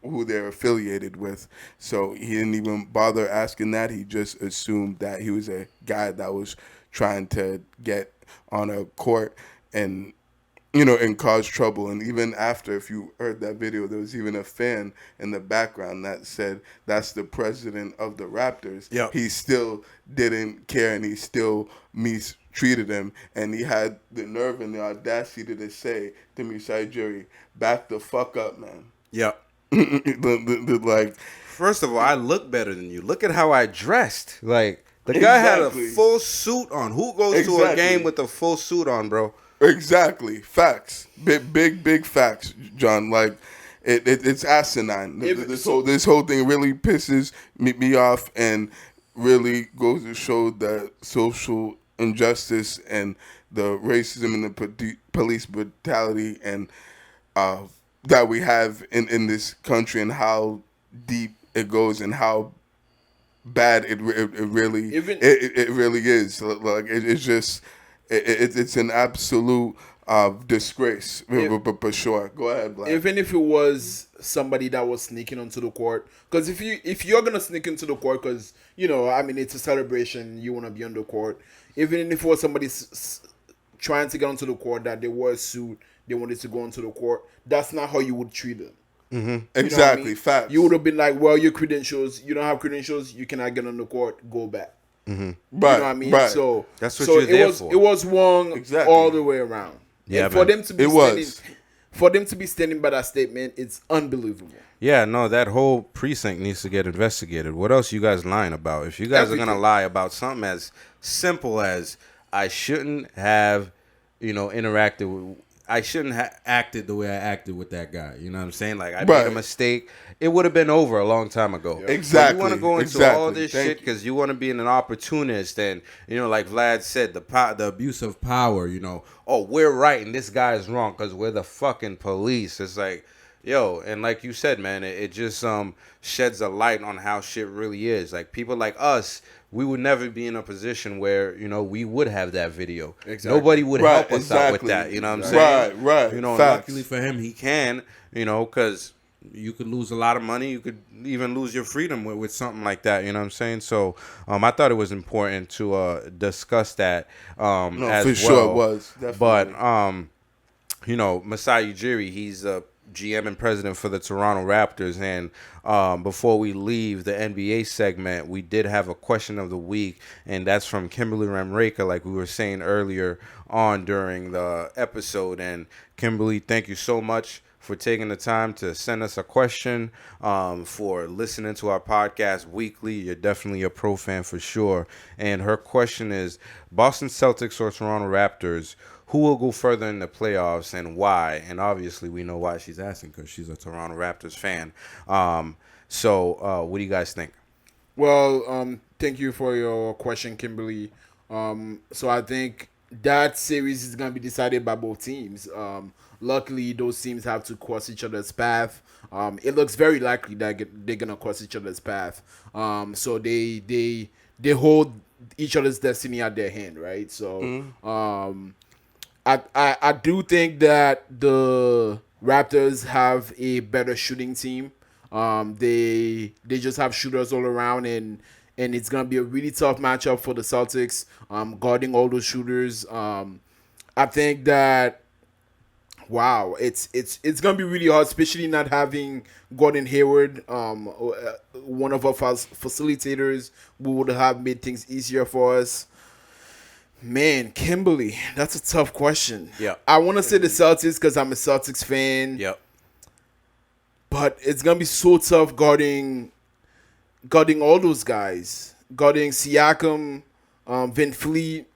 Speaker 4: who they're affiliated with. So he didn't even bother asking that. He just assumed that he was a guy that was trying to get on a court and and cause trouble. And even after, if you heard that video, there was even a fan in the background that said that's the president of the Raptors.
Speaker 2: Yep.
Speaker 4: He still didn't care, and he still mistreated him. And he had the nerve and the audacity to say to Masai Ujiri, back the fuck up, man.
Speaker 2: Yep.
Speaker 4: Like,
Speaker 2: first of all, I look better than you. Look at how I dressed. Like, the guy had a full suit on. Who goes to a game with a full suit on, bro?
Speaker 4: Exactly. Facts. Big facts, John. Like, it's asinine. This whole thing really pisses me off and really goes to show the social injustice and the racism and the police brutality and that we have in this country and how deep it goes and how bad it really is. Like it's just it's an absolute disgrace for sure. Go ahead, Black.
Speaker 3: Even if it was somebody that was sneaking onto the court, because if you're gonna sneak into the court, because it's a celebration, you want to be on the court. Even if it was somebody trying to get onto the court that they wore a suit, they wanted to go onto the court, that's not how you would treat them.
Speaker 2: Mm-hmm.
Speaker 4: Exactly, facts.
Speaker 3: You would have been like, well, your credentials, you don't have credentials, you cannot get on the court, go back.
Speaker 2: Mm-hmm.
Speaker 4: Right,
Speaker 3: you know what I mean?
Speaker 4: right.
Speaker 3: So
Speaker 2: that's what you're there for.
Speaker 3: It was wrong all the way around.
Speaker 2: Yeah,
Speaker 3: and for them to be
Speaker 4: for
Speaker 3: them to be standing by that statement, it's unbelievable.
Speaker 2: Yeah, no, that whole precinct needs to get investigated. What else you guys lying about? If you guys are gonna lie about something as simple as I shouldn't have, interacted with. I shouldn't have acted the way I acted with that guy. You know what I'm saying? Like, I made a mistake. It would have been over a long time ago.
Speaker 4: Yeah. Exactly.
Speaker 2: But you want to go into all this shit because you want to be an opportunist and, like Vlad said, the abuse of power, we're right and this guy is wrong because we're the fucking police. It's like, yo, and like you said, man, it just sheds a light on how shit really is. Like, people like us, we would never be in a position where, we would have that video.
Speaker 3: Exactly.
Speaker 2: Nobody would help us out with that. You know what I'm saying?
Speaker 4: Right.
Speaker 2: Luckily for him, he can, because you could lose a lot of money. You could even lose your freedom with something like that. You know what I'm saying? So I thought it was important to discuss that as
Speaker 4: for sure it was. Definitely.
Speaker 2: But, Masai Ujiri, he's a GM and president for the Toronto Raptors. And before we leave the NBA segment, we did have a question of the week, and that's from Kimberly Ramrayka, like we were saying earlier on during the episode. And Kimberly, thank you so much for taking the time to send us a question, for listening to our podcast weekly. You're definitely a pro fan for sure. And her question is, Boston Celtics or Toronto Raptors, who will go further in the playoffs and why? And obviously we know why she's asking, because she's a Toronto Raptors fan. So what do you guys think?
Speaker 3: Well, thank you for your question, Kimberly. So I think that series is going to be decided by both teams. Luckily, those teams have to cross each other's path. It looks very likely that they're going to cross each other's path. So they hold each other's destiny at their hand, right? So I do think that the Raptors have a better shooting team. They just have shooters all around, and it's gonna be a really tough matchup for the Celtics, guarding all those shooters. I think that it's gonna be really hard, especially not having Gordon Hayward, one of our facilitators, who would have made things easier for us. Man, Kimberly, that's a tough question.
Speaker 2: Yeah,
Speaker 3: I want to say the Celtics because I'm a Celtics fan.
Speaker 2: Yep.
Speaker 3: But it's gonna be so tough guarding all those guys, guarding Siakam, Van Fleet,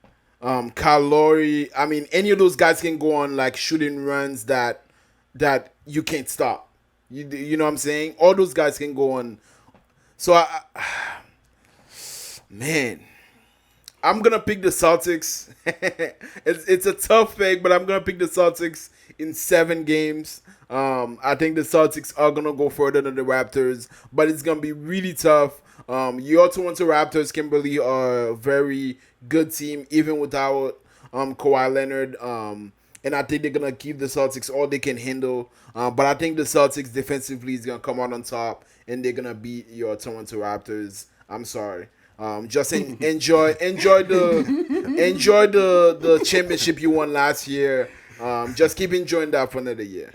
Speaker 3: Kyle Lowry. I mean, any of those guys can go on like shooting runs that you can't stop. You know what I'm saying? All those guys can go on. So man, I'm gonna pick the Celtics. It's a tough pick, but I'm gonna pick the Celtics in 7 games. I think the Celtics are gonna go further than the Raptors, but it's gonna be really tough. Your Toronto Raptors, Kimberly, are a very good team, even without Kawhi Leonard. And I think they're gonna give the Celtics all they can handle. But I think the Celtics defensively is gonna come out on top, and they're gonna beat your Toronto Raptors. I'm sorry. Just enjoy the championship you won last year. Just keep enjoying that for another year.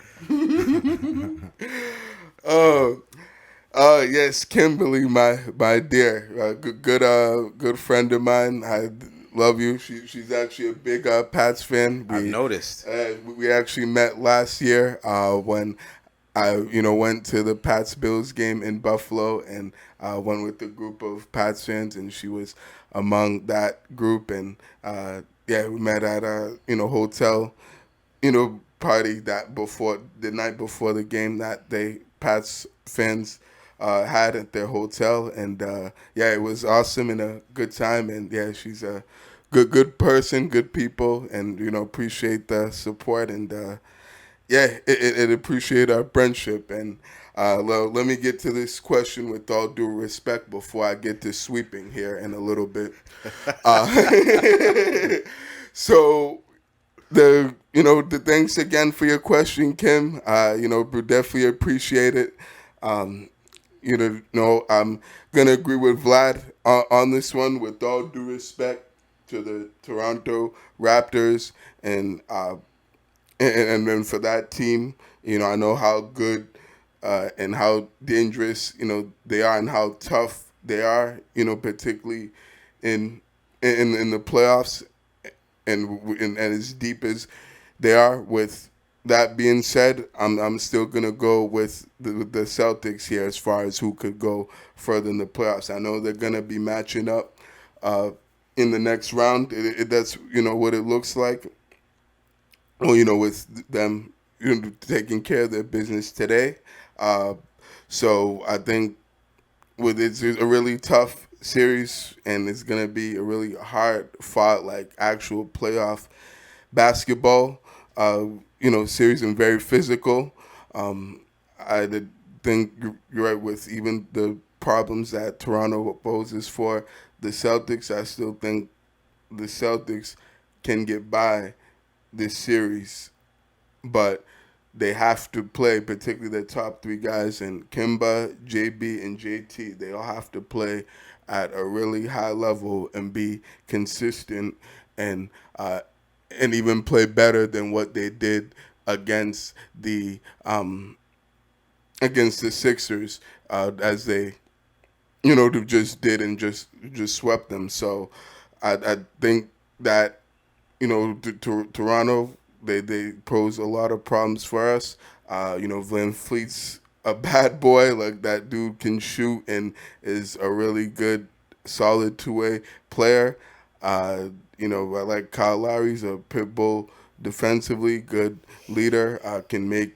Speaker 4: Yes, Kimberly, my dear, good friend of mine. I love you. She's actually a big Pats fan.
Speaker 2: I've noticed.
Speaker 4: We actually met last year when I went to the Pats Bills game in Buffalo, and went with a group of Pats fans, and she was among that group. And we met at a hotel party the night before the game that they Pats fans had at their hotel, and it was awesome and a good time. And she's a good person, good people, and appreciate the support, and it appreciate our friendship. And let me get to this question with all due respect before I get to sweeping here in a little bit. So the thanks again for your question, Kim. We definitely appreciate it. I'm gonna agree with Vlad on this one. With all due respect to the Toronto Raptors, and then for that team, I know how good and how dangerous they are, and how tough they are. Particularly in the playoffs, and as deep as they are. With that being said, I'm still gonna go with the Celtics here as far as who could go further in the playoffs. I know they're gonna be matching up in the next round. That's what it looks like. With them taking care of their business today. So I think it's a really tough series, and it's gonna be a really hard fought, like actual playoff basketball series, and very physical. I think you're right with even the problems that Toronto poses for the Celtics. I still think the Celtics can get by this series, but they have to play, particularly their top 3 guys, and Kimba, JB, and JT. They all have to play at a really high level and be consistent, and even play better than what they did against the Sixers, as they just did and just swept them. So I think that Toronto, they pose a lot of problems for us. Van Fleet's a bad boy. Like, that dude can shoot and is a really good, solid 2-way player. I like Kyle Lowry's a pit bull defensively, good leader, can make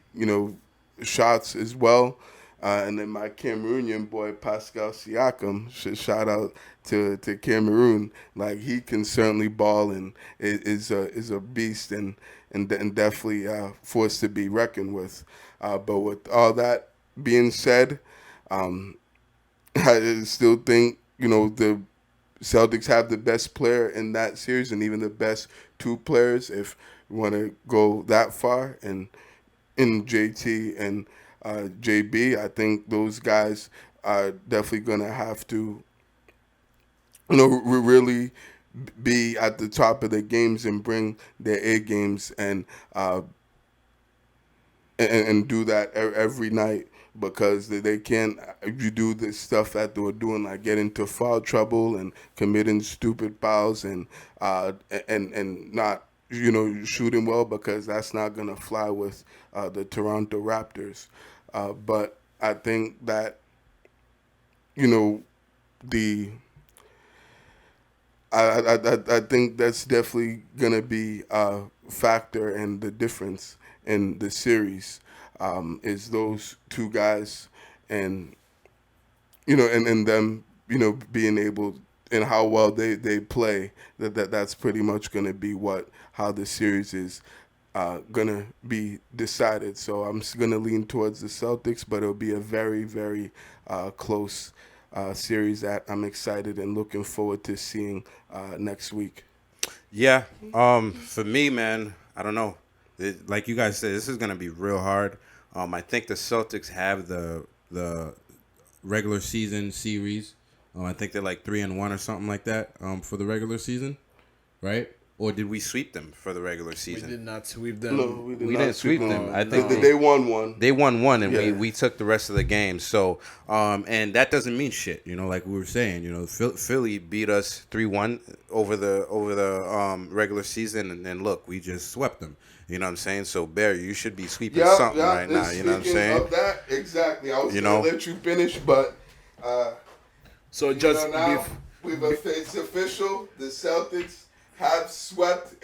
Speaker 4: shots as well. And then my Cameroonian boy Pascal Siakam, shout out to Cameroon. Like, he can certainly ball and is a beast, and definitely force to be reckoned with. But with all that being said, I still think the Celtics have the best player in that series, and even the best 2 players, if you want to go that far, and in JT and JB. I think those guys are definitely going to have to, really be at the top of their games and bring their A games, and do that every night, because they can't do this stuff that they were doing, like get into foul trouble and committing stupid fouls, and not shooting well, because that's not gonna fly with the Toronto Raptors. But I think that I think that's definitely gonna be a factor in the difference in the series, is those 2 guys, and and them being able and how well they play, that's pretty much going to be how the series is going to be decided. So I'm going to lean towards the Celtics, but it'll be a very, very close series that I'm excited and looking forward to seeing next week.
Speaker 2: Yeah. For me, man, I don't know. Like you guys said, this is going to be real hard. I think the Celtics have the regular season series. I think they're like 3-1 or something like that for the regular season, right? Or did we sweep them for the regular season?
Speaker 3: We did not sweep them.
Speaker 4: No, we
Speaker 2: didn't sweep them. I think
Speaker 4: they won one.
Speaker 2: They won one, and
Speaker 4: Yeah.
Speaker 2: we took the rest of the game. So, and that doesn't mean shit, like we were saying. Philly beat us 3-1 over the regular season, and then look, we just swept them. You know what I'm saying? So, Barry, you should be sweeping something right now. You know what I'm saying?
Speaker 4: Of that, exactly. I was going to let you finish, but
Speaker 3: so just
Speaker 4: now it's official. The Celtics have swept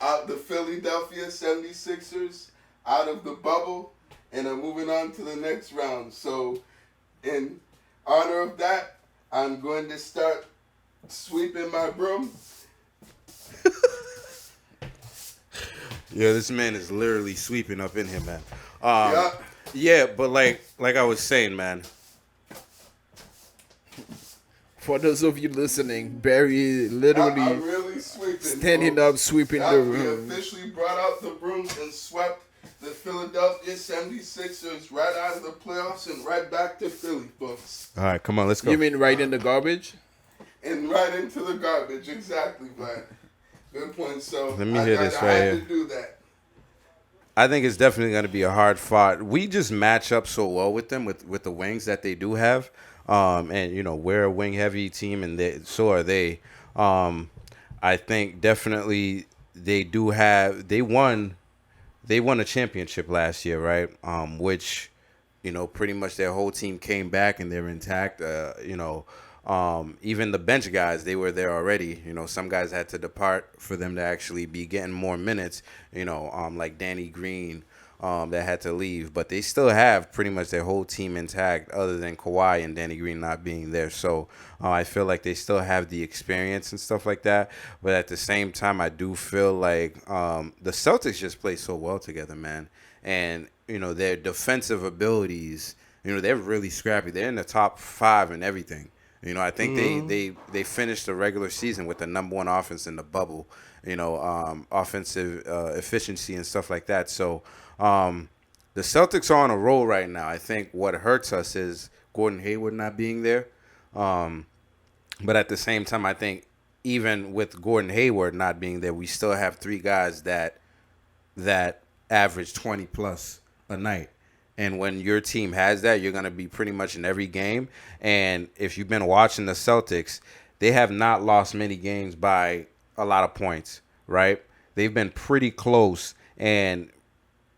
Speaker 4: out the Philadelphia 76ers out of the bubble and are moving on to the next round. So, in honor of that, I'm going to start sweeping my broom.
Speaker 2: Yeah, this man is literally sweeping up in here, man.
Speaker 4: Yeah.
Speaker 2: Yeah, but like I was saying, man.
Speaker 3: for those of you listening, Barry literally
Speaker 4: I'm really sweeping,
Speaker 3: standing
Speaker 4: folks.
Speaker 3: up, sweeping
Speaker 4: Yeah,
Speaker 3: the
Speaker 4: we
Speaker 3: room.
Speaker 4: officially brought out the brooms and swept the Philadelphia 76ers right out of the playoffs and right back to Philly, folks.
Speaker 2: All right, come on, let's go.
Speaker 3: You mean right in the garbage?
Speaker 4: And right into the garbage, exactly, Vlad. Good point. So
Speaker 2: Let me hear this
Speaker 4: I
Speaker 2: right
Speaker 4: had
Speaker 2: here.
Speaker 4: to do that.
Speaker 2: I think it's definitely going to be a hard fought. We just match up so well with them with the wings that they do have, and we're a wing heavy team, and so are they. I think definitely they do have. They won a championship last year, right? Which pretty much their whole team came back and they're intact. Even the bench guys, they were there already. Some guys had to depart for them to actually be getting more minutes. Like Danny Green, that had to leave, but they still have pretty much their whole team intact, other than Kawhi and Danny Green not being there. So I feel like they still have the experience and stuff like that. But at the same time, I do feel like the Celtics just play so well together, man. And their defensive abilities, they're really scrappy. They're in the top 5 and everything. I think they finished the regular season with the number 1 offense in the bubble, offensive efficiency and stuff like that. So the Celtics are on a roll right now. I think what hurts us is Gordon Hayward not being there. But at the same time, I think even with Gordon Hayward not being there, we still have 3 guys that average 20 plus a night. And when your team has that, you're going to be pretty much in every game. And if you've been watching the Celtics, they have not lost many games by a lot of points, right? They've been pretty close, and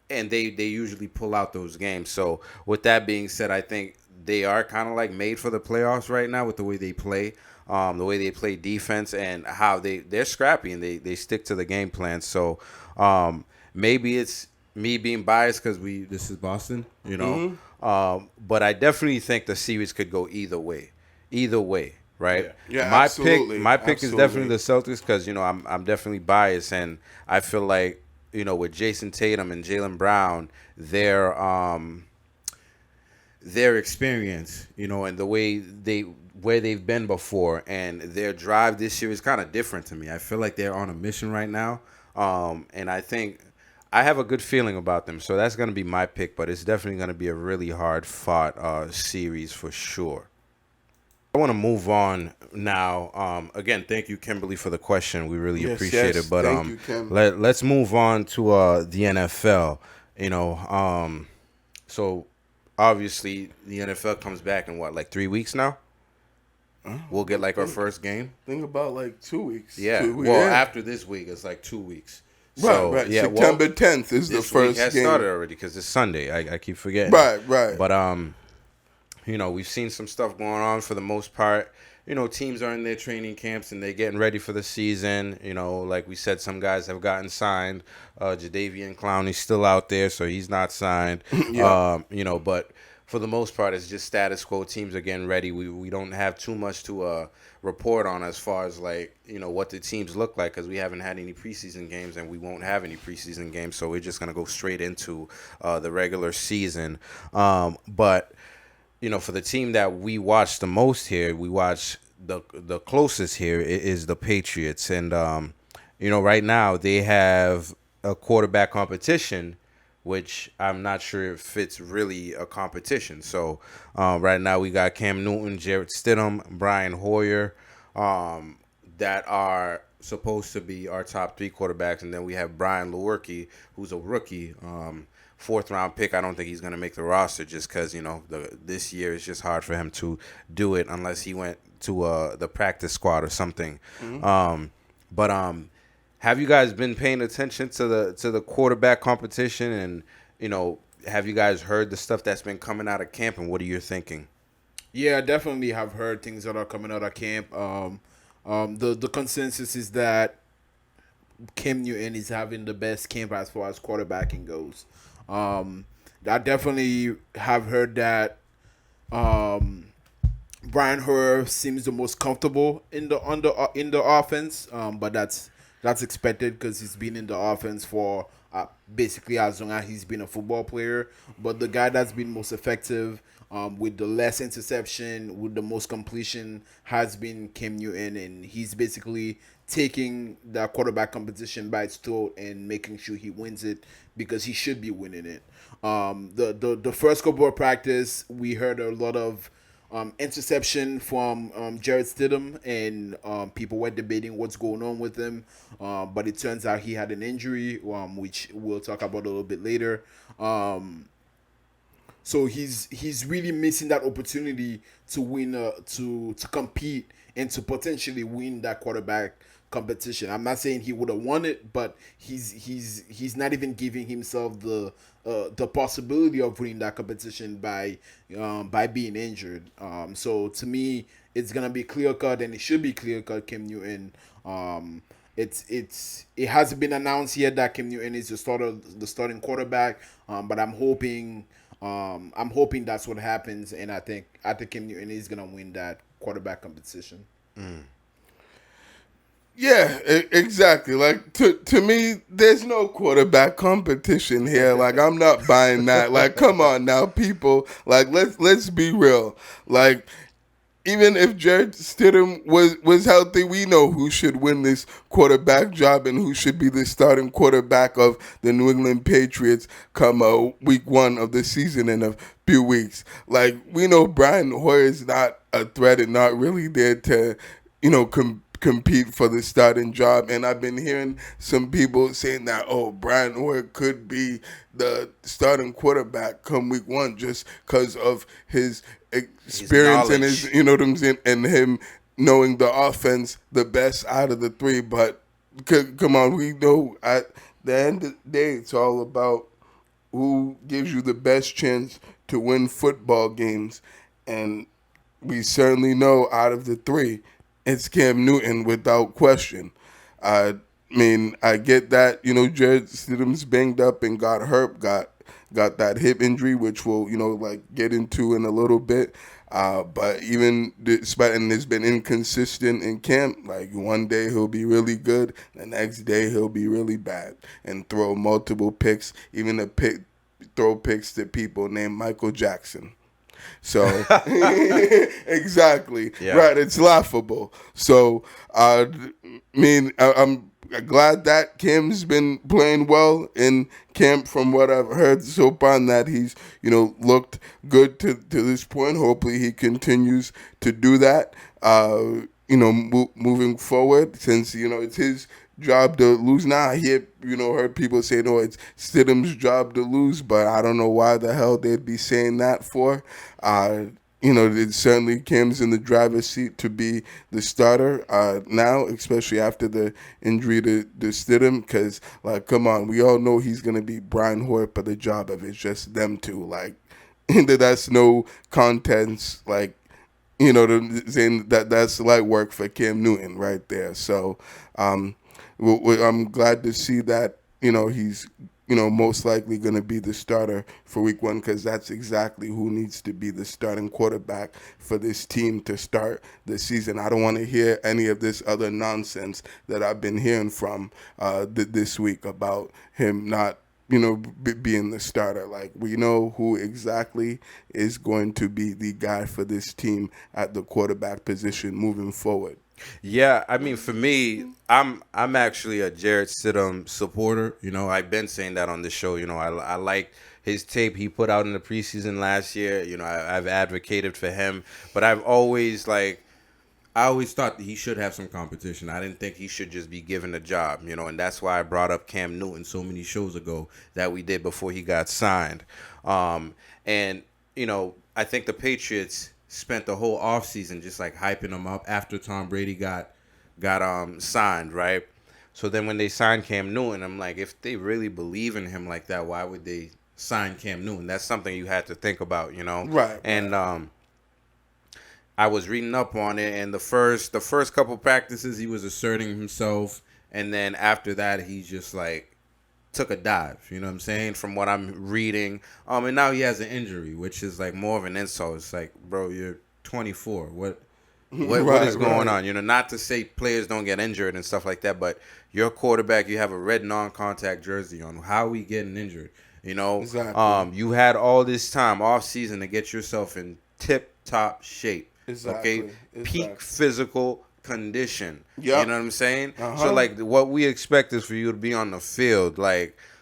Speaker 2: they usually pull out those games. So with that being said, I think they are kind of like made for the playoffs right now with the way they play, the way they play defense, and how they're scrappy and they stick to the game plan. So maybe it's me being biased because this is Boston, but I definitely think the series could go either way, right?
Speaker 4: Yeah,
Speaker 2: my
Speaker 4: absolutely.
Speaker 2: My pick is definitely the Celtics because I'm definitely biased, and I feel like with Jason Tatum and Jaylen Brown, their experience, and the way where they've been before, and their drive this year is kind of different to me. I feel like they're on a mission right now, and I think I have a good feeling about them. So that's going to be my pick, but it's definitely going to be a really hard-fought series for sure. I want to move on now. Again, thank you, Kimberly, for the question. We really appreciate it. But
Speaker 4: thank you, Kim.
Speaker 2: let's move on to the NFL. So obviously the NFL comes back in what, like 3 weeks now? We'll get like our first game.
Speaker 4: Think about like 2 weeks.
Speaker 2: Yeah.
Speaker 4: 2 weeks.
Speaker 2: Well, after this week, it's like 2 weeks.
Speaker 4: Right.
Speaker 2: Yeah,
Speaker 4: September 10th is the
Speaker 2: this
Speaker 4: first
Speaker 2: week has
Speaker 4: game.
Speaker 2: started already because it's Sunday. I keep forgetting.
Speaker 4: Right.
Speaker 2: But we've seen some stuff going on for the most part. Teams are in their training camps and they're getting ready for the season. Like we said, some guys have gotten signed. Jadeveon Clowney's still out there, so he's not signed.
Speaker 4: Yeah.
Speaker 2: But for the most part, it's just status quo. Teams are getting ready. We don't have too much to report on as far as like what the teams look like because we haven't had any preseason games and we won't have any preseason games. So we're just gonna go straight into the regular season. But for the team that we watch the most here, we watch the closest here is the Patriots, and right now they have a quarterback competition, which I'm not sure if it's really a competition. So right now we got Cam Newton, Jarrett Stidham, Brian Hoyer, that are supposed to be our top 3 quarterbacks, and then we have Brian Lewerke, who's a rookie, 4th-round pick. I don't think he's going to make the roster just because this year is just hard for him to do it unless he went to the practice squad or something. But have you guys been paying attention to the quarterback competition, and have you guys heard the stuff that's been coming out of camp, and what are you thinking?
Speaker 3: Yeah, I definitely have heard things that are coming out of camp. The consensus is that Cam Newton is having the best camp as far as quarterbacking goes. I definitely have heard that Brian Hoyer seems the most comfortable in the offense, but that's expected because he's been in the offense for basically as long as he's been a football player. But the guy that's been most effective with the less interception, with the most completion, has been Cam Newton, and he's basically taking the quarterback competition by its throat and making sure he wins it because he should be winning it. The first couple of practice, we heard a lot of interception from Jarrett Stidham, and people were debating what's going on with him. But it turns out he had an injury, which we'll talk about a little bit later. So he's really missing that opportunity to win, to compete and to potentially win that quarterback competition. I'm not saying he would have won it, but he's not even giving himself the possibility of winning that competition by being injured. So to me, it's gonna be clear cut, and it should be clear cut. Cam Newton. It hasn't been announced yet that Cam Newton is the starting quarterback. But I'm hoping that's what happens, and I think Cam Newton is gonna win that quarterback competition.
Speaker 4: Yeah, exactly. Like to me, there's no quarterback competition here. Like I'm not buying that. Like come on now, people. Like let's be real. Like even if Jarrett Stidham was healthy, we know who should win this quarterback job and who should be the starting quarterback of the New England Patriots come week 1 of the season in a few weeks. Like we know Brian Hoyer is not a threat and not really there to, compete for the starting job. And I've been hearing some people saying that, Brian Hoyer could be the starting quarterback come week 1 just because of his experience and his, and him knowing the offense the best out of the 3. But come on, we know at the end of the day, it's all about who gives you the best chance to win football games. And we certainly know out of the 3, it's Cam Newton without question. I mean, I get that, Jarrett Stidham's banged up and got hurt, got that hip injury, which we'll, get into in a little bit. But even despite, and it's been inconsistent in camp, like one day he'll be really good, the next day he'll be really bad and throw multiple picks, even throw picks to people named Michael Jackson. So exactly, yeah. Right? It's laughable. So I'm glad that Cam's been playing well in camp. From what I've heard so far, and that he's looked good to this point. Hopefully, he continues to do that. Moving forward, since it's his job to lose. Now I hear heard people say no, it's Stidham's job to lose, but I don't know why the hell they'd be saying that for. It certainly Cam's in the driver's seat to be the starter now, especially after the injury to Stidham, because come on, we all know he's gonna be Brian Hoyer for the job if it's just them two. That's no contents. Saying that's light work for Cam Newton right there. So I'm glad to see that he's most likely going to be the starter for week 1, because that's exactly who needs to be the starting quarterback for this team to start the season. I don't want to hear any of this other nonsense that I've been hearing from this week about him not being the starter. Like, we know who exactly is going to be the guy for this team at the quarterback position moving forward.
Speaker 2: Yeah, I mean, for me, I'm actually a Jarrett Stidham supporter. I've been saying that on the show. I like his tape he put out in the preseason last year. I've advocated for him, but I always thought that he should have some competition. I didn't think he should just be given a job, and that's why I brought up Cam Newton so many shows ago that we did before he got signed. And I think the Patriots spent the whole offseason just hyping him up after Tom Brady got signed, right? So then when they signed Cam Newton, I'm like, if they really believe in him like that, why would they sign Cam Newton? That's something you had to think about,
Speaker 4: Right.
Speaker 2: And I was reading up on it, and the first couple practices he was asserting himself, and then after that he just took a dive, you know what I'm saying, from what I'm reading. And now he has an injury, which is more of an insult. It's bro, you're 24. What is going on? Not to say players don't get injured and stuff like that, but you're a quarterback, you have a red non-contact jersey on. How are we getting injured?
Speaker 4: Exactly.
Speaker 2: You had all this time off season to get yourself in tip-top shape.
Speaker 4: Exactly.
Speaker 2: Okay? Peak physical condition.
Speaker 4: Yep.
Speaker 2: You know what I'm saying?
Speaker 4: Uh-huh.
Speaker 2: So what we expect is for you to be on the field.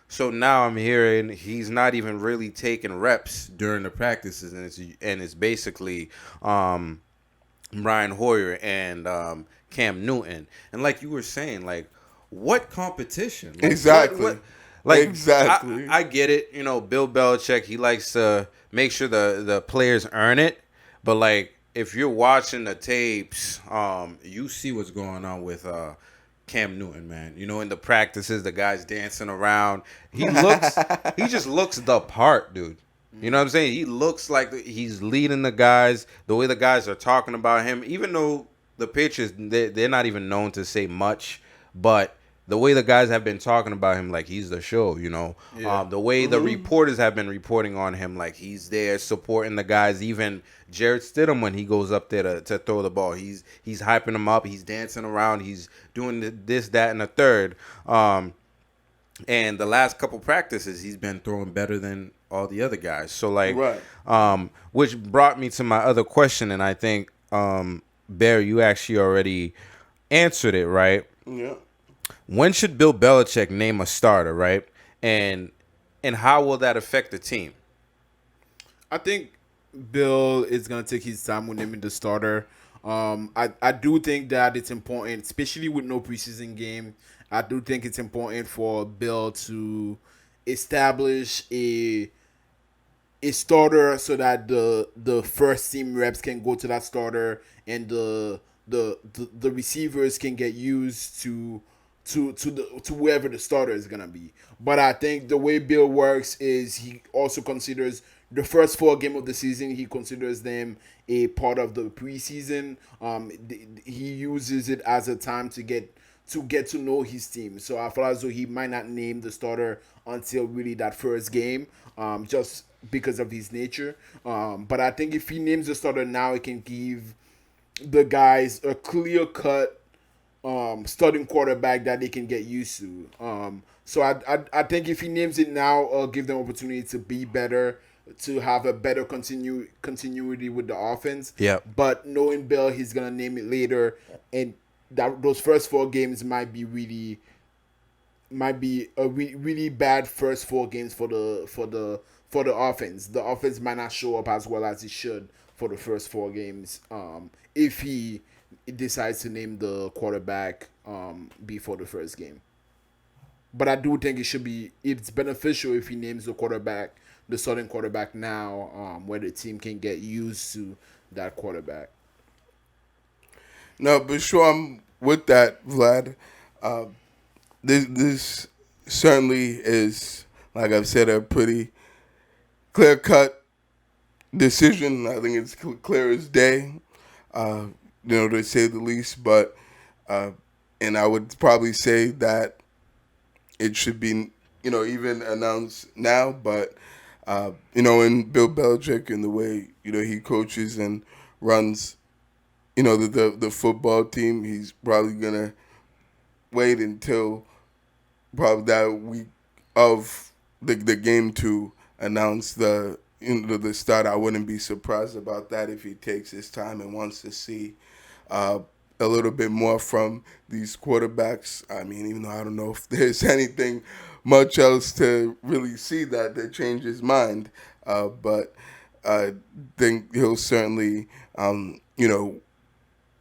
Speaker 2: So now I'm hearing he's not even really taking reps during the practices, and it's basically Brian Hoyer and Cam Newton. And like you were saying, what competition?
Speaker 4: Exactly. Exactly.
Speaker 2: I get it. Bill Belichick, he likes to make sure the players earn it, but if you're watching the tapes, you see what's going on with Cam Newton, man. In the practices, the guy's dancing around. He just looks the part, dude. You know what I'm saying? He looks like he's leading the guys. The way the guys are talking about him, even though the Patriots, they're not even known to say much, but the way the guys have been talking about him, he's the show,
Speaker 3: Yeah.
Speaker 2: the way the reporters have been reporting on him, he's there supporting the guys. Even Jarrett Stidham, when he goes up there to throw the ball, he's hyping him up. He's dancing around. He's doing this, that, and the third. And the last couple practices, he's been throwing better than all the other guys. So
Speaker 4: Right.
Speaker 2: Which brought me to my other question, and I think Bear, you actually already answered it, right?
Speaker 4: Yeah.
Speaker 2: When should Bill Belichick name a starter, right? And how will that affect the team?
Speaker 3: I think Bill is gonna take his time with naming the starter. I do think that it's important, especially with no preseason game. I do think it's important for Bill to establish a starter so that the first team reps can go to that starter, and the receivers can get used to whoever the starter is gonna be. But I think the way Bill works is he also considers the first 4 games of the season. He considers them a part of the preseason. He uses it as a time to get to know his team. So I feel as though he might not name the starter until really that first game, just because of his nature. But I think if he names the starter now, it can give the guys a clear cut starting quarterback that they can get used to. So I think if he names it now, it'll give them opportunity to be better, to have a better continuity with the offense.
Speaker 2: Yeah.
Speaker 3: But knowing Bill, he's gonna name it later, and those first 4 games might be a really bad first 4 games for the offense. The offense might not show up as well as it should for the first 4 games. If he decides to name the quarterback before the first game. But I do think it's beneficial if he names the starting quarterback now, where the team can get used to that quarterback.
Speaker 4: No, but sure, I'm with that, Vlad. This certainly is, like I've said, a pretty clear-cut decision. I think it's clear as day, to say the least. But and I would probably say that it should be even announced now, but in Bill Belichick and the way he coaches and runs, the football team, he's probably gonna wait until probably that week of the game to announce the start. I wouldn't be surprised about that if he takes his time and wants to see a little bit more from these quarterbacks. I mean, even though I don't know if there's anything much else to really see that change his mind, but I think he'll certainly,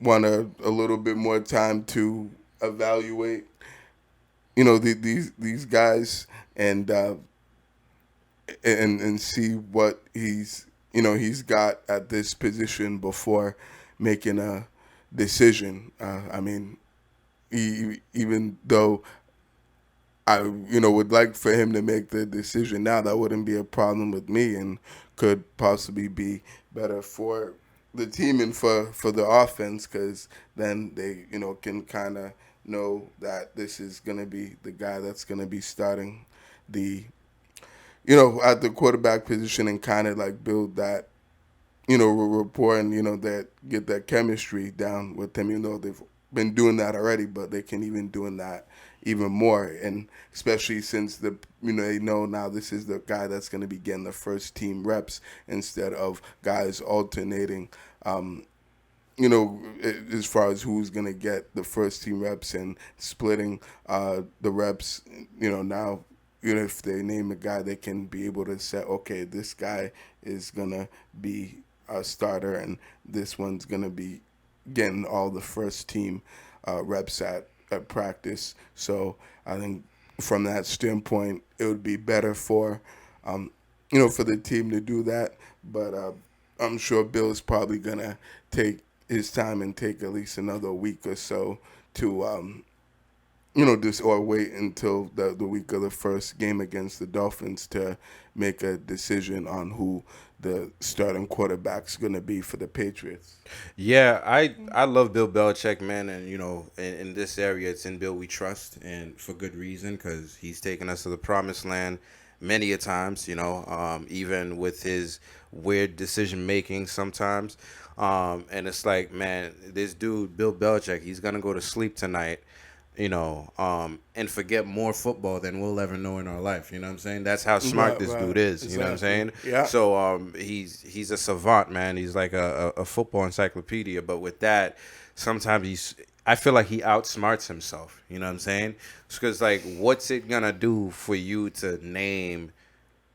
Speaker 4: want a little bit more time to evaluate, these guys and see what he's got at this position before making a decision. I mean, even though I would like for him to make the decision now, that wouldn't be a problem with me and could possibly be better for the team and for the offense, because then they can kind of know that this is going to be the guy that's going to be starting the at the quarterback position, and kind of like build that rapport and that get that chemistry down with him. They've been doing that already, but they can even doing that even more, and especially since they know now this is the guy that's going to be getting the first team reps instead of guys alternating, as far as who's going to get the first team reps and splitting the reps. Now if they name a guy, they can be able to say, okay, this guy is going to be a starter and this one's going to be getting all the first team reps at practice. So I think from that standpoint, it would be better for, for the team to do that. But I'm sure Bill's probably going to take his time and take at least another week or so to, or wait until the week of the first game against the Dolphins to make a decision on who the starting quarterback's going to be for the Patriots.
Speaker 2: Yeah, I love Bill Belichick, man, and in this area, it's in Bill we trust, and for good reason, because he's taken us to the promised land many a times, even with his weird decision making sometimes, and it's like, man, this dude Bill Belichick, he's gonna go to sleep tonight, and forget more football than we'll ever know in our life. You know what I'm saying? That's how smart this dude is. Exactly. You know what I'm saying?
Speaker 4: Yeah.
Speaker 2: So he's a savant, man. He's like a football encyclopedia. But with that, sometimes I feel like he outsmarts himself. You know what I'm saying? Because like, what's it gonna do for you to name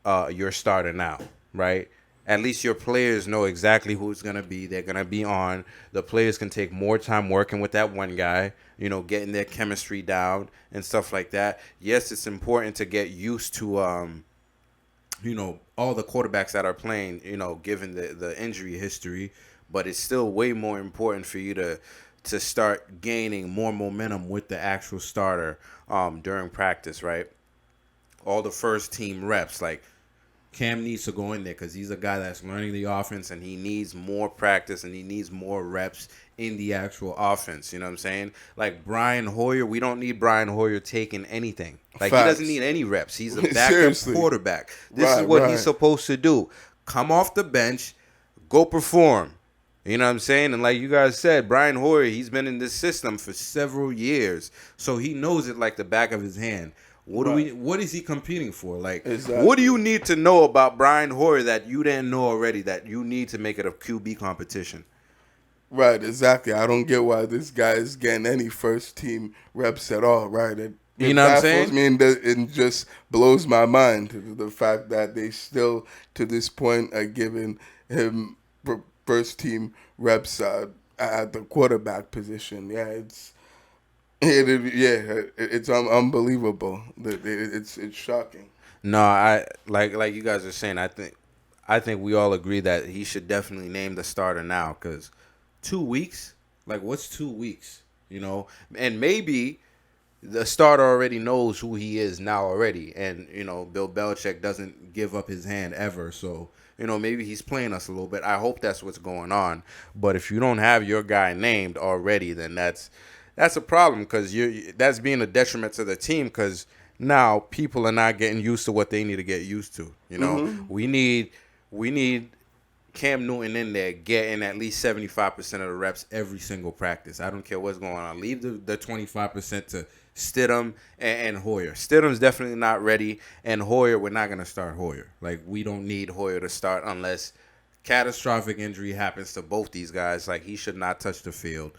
Speaker 2: your starter now, right? At least your players know exactly who it's going to be. They're going to be on. The players can take more time working with that one guy, getting their chemistry down and stuff like that. Yes, it's important to get used to, all the quarterbacks that are playing, given the injury history. But it's still way more important for you to start gaining more momentum with the actual starter during practice, right? All the first team reps, like, Cam needs to go in there because he's a guy that's learning the offense, and he needs more practice and he needs more reps in the actual offense. You know what I'm saying? Like Brian Hoyer, we don't need Brian Hoyer taking anything. Like,
Speaker 4: Facts.
Speaker 2: He doesn't need any reps. He's a backup quarterback. This is what he's supposed to do. Come off the bench, go perform. You know what I'm saying? And like you guys said, Brian Hoyer, he's been in this system for several years, so he knows it like the back of his hand. What is he competing for? Like,
Speaker 4: exactly.
Speaker 2: What do you need to know about Brian Hoyer that you didn't know already that you need to make it a QB competition?
Speaker 4: Right, exactly. I don't get why this guy is getting any first team reps at all, right?
Speaker 2: You know what I'm saying?
Speaker 4: I mean, it just blows my mind, the fact that they still, to this point, are giving him first team reps at the quarterback position. Yeah, it's unbelievable. It's shocking.
Speaker 2: No, I like you guys are saying. I think we all agree that he should definitely name the starter now, because 2 weeks. Like, what's 2 weeks? And maybe the starter already knows who he is now already, and Bill Belichick doesn't give up his hand ever. So maybe he's playing us a little bit. I hope that's what's going on. But if you don't have your guy named already, then that's a problem, because that's being a detriment to the team, because now people are not getting used to what they need to get used to. You know, we need Cam Newton in there getting at least 75% of the reps every single practice. I don't care what's going on. Leave the 25% to Stidham and Hoyer. Stidham's definitely not ready, and Hoyer, we're not going to start Hoyer. Like, we don't need Hoyer to start unless catastrophic injury happens to both these guys. Like, he should not touch the field.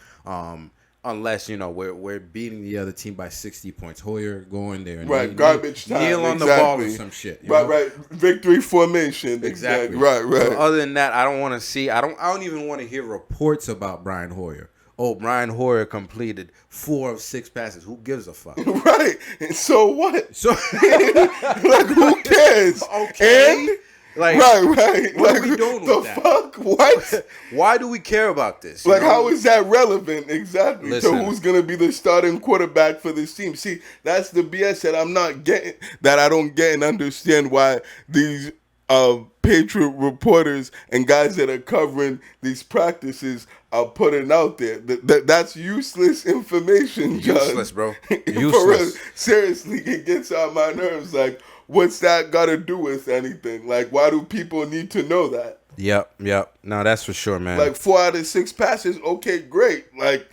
Speaker 2: Unless, you know, we're beating the other team by 60 points. Hoyer, go in there. And
Speaker 4: garbage time.
Speaker 2: Kneel on the ball or some shit.
Speaker 4: Right. Victory formation.
Speaker 2: Exactly.
Speaker 4: Right.
Speaker 2: So other than that, I don't want to see. I don't even want to hear reports about Brian Hoyer. Oh, Brian Hoyer completed 4 of 6 passes. Who gives a fuck?
Speaker 4: Right. And so what?
Speaker 2: So
Speaker 4: like, who cares?
Speaker 2: Okay.
Speaker 4: And
Speaker 2: like,
Speaker 4: right.
Speaker 2: What
Speaker 4: like,
Speaker 2: are we doing
Speaker 4: the
Speaker 2: with that?
Speaker 4: fuck? What?
Speaker 2: Why do we care about this?
Speaker 4: Like, how is that relevant exactly
Speaker 2: Listen.
Speaker 4: to who's going to be the starting quarterback for this team? See, that's the BS that I'm not getting, that I don't get and understand why these Patriot reporters and guys that are covering these practices are putting out there. That's useless information, John.
Speaker 2: Useless, bro.
Speaker 4: For real.
Speaker 2: Useless.
Speaker 4: Seriously, it gets on my nerves. Like, what's that got to do with anything? Like, why do people need to know that?
Speaker 2: Yep. No, that's for sure, man.
Speaker 4: Like, 4 out of 6 passes, okay, great. Like,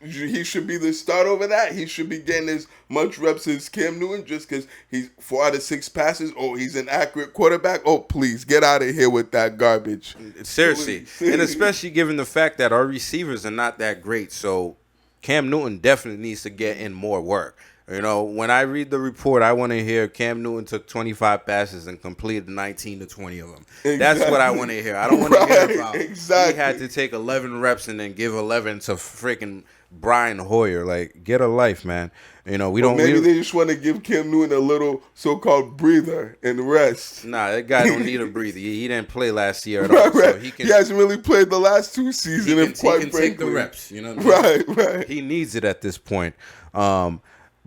Speaker 4: he should be the start over that. He should be getting as much reps as Cam Newton just because he's 4 out of 6 passes. Oh, he's an accurate quarterback. Oh, please, get out of here with that garbage.
Speaker 2: Seriously. And especially given the fact that our receivers are not that great. So Cam Newton definitely needs to get in more work. You know, when I read the report, I want to hear Cam Newton took 25 passes and completed 19 to 20 of them. Exactly. That's what I want to hear. I don't want to hear about he had to take 11 reps and then give 11 to freaking Brian Hoyer. Like, get a life, man. You know,
Speaker 4: Maybe they just want to give Cam Newton a little so-called breather and rest.
Speaker 2: Nah, that guy don't need a breather. He didn't play last year at all.
Speaker 4: Right.
Speaker 2: So
Speaker 4: he hasn't really played the last 2 seasons.
Speaker 2: He can take the reps. You know what I mean?
Speaker 4: Right.
Speaker 2: He needs it at this point.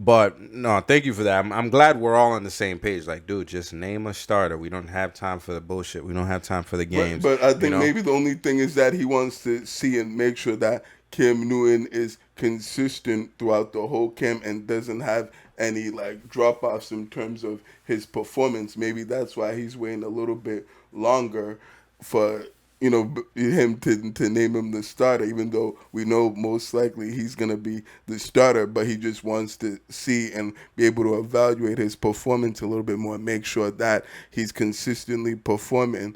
Speaker 2: But no, thank you for that. I'm glad we're all on the same page. Like, dude, just name a starter. We don't have time for the bullshit. We don't have time for the games.
Speaker 4: But I think maybe the only thing is that he wants to see and make sure that Cam Newton is consistent throughout the whole camp and doesn't have any like drop-offs in terms of his performance. Maybe that's why he's waiting a little bit longer for him to name him the starter, even though we know most likely he's going to be the starter, but he just wants to see and be able to evaluate his performance a little bit more and make sure that he's consistently performing,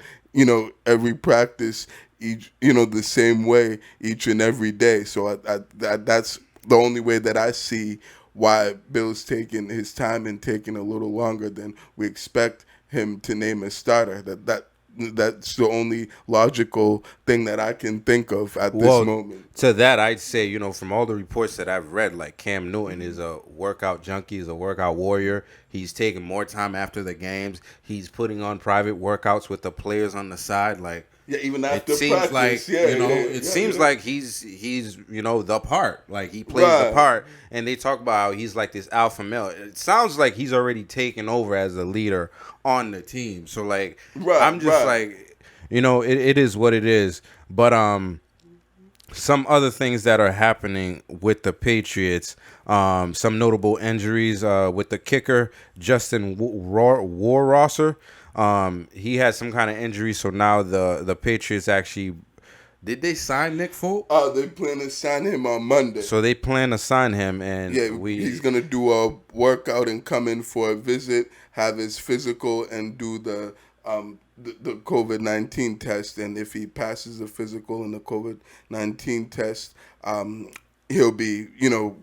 Speaker 4: every practice, the same way each and every day. So that's the only way that I see why Bill's taking his time and taking a little longer than we expect him to name a starter. That's the only logical thing that I can think of at this moment.
Speaker 2: To that, I'd say, from all the reports that I've read, like Cam Newton is a workout junkie, he's a workout warrior. He's taking more time after the games. He's putting on private workouts with the players on the side. Like,
Speaker 4: yeah, even after
Speaker 2: it seems
Speaker 4: practice,
Speaker 2: like it seems like he's the part. Like, he plays the part, and they talk about how he's like this alpha male. It sounds like he's already taken over as a leader on the team. So like, I'm just like, it is what it is. But some other things that are happening with the Patriots, some notable injuries with the kicker Justin Warrosser. He had some kind of injury, so now the Patriots actually did they sign Nick Folk?
Speaker 4: They plan to sign him on Monday.
Speaker 2: So they plan to sign him, and
Speaker 4: he's gonna do a workout and come in for a visit, have his physical, and do the COVID-19 test. And if he passes the physical and the COVID-19 test, he'll be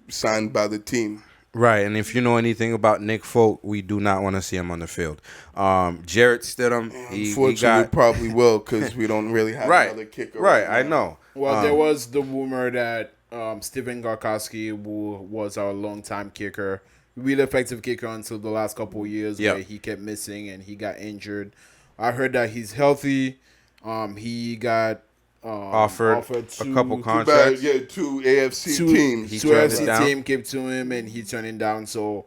Speaker 4: signed by the team.
Speaker 2: Right, and if you know anything about Nick Folk, we do not want to see him on the field. Jarrett Stidham,
Speaker 4: unfortunately, probably will, because we don't really have another kicker.
Speaker 2: Right, I know.
Speaker 3: Well, there was the rumor that Steven Garkowski, who was our longtime kicker, really effective kicker until the last couple of years, where he kept missing and he got injured. I heard that he's healthy. He got
Speaker 2: offered a couple contracts.
Speaker 4: Two AFC teams.
Speaker 3: Two AFC team came to him and he turned it down. So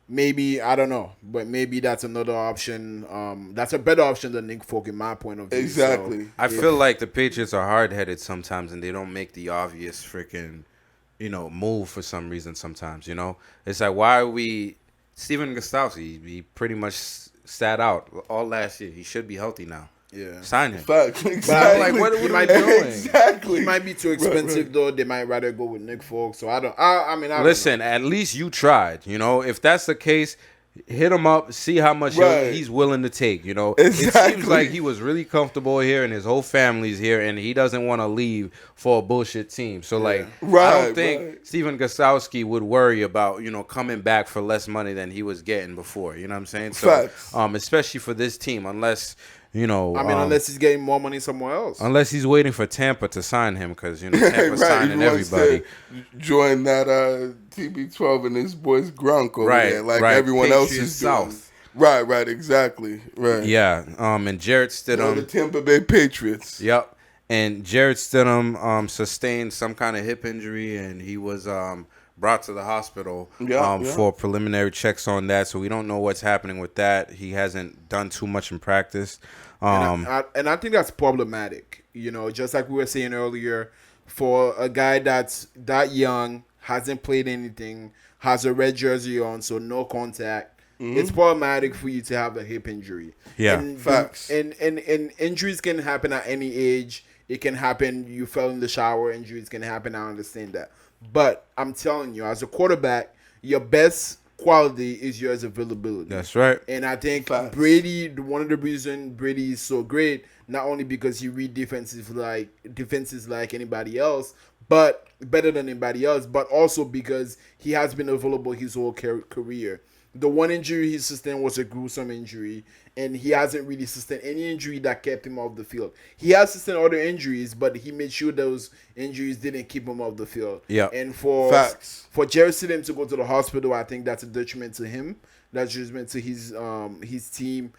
Speaker 3: maybe, I don't know, but maybe that's another option. That's a better option than Nick Folk in my point of view.
Speaker 4: Exactly.
Speaker 3: So,
Speaker 2: I feel like the Patriots are hard-headed sometimes and they don't make the obvious freaking, move for some reason sometimes, It's like, why are we Steven Gostowski, he pretty much sat out all last year. He should be healthy now.
Speaker 3: Yeah.
Speaker 2: Sign him.
Speaker 4: Fact.
Speaker 3: But
Speaker 4: Exactly.
Speaker 3: I'm like, what
Speaker 5: He
Speaker 3: am
Speaker 5: might
Speaker 3: I
Speaker 5: be
Speaker 3: doing?
Speaker 4: Exactly.
Speaker 3: He might be too expensive though. They might rather go with Nick Folk. So I don't
Speaker 2: Listen, at least you tried. You know, if that's the case, hit him up, see how much
Speaker 4: Right.
Speaker 2: he's willing to take. You know, it
Speaker 4: Exactly.
Speaker 2: seems like he was really comfortable here, and his whole family's here, and he doesn't want to leave for a bullshit team. So, like, I
Speaker 4: Right,
Speaker 2: don't think
Speaker 4: right.
Speaker 2: Steven Gostowski would worry about coming back for less money than he was getting before. You know what I'm saying? So,
Speaker 4: Facts.
Speaker 2: especially for this team, unless
Speaker 3: unless he's getting more money somewhere else.
Speaker 2: unless he's waiting for Tampa to sign him, because Tampa's
Speaker 4: Right,
Speaker 2: signing
Speaker 4: he wants
Speaker 2: everybody.
Speaker 4: to join that TB12 and his boys Grunk over
Speaker 2: Right,
Speaker 4: there, like
Speaker 2: right.
Speaker 4: everyone else
Speaker 2: Patriots
Speaker 4: is doing.
Speaker 2: South.
Speaker 4: Right, exactly. Right.
Speaker 2: Yeah, and Jarrett Stidham.
Speaker 4: The Tampa Bay Patriots.
Speaker 2: Yep. And Jarrett Stidham sustained some kind of hip injury, and he was brought to the hospital
Speaker 4: Yeah.
Speaker 2: for preliminary checks on that. So we don't know what's happening with that. He hasn't done too much in practice.
Speaker 3: And I think that's problematic. Just like we were saying earlier, for a guy that's that young, hasn't played anything, has a red jersey on, so no contact. It's problematic for you to have a hip injury.
Speaker 2: Yeah.
Speaker 3: and,
Speaker 4: Facts.
Speaker 3: And injuries can happen at any age. It can happen. You fell in the shower. Injuries can happen. I understand that. But I'm telling you, as a quarterback, your best quality is your availability.
Speaker 2: That's right.
Speaker 3: And I think
Speaker 4: Facts.
Speaker 3: Brady, one of the reasons Brady is so great, not only because he read defenses like anybody else, but better than anybody else, but also because he has been available his whole career. The one injury he sustained was a gruesome injury, and he hasn't really sustained any injury that kept him off the field. He has sustained other injuries, but he made sure those injuries didn't keep him off the field.
Speaker 2: Yeah.
Speaker 3: And for
Speaker 4: Facts.
Speaker 3: Jerry Stidham to go to the hospital, I think that's a detriment to him. That's a detriment to his team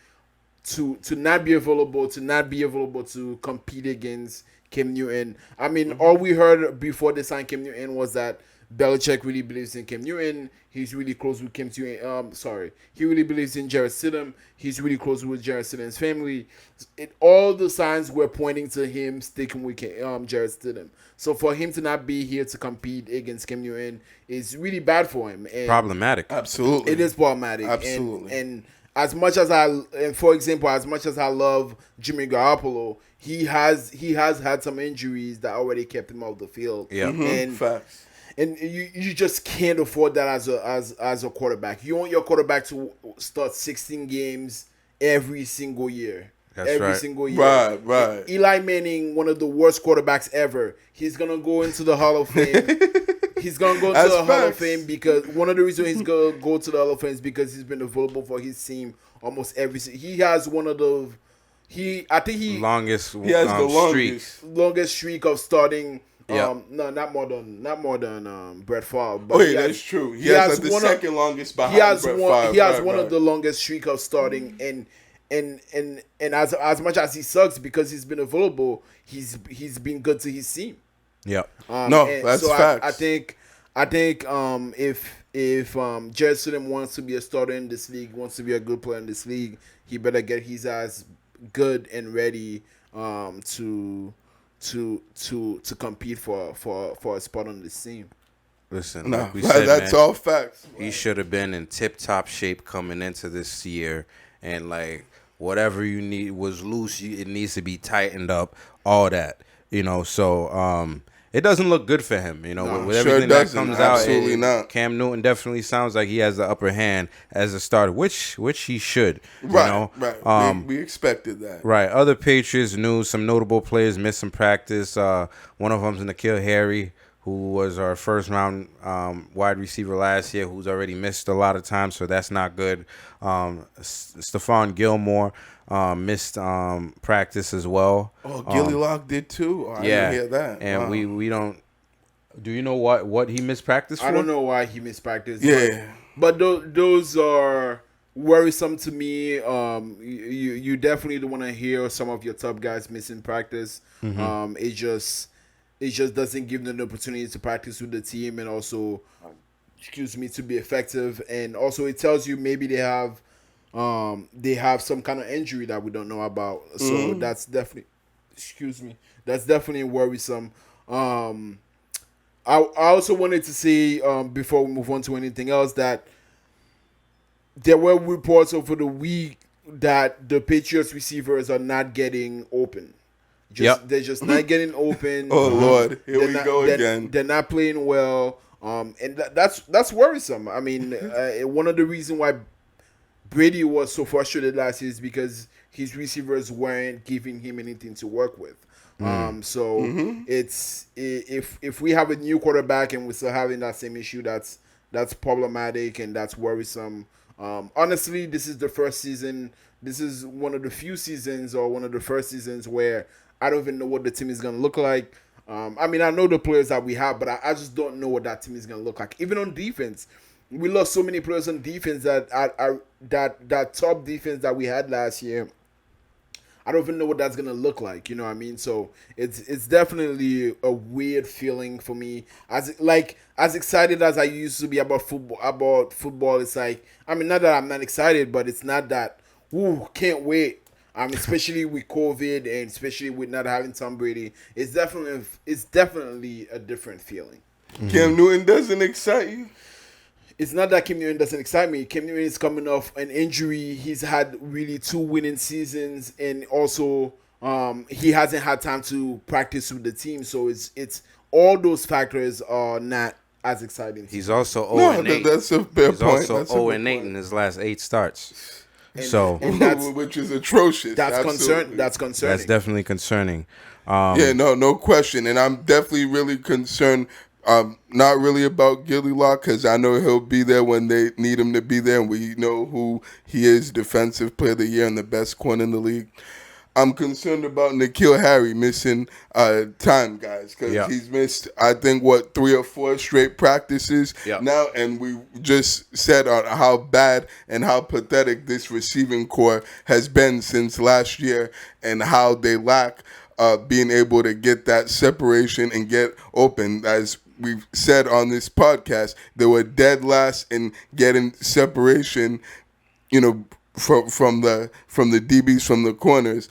Speaker 3: to not be available to compete against Cam Newton. I mean, all we heard before they signed Cam Newton was that Belichick really believes in Cam Newton. He's really close with Cam Newton. He really believes in Jarrett Stidham. He's really close with Jarrett Stidham's family. All the signs were pointing to him sticking with Jarrett Stidham. So for him to not be here to compete against Cam Newton is really bad for him. And
Speaker 2: Problematic.
Speaker 4: Absolutely.
Speaker 3: it is problematic.
Speaker 4: Absolutely.
Speaker 3: And as much as I love Jimmy Garoppolo, he has had some injuries that already kept him off the field.
Speaker 2: Yeah.
Speaker 3: And
Speaker 4: Facts.
Speaker 3: and you just can't afford that as a quarterback. You want your quarterback to start 16 games every single year.
Speaker 2: That's
Speaker 3: every
Speaker 2: right.
Speaker 3: single year.
Speaker 4: Right.
Speaker 3: Eli Manning, one of the worst quarterbacks ever. He's gonna go into the Hall of Fame. He's gonna go into
Speaker 4: That's
Speaker 3: the Hall of
Speaker 4: facts.
Speaker 3: Fame because one of the reasons he's gonna go to the Hall of Fame is because he's been available for his team almost every. He has one of the. I think he
Speaker 2: Longest
Speaker 4: He has the
Speaker 2: streak.
Speaker 3: longest streak of starting.
Speaker 2: Yeah.
Speaker 3: No, not more than Brett Favre. But
Speaker 4: Oh,
Speaker 3: he
Speaker 4: yeah,
Speaker 3: has-
Speaker 4: that's true. He
Speaker 3: he
Speaker 4: has
Speaker 3: has
Speaker 4: like the
Speaker 3: one of-
Speaker 4: second longest behind
Speaker 3: He has
Speaker 4: Brett
Speaker 3: one.
Speaker 4: Favre.
Speaker 3: He has
Speaker 4: Right,
Speaker 3: one
Speaker 4: right.
Speaker 3: of the longest streak of starting, and as much as he sucks because he's been available, he's been good to his team.
Speaker 2: Yeah.
Speaker 4: No,
Speaker 3: And
Speaker 4: that's
Speaker 3: so
Speaker 4: facts.
Speaker 3: I think if Jarrett Stidham wants to be a starter in this league, wants to be a good player in this league, he better get his ass good and ready to compete for a spot on this team.
Speaker 2: Listen,
Speaker 4: No,
Speaker 2: like we said,
Speaker 4: that's
Speaker 2: man,
Speaker 4: all facts.
Speaker 2: he should have been in tip-top shape coming into this year, and like whatever you need was loose, it needs to be tightened up, all that, so it doesn't look good for him,
Speaker 4: No,
Speaker 2: with
Speaker 4: sure
Speaker 2: everything that
Speaker 4: doesn't.
Speaker 2: comes
Speaker 4: Absolutely
Speaker 2: out.
Speaker 4: not.
Speaker 2: Cam Newton definitely sounds like he has the upper hand as a starter, which he should,
Speaker 4: Right. We expected that.
Speaker 2: Right. Other Patriots news, some notable players missed some practice. One of them's N'Keal Harry, who was our first round wide receiver last year, who's already missed a lot of time, so that's not good. Stephon Gilmore missed practice as well.
Speaker 4: Oh, Gilly Lock did too? Oh, I
Speaker 2: Yeah.
Speaker 4: didn't hear that.
Speaker 2: And
Speaker 4: Wow.
Speaker 2: we don't. Do you know what he missed practice for?
Speaker 3: I don't know why he missed practice.
Speaker 4: Yeah.
Speaker 3: but those are worrisome to me. You definitely don't want to hear some of your top guys missing practice.
Speaker 2: Mm-hmm.
Speaker 3: It just doesn't give them the opportunity to practice with the team and also, to be effective. And also it tells you maybe they have some kind of injury that we don't know about. So that's definitely, that's definitely worrisome. I also wanted to say before we move on to anything else that there were reports over the week that the Patriots receivers are not getting open. They're just not getting open.
Speaker 4: Oh Lord, here we go again.
Speaker 3: They're not playing well, and that's worrisome. I mean, one of the reasons why Brady was so frustrated last year is because his receivers weren't giving him anything to work with. It's if we have a new quarterback and we're still having that same issue, that's problematic and that's worrisome. Honestly, this is the first season. This is one of the few seasons or one of the first seasons where I don't even know what the team is going to look like. I mean, I know the players that we have, but I just don't know what that team is going to look like. Even on defense, we lost so many players on defense that top defense that we had last year. I don't even know what that's gonna look like. You know what I mean? So it's definitely a weird feeling for me. As excited as I used to be about football, it's like, I mean, not that I'm not excited, but it's not that can't wait. Especially with COVID and especially with not having Tom Brady, it's definitely a different feeling.
Speaker 4: Cam Newton doesn't excite you?
Speaker 3: It's not that Cam Newton doesn't excite me. Cam Newton is coming off an injury. He's had really 2 winning seasons, and also he hasn't had time to practice with the team. So it's all those factors are not as exciting.
Speaker 2: He's also 0-8.
Speaker 4: That's a fair point.
Speaker 2: He's also 0-8 in his last 8 starts.
Speaker 3: And that's,
Speaker 4: which is atrocious.
Speaker 3: That's concerning. That's concerning.
Speaker 2: That's definitely concerning.
Speaker 4: No question. And I'm definitely really concerned. Not really about Gilly Lock, because I know he'll be there when they need him to be there, and we know who he is, Defensive Player of the Year and the best corner in the league. I'm concerned about N'Keal Harry missing time, guys, because he's missed, I think, 3 or 4 straight practices now, and we just said on how bad and how pathetic this receiving core has been since last year, and how they lack being able to get that separation and get open. As we've said on this podcast, they were dead last in getting separation, from the DBs, from the corners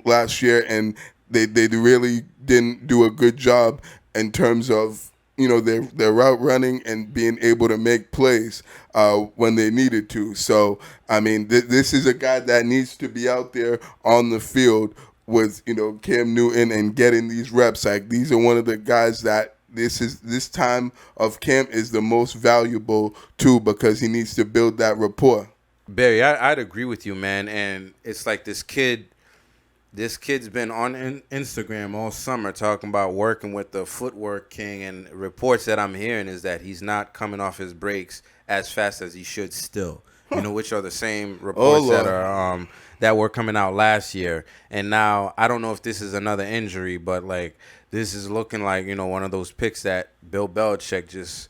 Speaker 4: last year, and they really didn't do a good job in terms of their route running and being able to make plays when they needed to. So I mean, this is a guy that needs to be out there on the field with Cam Newton and getting these reps. Like, these are one of the guys that this time of camp is the most valuable too, because he needs to build that rapport.
Speaker 2: Barry, I'd agree with you, man. And it's like this kid's been on Instagram all summer talking about working with the footwork king, and reports that I'm hearing is that he's not coming off his breaks as fast as he should still. Which are the same reports that were coming out last year. And now I don't know if this is another injury, but like this is looking like, one of those picks that Bill Belichick just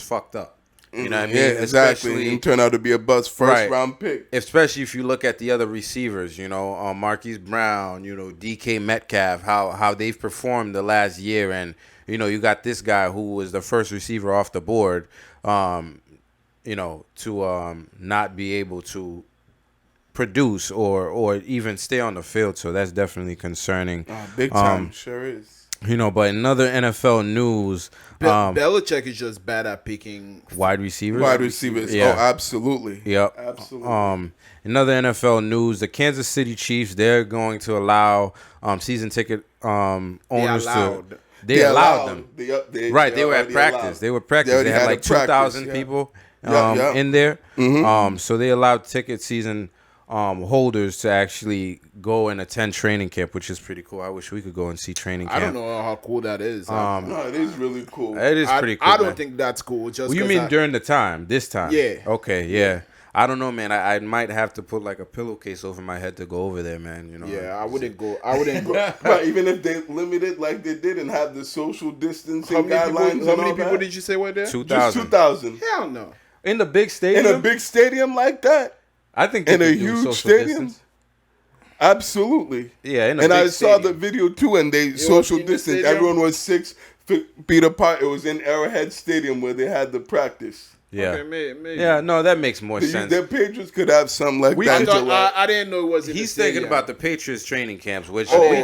Speaker 2: fucked up. You know what I mean?
Speaker 4: Yeah, exactly. And turned out to be a bust round pick.
Speaker 2: Especially if you look at the other receivers, Marquise Brown, DK Metcalf, how they've performed the last year. And, you got this guy who was the first receiver off the board, to not be able to produce or even stay on the field. So that's definitely concerning.
Speaker 4: Big time, sure is.
Speaker 2: But in other NFL news,
Speaker 3: Belichick is just bad at picking
Speaker 2: wide receivers.
Speaker 4: Yeah. Oh, absolutely.
Speaker 2: Yep.
Speaker 4: Absolutely.
Speaker 2: In other NFL news, the Kansas City Chiefs, they're going to allow season ticket owners to. They allowed them. They were at practice.
Speaker 4: Allowed.
Speaker 2: They were practice. They had like 2,000 people in there.
Speaker 4: Mm-hmm.
Speaker 2: So they allowed ticket season holders to actually go and attend training camp, which is pretty cool. I wish we could go and see training camp.
Speaker 3: I don't know how cool that is.
Speaker 4: No, it is really cool.
Speaker 2: It is pretty cool.
Speaker 3: I don't think that's cool. Just
Speaker 2: you mean during this time?
Speaker 3: Yeah.
Speaker 2: Okay, yeah. I don't know, man. I might have to put like a pillowcase over my head to go over there, man.
Speaker 3: Yeah, I wouldn't go.
Speaker 4: Right, even if they limited like they did and have the social distancing guidelines.
Speaker 3: How many people did you say were there?
Speaker 2: 2,000.
Speaker 4: Just 2,000.
Speaker 3: Hell no.
Speaker 2: In the big stadium.
Speaker 4: In a big stadium like that.
Speaker 2: I think
Speaker 4: in a huge stadium.
Speaker 2: Distance.
Speaker 4: Absolutely.
Speaker 2: Yeah,
Speaker 4: and I saw the video too, and they social distance. Everyone was 6 feet apart. It was in Arrowhead Stadium where they had the practice.
Speaker 2: Yeah.
Speaker 3: Okay, maybe.
Speaker 2: Yeah, no, that makes more sense.
Speaker 4: The Patriots could have something like that.
Speaker 3: I didn't know it was in
Speaker 2: He's
Speaker 3: the
Speaker 2: thinking about the Patriots training camps, which
Speaker 4: No.
Speaker 2: I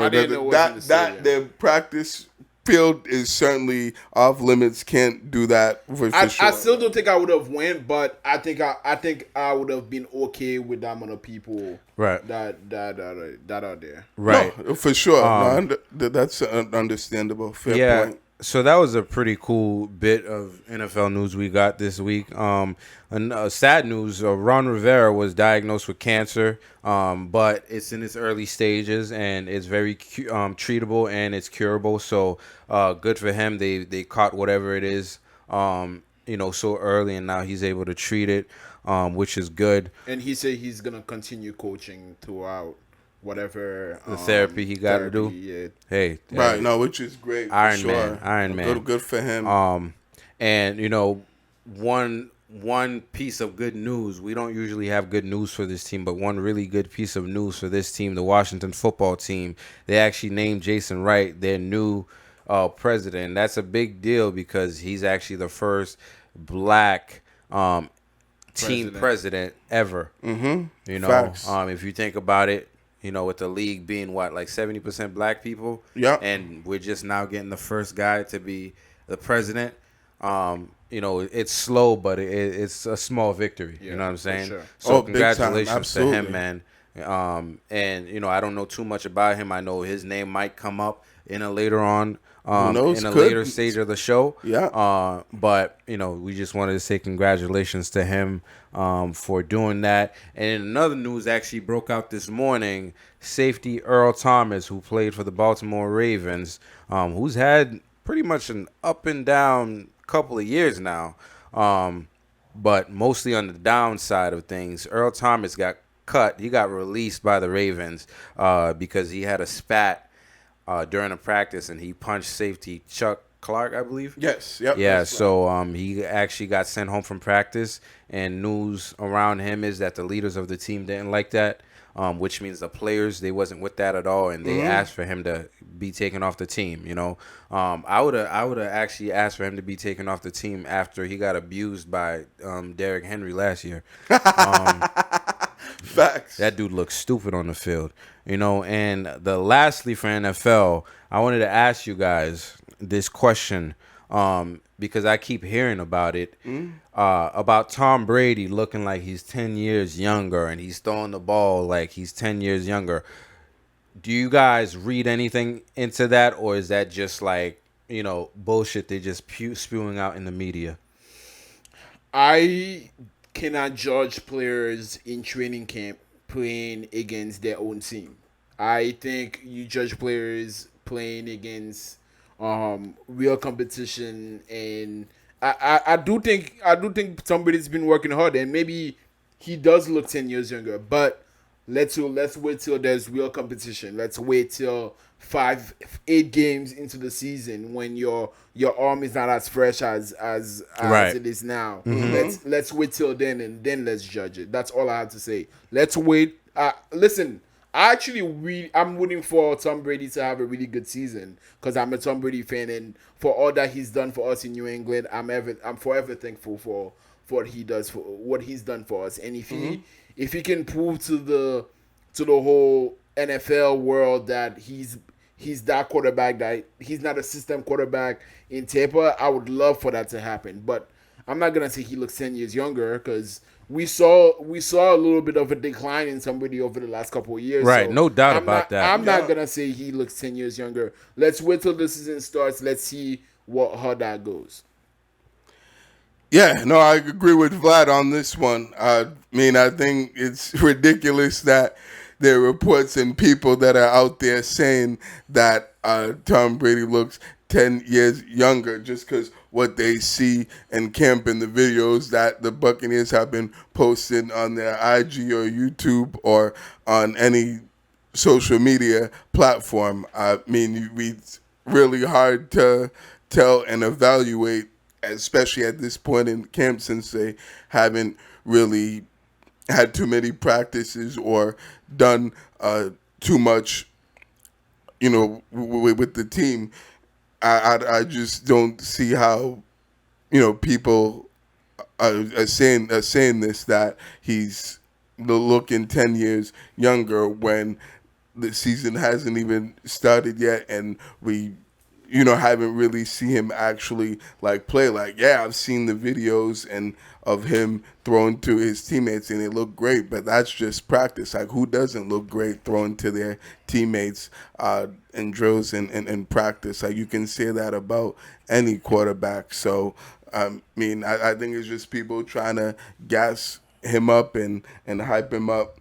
Speaker 2: didn't know
Speaker 4: That their practice field is certainly off limits. Can't do that for sure.
Speaker 3: I still don't think I would have won, but I think I would have been okay with that amount of people
Speaker 2: Right.
Speaker 3: that are there.
Speaker 2: Right.
Speaker 4: No, for sure. That's understandable. Fair point.
Speaker 2: So that was a pretty cool bit of NFL news we got this week. Sad news: Ron Rivera was diagnosed with cancer, but it's in its early stages and it's very treatable and it's curable. So good for him. They caught whatever it is, so early, and now he's able to treat it, which is good.
Speaker 3: And he said he's gonna continue coaching throughout whatever
Speaker 2: The therapy he got to do.
Speaker 3: Yeah.
Speaker 2: Hey,
Speaker 4: Right, no, which is great. For
Speaker 2: Iron
Speaker 4: sure.
Speaker 2: Man.
Speaker 4: Good for him.
Speaker 2: And one piece of good news. We don't usually have good news for this team, but one really good piece of news for this team, the Washington football team. They actually named Jason Wright their new president. That's a big deal because he's actually the first black team president ever. Mm-hmm.
Speaker 4: Facts.
Speaker 2: If you think about it, with the league being like 70% black people,
Speaker 4: yeah,
Speaker 2: and we're just now getting the first guy to be the president. It's slow, but it's a small victory.
Speaker 3: Yeah,
Speaker 2: you know what I'm saying?
Speaker 3: sure.
Speaker 2: So
Speaker 4: congratulations
Speaker 2: to him, man. And I don't know too much about him. I know his name might come up in a later on. Later stage of the show.
Speaker 4: Yeah.
Speaker 2: But we just wanted to say congratulations to him for doing that. And in another news actually broke out this morning, safety Earl Thomas, who played for the Baltimore Ravens, who's had pretty much an up and down couple of years now, but mostly on the downside of things. Earl Thomas got cut. He got released by the Ravens because he had a spat during a practice, and he punched safety Chuck Clark, I believe.
Speaker 4: Yes. Yep.
Speaker 2: Yeah. So he actually got sent home from practice, and news around him is that the leaders of the team didn't like that, which means the players, they wasn't with that at all, and they asked for him to be taken off the team. I would have actually asked for him to be taken off the team after he got abused by Derrick Henry last year.
Speaker 4: Facts.
Speaker 2: That dude looks stupid on the field, And lastly for NFL, I wanted to ask you guys this question because I keep hearing about it, about Tom Brady looking like he's 10 years younger and he's throwing the ball like he's 10 years younger. Do you guys read anything into that, or is that just like, bullshit they're just spewing out in the media?
Speaker 3: I cannot judge players in training camp playing against their own team. I think you judge players playing against real competition, and I do think somebody's been working hard, and maybe he does look 10 years younger, but let's wait till there's real competition. Let's wait till 5-8 games into the season when your arm is not as fresh as it is now. Mm-hmm. Let's wait till then, and then let's judge it. That's all I have to say. Let's wait. Listen, I'm rooting for Tom Brady to have a really good season because I'm a Tom Brady fan, and for all that he's done for us in New England, I'm forever thankful for what he does, for what he's done for us. And if he can prove to the whole NFL world that he's that quarterback, that he's not a system quarterback in Tampa, I would love for that to happen. But I'm not gonna say he looks 10 years younger because we saw a little bit of a decline in somebody over the last couple of years.
Speaker 2: Right,
Speaker 3: so
Speaker 2: no doubt about that.
Speaker 3: I'm not gonna say he looks 10 years younger. Let's wait till the season starts. Let's see how that goes.
Speaker 4: Yeah, no, I agree with Vlad on this one. I think it's ridiculous that there are reports and people that are out there saying that Tom Brady looks 10 years younger just because what they see in camp in the videos that the Buccaneers have been posting on their IG or YouTube or on any social media platform. It's really hard to tell and evaluate, especially at this point in camp, since they haven't really had too many practices or done too much, with the team. I just don't see how, people are saying this, that he's looking 10 years younger when the season hasn't even started yet, and we haven't really seen him actually like play. Like, yeah, I've seen the videos and of him throwing to his teammates and it looked great, but that's just practice. Like, who doesn't look great throwing to their teammates in drills and practice? Like, you can say that about any quarterback. So, I think it's just people trying to gas him up and hype him up,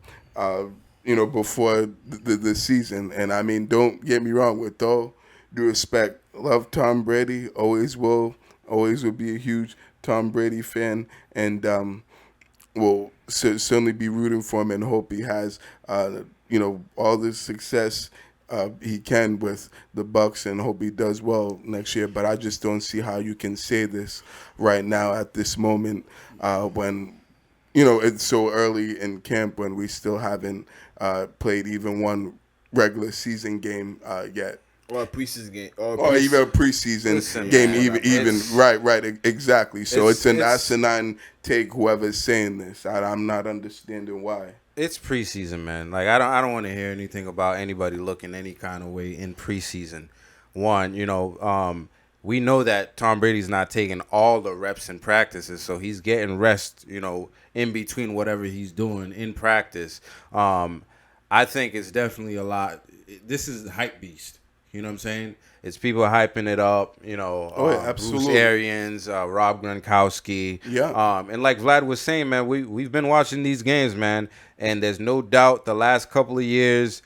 Speaker 4: before the season. And I mean, don't get me wrong, with all due respect, love Tom Brady, always will be a huge Tom Brady fan, and will certainly be rooting for him and hope he has all the success he can with the Bucks, and hope he does well next year. But I just don't see how you can say this right now at this moment when it's so early in camp, when we still haven't played even one regular season game yet.
Speaker 3: Or a preseason game.
Speaker 4: Or even a preseason game, right, exactly. So it's an asinine take, whoever's saying this. I'm not understanding why.
Speaker 2: It's preseason, man. Like, I don't want to hear anything about anybody looking any kind of way in preseason. One, we know that Tom Brady's not taking all the reps in practices, so he's getting rest, in between whatever he's doing in practice. I think it's definitely a lot. This is hype beast. You know what I'm saying? It's people hyping it up,
Speaker 4: absolutely.
Speaker 2: Bruce Arians, Rob Gronkowski.
Speaker 4: Yeah.
Speaker 2: And like Vlad was saying, man, we've been watching these games, man, and there's no doubt the last couple of years,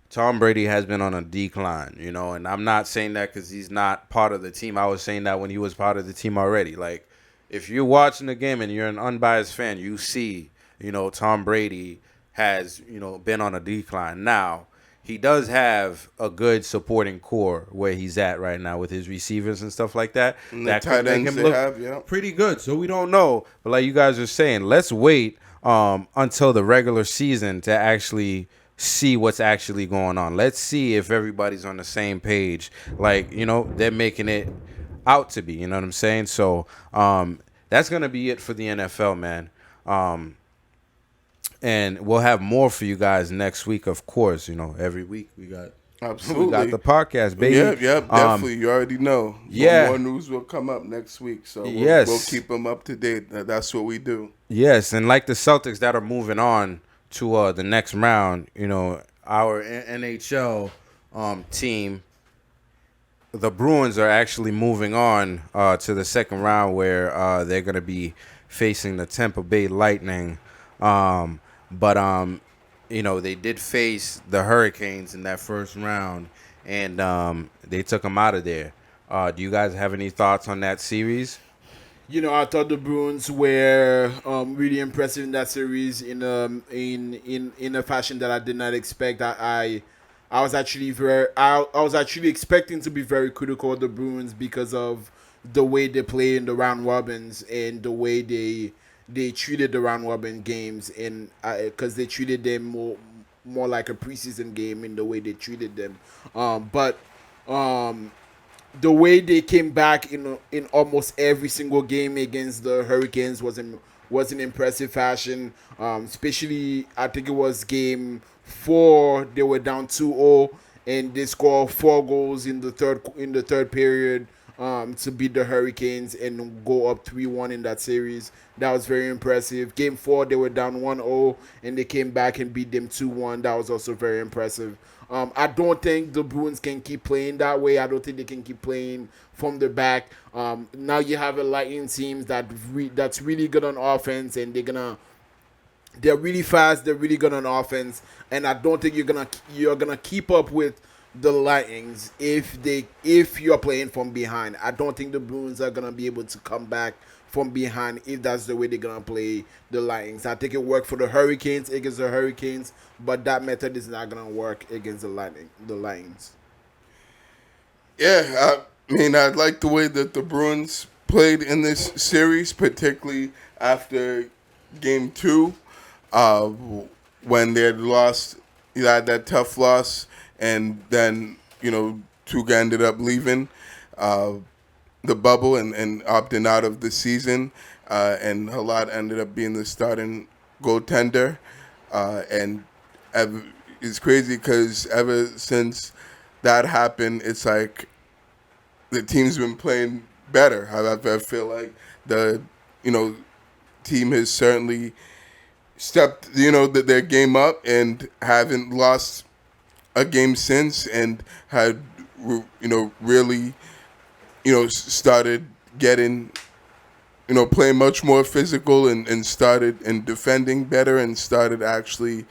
Speaker 2: Tom Brady has been on a decline, and I'm not saying that because he's not part of the team. I was saying that when he was part of the team already. Like, if you're watching the game and you're an unbiased fan, you see, Tom Brady has, been on a decline. Now, he does have a good supporting core where he's at right now with his receivers and stuff like that.
Speaker 4: And
Speaker 2: that
Speaker 4: the tight
Speaker 2: could make
Speaker 4: ends
Speaker 2: him
Speaker 4: they
Speaker 2: look
Speaker 4: have,
Speaker 2: pretty good. So we don't know. But like you guys are saying, let's wait until the regular season to actually see what's actually going on. Let's see if everybody's on the same page. Like, they're making it out to be. You know what I'm saying? So that's going to be it for the NFL, man. And we'll have more for you guys next week, of course. Every week we got the podcast, baby.
Speaker 4: Yep, definitely. You already know.
Speaker 2: Yeah.
Speaker 4: More news will come up next week, so we'll keep them up to date. That's what we do.
Speaker 2: Yes, and like the Celtics that are moving on to the next round, our NHL team, the Bruins are actually moving on to the second round where they're going to be facing the Tampa Bay Lightning. But they did face the Hurricanes in that first round, and they took them out of there. Do you guys have any thoughts on that series?
Speaker 3: I thought the Bruins were really impressive in that series in a fashion that I did not expect. I was actually I was actually expecting to be very critical of the Bruins because of the way they play in the round robins and the way they treated the round robin games, and because they treated them more like a preseason game in the way they treated them. But the way they came back in almost every single game against the Hurricanes was in impressive fashion. Especially, I think it was game 4. They were down 2-0, and they scored 4 goals in the third period. To beat the Hurricanes and go up 3-1 in that series. That was very impressive. Game 4, they were down 1-0, and they came back and beat them 2-1. That was also very impressive. I don't think the Bruins can keep playing that way. I don't think they can keep playing from the back. Now you have a Lightning team that's really good on offense, and they're really fast. They're really good on offense, and I don't think you're gonna keep up with the Lightnings if you're playing from behind. I don't think the Bruins are gonna be able to come back from behind if that's the way they're gonna play the Lightnings. I think it worked for the Hurricanes against the Hurricanes, but that method is not gonna work against the Lightnings.
Speaker 4: Yeah, I like the way that the Bruins played in this series, particularly after game 2, when they had lost. You had that tough loss. And then, Tuga ended up leaving the bubble and opting out of the season. And Halad ended up being the starting goaltender. And it's crazy because ever since that happened, it's like the team's been playing better. I feel like the team has certainly stepped their game up and haven't lost a game since, and had really started getting playing much more physical and started and defending better and started actually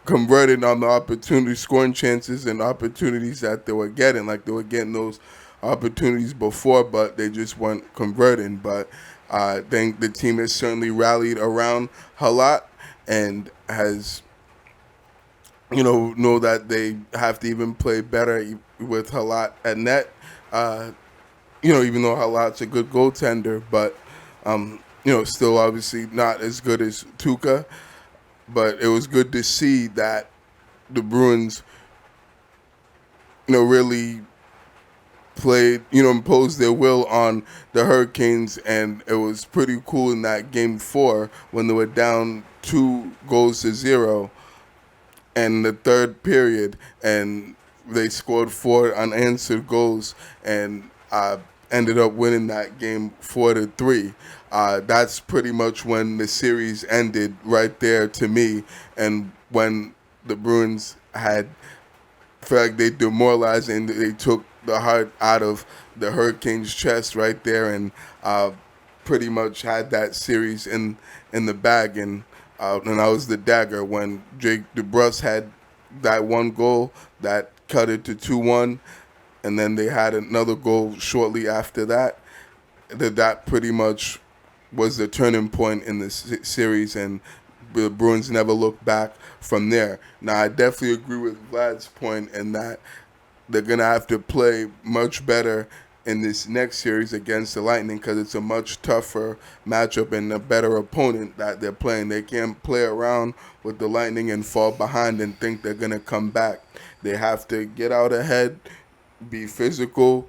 Speaker 4: converted on the opportunity, scoring chances and opportunities that they were getting. Like they were getting those opportunities before, but they just weren't converting. But I think the team has certainly rallied around Halat and has, know that they have to even play better with Halat at net. Even though Halat's a good goaltender, but still obviously not as good as Tuca. But it was good to see that the Bruins, really played, imposed their will on the Hurricanes, and it was pretty cool in that game 4 when they were down 2-0 in the third period, and they scored 4 unanswered goals and ended up winning that game 4-3. That's pretty much when the series ended right there to me, and when the Bruins felt like they demoralized and they took the heart out of the Hurricanes' chest right there, and pretty much had that series in the bag. And I was the dagger when Jake DeBrusk had that one goal that cut it to 2-1, and then they had another goal shortly after that. That pretty much was the turning point in the series, and the Bruins never looked back from there. Now, I definitely agree with Vlad's point in that they're going to have to play much better in this next series against the Lightning, because it's a much tougher matchup and a better opponent that they're playing. They can't play around with the Lightning and fall behind and think they're going to come back. They have to get out ahead, be physical,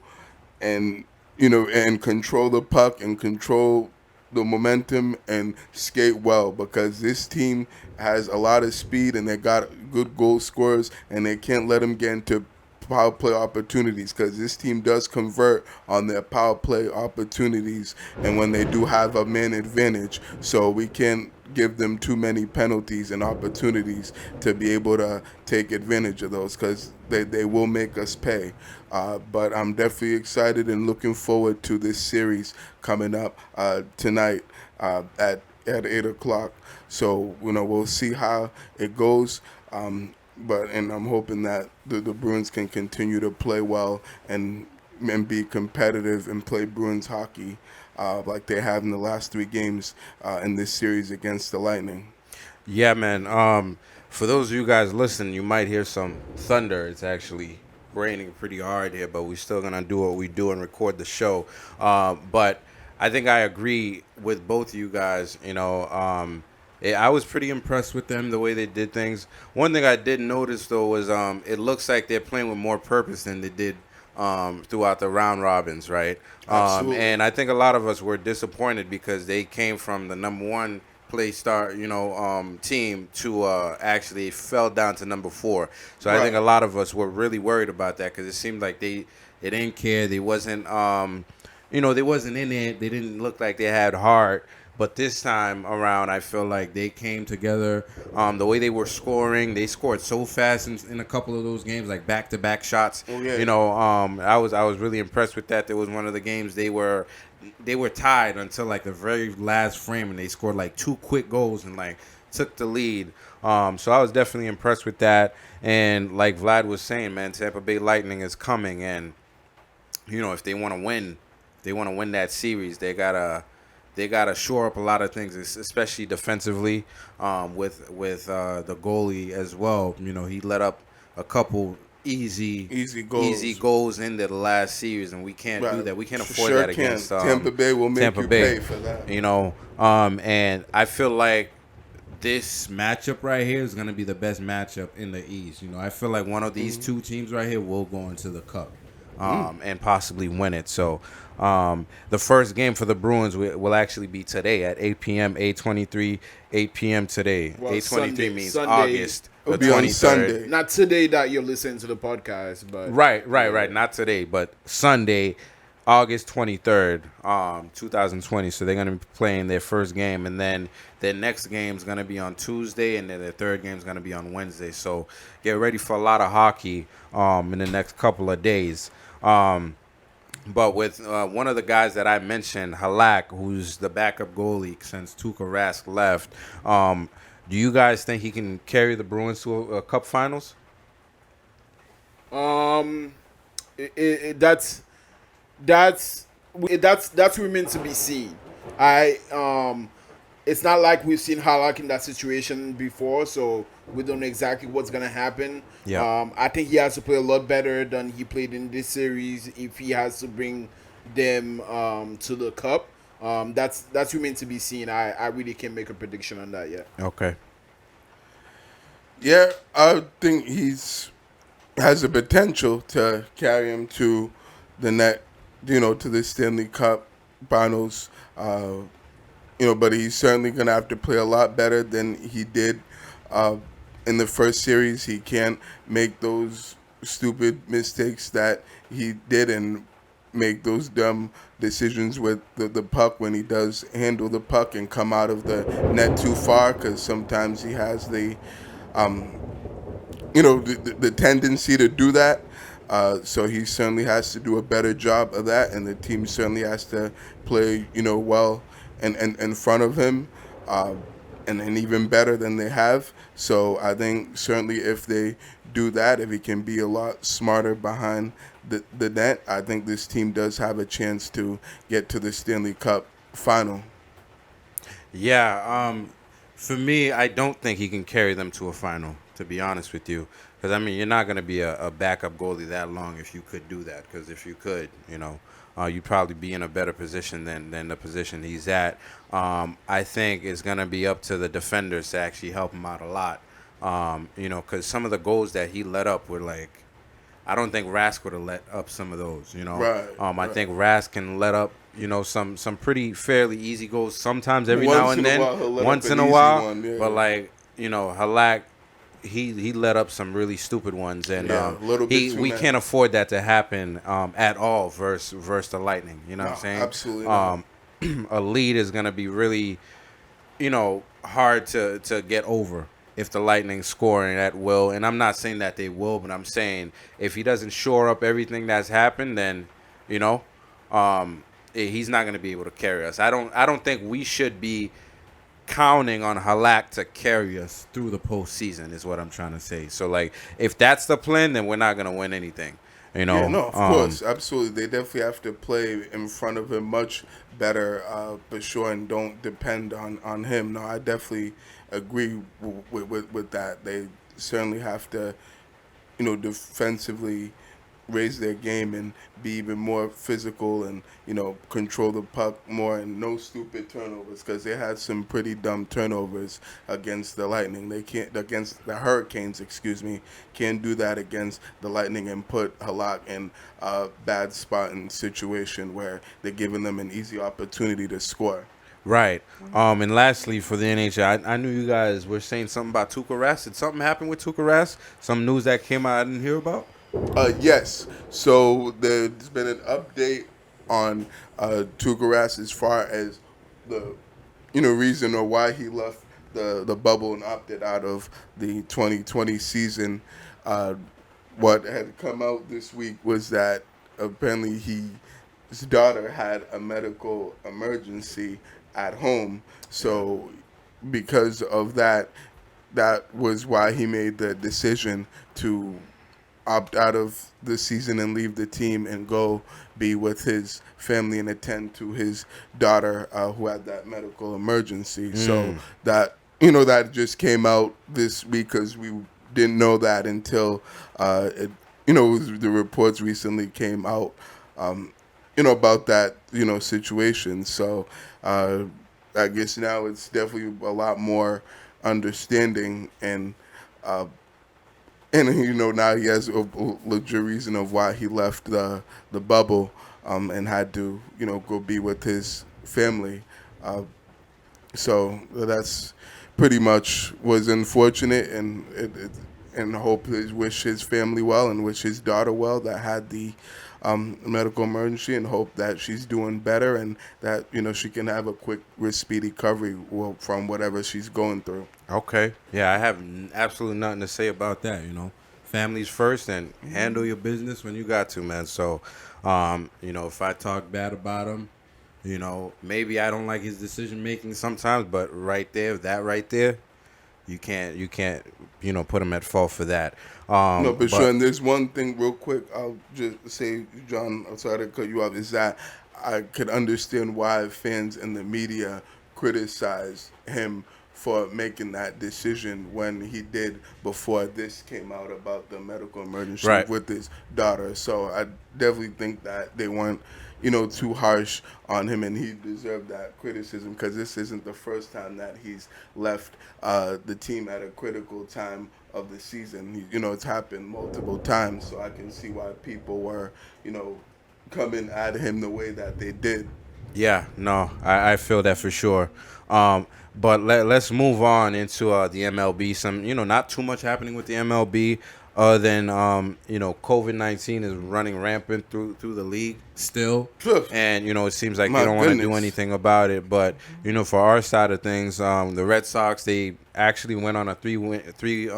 Speaker 4: and and control the puck and control the momentum and skate well, because this team has a lot of speed and they got good goal scorers, and they can't let them get into power play opportunities, because this team does convert on their power play opportunities and when they do have a man advantage. So we can't give them too many penalties and opportunities to be able to take advantage of those, because they will make us pay. But I'm definitely excited and looking forward to this series coming up tonight at 8 o'clock. So we'll see how it goes. And I'm hoping that the Bruins can continue to play well and be competitive and play Bruins hockey like they have in the last 3 games in this series against the Lightning.
Speaker 2: Yeah, man. For those of you guys listening, you might hear some thunder. It's actually raining pretty hard here, but we're still going to do what we do and record the show. But I think I agree with both of you guys. I was pretty impressed with them, the way they did things. One thing I did notice, though, was it looks like they're playing with more purpose than they did throughout the round robins, right? And I think a lot of us were disappointed because they came from the number 1 team to actually fell down to number 4. So right. I think a lot of us were really worried about that, because it seemed like they didn't care. They wasn't, they wasn't in it. They didn't look like they had heart. But this time around, I feel like they came together. The way they were scoring, they scored so fast in a couple of those games, like back-to-back shots. Oh, yeah. I was really impressed with that. There was one of the games they were tied until like the very last frame, and they scored like 2 quick goals and like took the lead. So I was definitely impressed with that. And like Vlad was saying, man, Tampa Bay Lightning is coming, and if they want to win that series, they gotta shore up a lot of things, especially defensively, with the goalie as well. He let up a couple easy goals into the last series, and we can't do that. We can't afford that against
Speaker 4: Tampa Bay. Will make you pay for that.
Speaker 2: And I feel like this matchup right here is gonna be the best matchup in the East. I feel like one of these 2 teams right here will go into the Cup, and possibly win it. So. The first game for the Bruins will actually be today at 8 p.m., 8:23, 8 p.m. today. Well, 8:23 means Sunday, the
Speaker 4: be on
Speaker 2: 23rd.
Speaker 4: Sunday.
Speaker 3: Not today that you're listening to the podcast, but
Speaker 2: Right. Not today, but Sunday, August 23rd, 2020. So they're going to be playing their first game, and then their next game is going to be on Tuesday, and then their third game is going to be on Wednesday. So get ready for a lot of hockey in the next couple of days. But with one of the guys that I mentioned, Halak, who's the backup goalie since Tuukka Rask left, do you guys think he can carry the Bruins to a Cup Finals?
Speaker 3: That's remains to be seen. It's not like we've seen Halak in that situation before, so we don't know exactly what's gonna happen.
Speaker 2: Yeah.
Speaker 3: I think he has to play a lot better than he played in this series if he has to bring them to the cup. That's remains to be seen. I really can't make a prediction on that yet.
Speaker 2: Okay.
Speaker 4: Yeah, I think he's has the potential to carry him to the to the Stanley Cup Finals. But he's certainly gonna have to play a lot better than he did in the first series. He can't make those stupid mistakes that he did and make those dumb decisions with the puck when he does handle the puck and come out of the net too far, because sometimes he has the tendency to do that. So he certainly has to do a better job of that, and the team certainly has to play well and in front of him, and even better than they have. So I think certainly if they do that, if he can be a lot smarter behind the net, I think this team does have a chance to get to the Stanley Cup final.
Speaker 2: Yeah, for me, I don't think he can carry them to a final, to be honest with you. Because, I mean, you're not going to be a backup goalie that long if you could do that. Because if you could, you'd probably be in a better position than the position he's at. I think it's going to be up to the defenders to actually help him out a lot. Because some of the goals that he let up were like, I don't think Rask would have let up some of those,
Speaker 4: Right.
Speaker 2: I think Rask can let up, some pretty fairly easy goals sometimes every now and then. Once in a while. But, Halak, he let up some really stupid ones, and we can't afford that to happen at all versus the Lightning. You know what I'm saying?
Speaker 4: Absolutely not.
Speaker 2: A lead is going to be really, hard to get over if the Lightning scoring at will. And I'm not saying that they will, but I'm saying if he doesn't shore up everything that's happened, then, he's not going to be able to carry us. I don't think we should be counting on Halak to carry us through the postseason is what I'm trying to say. So, if that's the plan, then we're not going to win anything.
Speaker 4: Yeah, no, of course, absolutely. They definitely have to play in front of him much better, for sure, and don't depend on him. No, I definitely agree with that. They certainly have to, defensively raise their game and be even more physical and, control the puck more, and no stupid turnovers, because they had some pretty dumb turnovers against the Lightning. They can't, against the Hurricanes, can't do that against the Lightning and put Halak in a bad spot and situation where they're giving them an easy opportunity to score.
Speaker 2: Right. And lastly, for the NHL, I knew you guys were saying something about Tuukka Rask. Did something happen with Tuukka Rask? Some news that came out I didn't hear about?
Speaker 4: Yes. So there's been an update on Tuukka Rask as far as the reason or why he left the bubble and opted out of the 2020 season. What had come out this week was that apparently his daughter had a medical emergency at home. So because of that was why he made the decision to opt out of the season and leave the team and go be with his family and attend to his daughter who had that medical emergency. So that that just came out this week, because we didn't know that until the reports recently came out about that situation. So I guess now it's definitely a lot more understanding, and now he has a legit reason of why he left the bubble and had to go be with his family. So that's pretty much was unfortunate, and wish his family well and wish his daughter well that had the medical emergency, and hope that she's doing better and that she can have a quick, speedy recovery from whatever she's going through.
Speaker 2: Okay. Yeah, I have absolutely nothing to say about that. Families first, and handle your business when you got to, man. So, if I talk bad about him, maybe I don't like his decision making sometimes, but right there, you can't, put him at fault for that.
Speaker 4: No, but sure. And there's one thing real quick. I'll just say, John, I'm sorry to cut you off. Is that I could understand why fans and the media criticize him for making that decision when he did before this came out about the medical emergency with his daughter. So I definitely think that they weren't, too harsh on him, and he deserved that criticism because this isn't the first time that he's left the team at a critical time of the season. It's happened multiple times, so I can see why people were, coming at him the way that they did.
Speaker 2: Yeah, no, I feel that for sure. But let's move on into the MLB. Some, not too much happening with the MLB. Other than COVID-19 is running rampant through the league still, and it seems like they don't want to do anything about it. But for our side of things, the Red Sox, they actually went on a three-game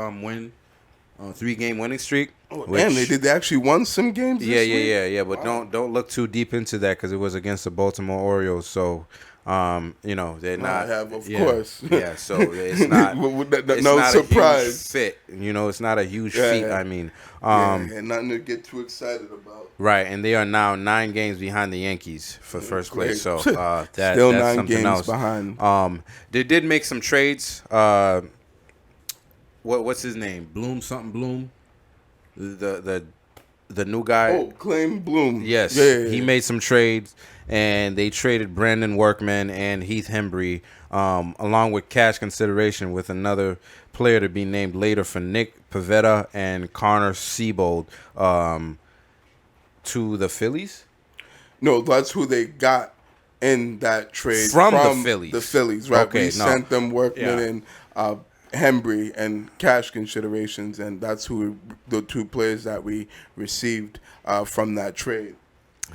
Speaker 2: winning streak.
Speaker 4: Oh, damn! They actually won some games.
Speaker 2: Yeah. But don't look too deep into that because it was against the Baltimore Orioles. So. They're not.
Speaker 4: I have, of course.
Speaker 2: Yeah, so it's not. It's
Speaker 4: no
Speaker 2: not
Speaker 4: surprise.
Speaker 2: A huge fit. It's not a huge feat. I mean,
Speaker 4: and nothing to get too excited about.
Speaker 2: Right, and they are now 9 games behind the Yankees for first place. So that's
Speaker 4: still 9
Speaker 2: something
Speaker 4: games
Speaker 2: else.
Speaker 4: behind.
Speaker 2: They did make some trades. What's his name? Bloom. The new guy.
Speaker 4: Oh, Claim Bloom.
Speaker 2: Yes, he made some trades. And they traded Brandon Workman and Heath Hembree, along with cash consideration with another player to be named later for Nick Pivetta and Connor Seabold to the Phillies?
Speaker 4: No, that's who they got in that trade.
Speaker 2: From the Phillies.
Speaker 4: The Phillies, right.
Speaker 2: Okay,
Speaker 4: we sent them Workman and Hembree and cash considerations, and that's the 2 players that we received from that trade.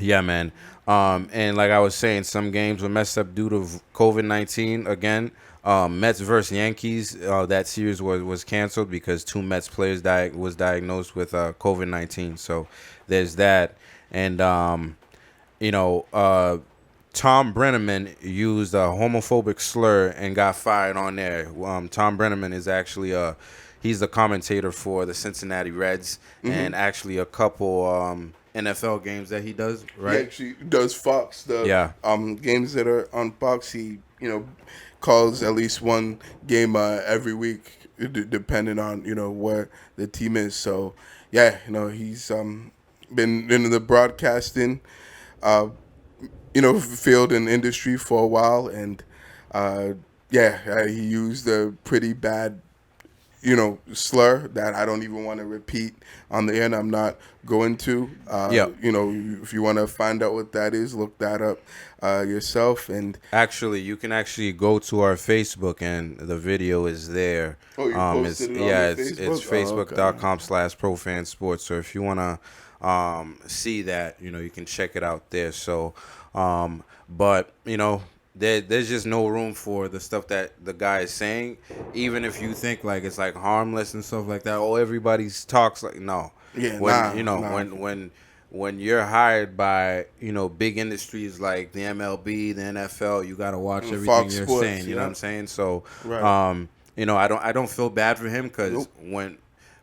Speaker 2: Yeah, man. And like I was saying, some games were messed up due to COVID-19 again. Mets versus Yankees, that series was canceled because 2 Mets players was diagnosed with COVID-19. So there's that. And, Tom Brenneman used a homophobic slur and got fired on there. Tom Brenneman is actually he's the commentator for the Cincinnati Reds and actually a couple NFL games that he does, right?
Speaker 4: He actually does Fox. Games that are on Fox, he, calls at least one game every week, depending on, where the team is. So, he's been in the broadcasting, field and industry for a while. And, he used a pretty bad slur that I don't even want to repeat on the air, and I'm not going to. If you want to find out what that is, look that up yourself. And
Speaker 2: actually, you can actually go to our Facebook, and the video is there.
Speaker 4: Oh, you posted it on Facebook?
Speaker 2: It's facebook.com/profansports. So if you want to see that, you can check it out there. So, but, there's just no room for the stuff that the guy is saying, even if you think like it's like harmless and stuff like that. Oh, everybody talks like no.
Speaker 4: Yeah,
Speaker 2: when you're hired by big industries like the MLB, the NFL, you gotta watch everything
Speaker 4: Fox
Speaker 2: you're
Speaker 4: Sports,
Speaker 2: saying. You know what I'm saying? So,
Speaker 4: right.
Speaker 2: I don't feel bad for him because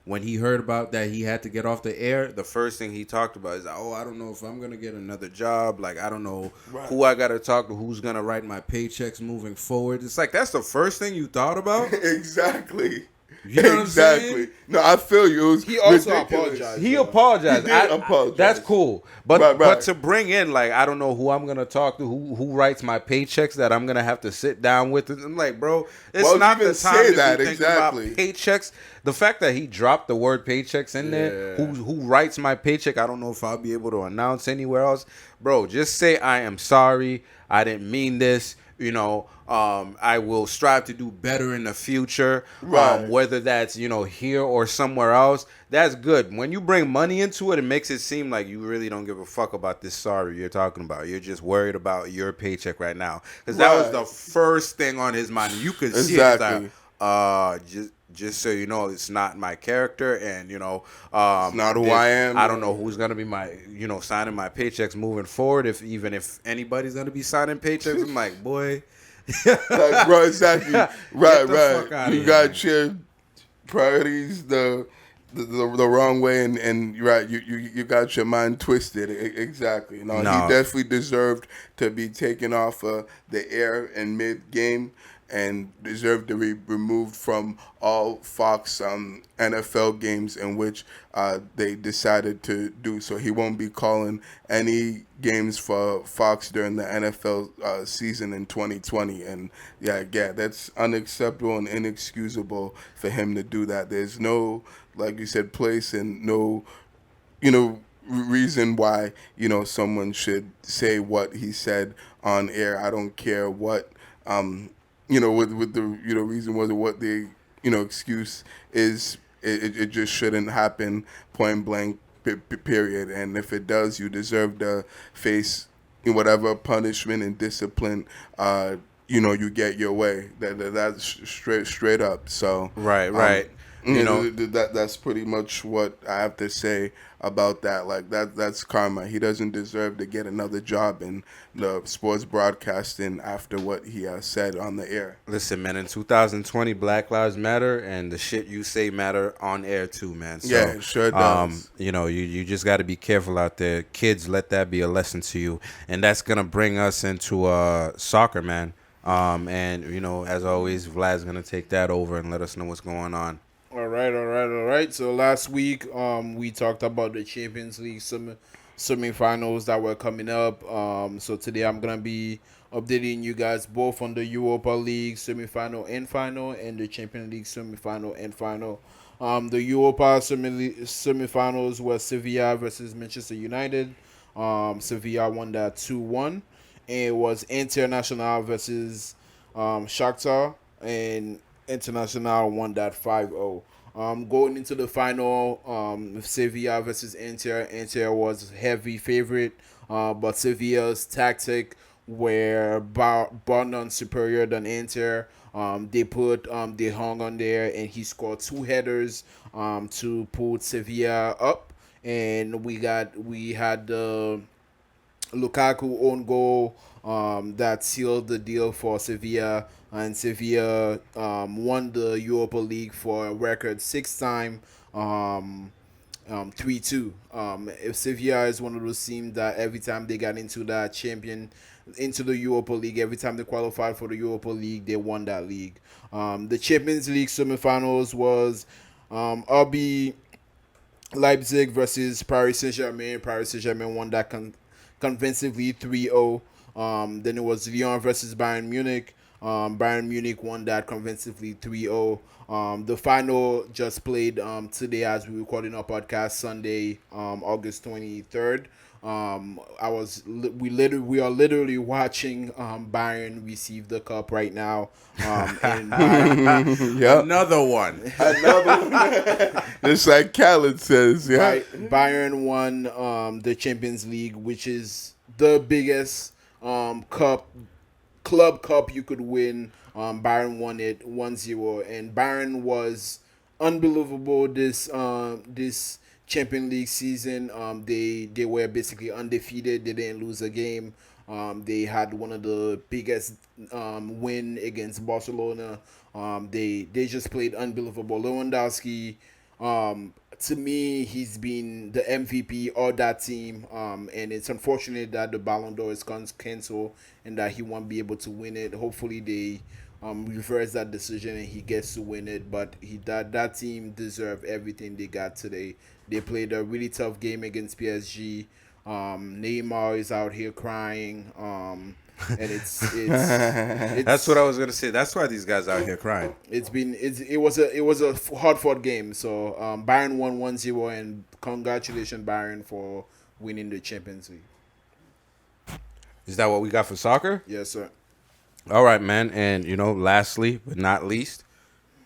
Speaker 2: when he heard about that he had to get off the air, the first thing he talked about is, I don't know if I'm going to get another job. Like, I don't know who I got to talk to, who's going to write my paychecks moving forward. It's like, that's the first thing you thought about?
Speaker 4: Exactly.
Speaker 2: You know what I'm saying?
Speaker 4: No, I feel you.
Speaker 3: He also
Speaker 4: ridiculous.
Speaker 3: apologized.
Speaker 2: He apologized.
Speaker 4: He did apologize.
Speaker 2: That's cool. But
Speaker 4: Right.
Speaker 2: but to bring in, like, I don't know who I'm going to talk to, who writes my paychecks that I'm going to have to sit down with. I'm like, bro, it's not the time to be thinking about paychecks. The fact that he dropped the word paychecks in there, who writes my paycheck, I don't know if I'll be able to announce anywhere else. Bro, just say I am sorry. I didn't mean this. I will strive to do better in the future.
Speaker 4: Right.
Speaker 2: Whether that's, here or somewhere else, that's good. When you bring money into it, it makes it seem like you really don't give a fuck about this sorry you're talking about. You're just worried about your paycheck right now. Because that was the first thing on his mind. You could see it. It's like, just so you know, it's not my character, and
Speaker 4: it's not who I am.
Speaker 2: I don't know who's gonna be my, signing my paychecks moving forward. If anybody's gonna be signing paychecks, I'm like, boy,
Speaker 4: like, bro, exactly, right. You got
Speaker 2: here,
Speaker 4: your priorities the wrong way, and right, you got your mind twisted. Exactly. He definitely deserved to be taken off the air in mid game, and deserved to be removed from all Fox NFL games in which they decided to do so. He won't be calling any games for Fox during the NFL season in 2020. And yeah, that's unacceptable and inexcusable for him to do that. There's no, like you said, place and no, reason why, someone should say what he said on air. I don't care what, with the reason was, what the excuse is. It just shouldn't happen, point blank, period. And if it does, you deserve to face whatever punishment and discipline you get your way. That's straight up. So
Speaker 2: right.
Speaker 4: That's pretty much what I have to say about that. Like, that's karma. He doesn't deserve to get another job in the sports broadcasting after what he said on the air.
Speaker 2: Listen, man, in 2020, Black Lives Matter, and the shit you say matter on air too, man. So,
Speaker 4: yeah, it sure does.
Speaker 2: You just got to be careful out there. Kids, let that be a lesson to you. And that's going to bring us into soccer, man. And, as always, Vlad's going to take that over and let us know what's going on.
Speaker 3: All right. So last week, we talked about the Champions League semifinals that were coming up. So today I'm gonna be updating you guys both on the Europa League semifinal and final, and the Champions League semifinal and final. The Europa semifinals were Sevilla versus Manchester United. Sevilla won that 2-1. And it was International versus Shakhtar, and International won that 5-0. Going into the final, Sevilla versus Inter. Inter was heavy favorite, but Sevilla's tactic were bar none superior than Inter. They hung on there, and he scored 2 headers to put Sevilla up, and we had the Lukaku own goal that sealed the deal for Sevilla, and Sevilla won the Europa League for a record 6th time, 3-2. If Sevilla is one of those teams that every time they got into the Europa League, every time they qualified for the Europa League, they won that league. The Champions League semifinals was RB Leipzig versus Paris Saint-Germain. Paris Saint-Germain won that convincingly 3-0. Then it was Lyon versus Bayern Munich. Bayern Munich won that convincingly 3-0. The final just played today as we recording our podcast, Sunday, August 23rd. We are literally watching Bayern receive the cup right now. And
Speaker 2: Another one.
Speaker 4: Just like Khaled says, yeah.
Speaker 3: Bayern won the Champions League, which is the biggest club cup you could win. Bayern won it 1-0, and Bayern was unbelievable this Champions League season. They were basically undefeated. They didn't lose a game. They had one of the biggest win against Barcelona. They just played unbelievable. Lewandowski, to me, he's been the MVP of that team, and it's unfortunate that the Ballon d'Or is canceled and that he won't be able to win it. Hopefully they reverse that decision and he gets to win it, but that team deserved everything they got today. They played a really tough game against PSG. Neymar is out here crying, and it's
Speaker 2: that's what I was gonna say. That's why these guys out here crying.
Speaker 3: It was a hard fought game. So Bayern won 1-0, and congratulations Bayern for winning the Champions League.
Speaker 2: Is that what we got for soccer?
Speaker 3: Yes, sir.
Speaker 2: All right, man. And, lastly but not least,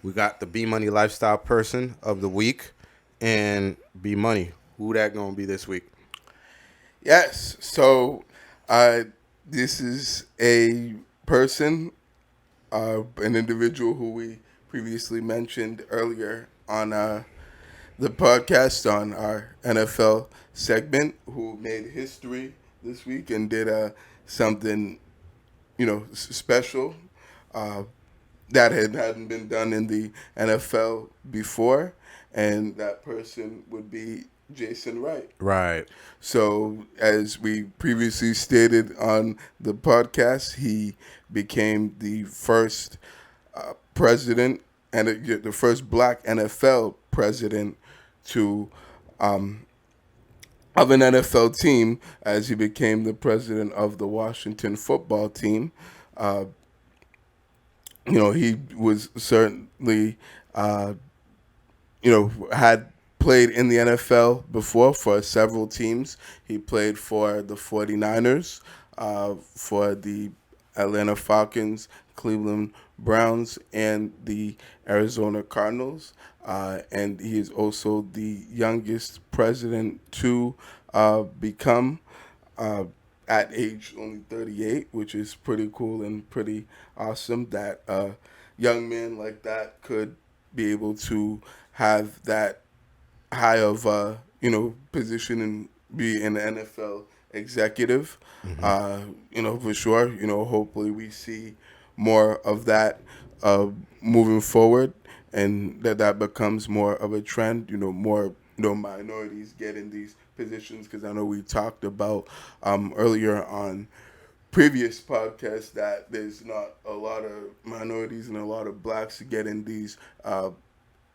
Speaker 2: we got the B Money Lifestyle Person of the Week. And B Money, who that going to be this week?
Speaker 4: Yes. So, this is a person, an individual who we previously mentioned earlier on the podcast on our NFL segment, who made history this week and did something, special that hadn't been done in the NFL before, and that person would be Jason Wright.
Speaker 2: Right.
Speaker 4: So, as we previously stated on the podcast, he became the first president and the first black NFL president to of an NFL team, as he became the president of the Washington football team. He was certainly, had played in the NFL before for several teams. He played for the 49ers, for the Atlanta Falcons, Cleveland Browns, and the Arizona Cardinals. And he is also the youngest president to become at age only 38, which is pretty cool and pretty awesome that a young man like that could be able to have that high of position and be an NFL executive. For sure. Hopefully we see more of that moving forward, and that becomes more of a trend. More minorities get in these positions, because I know we talked about earlier on previous podcasts that there's not a lot of minorities and a lot of blacks get in these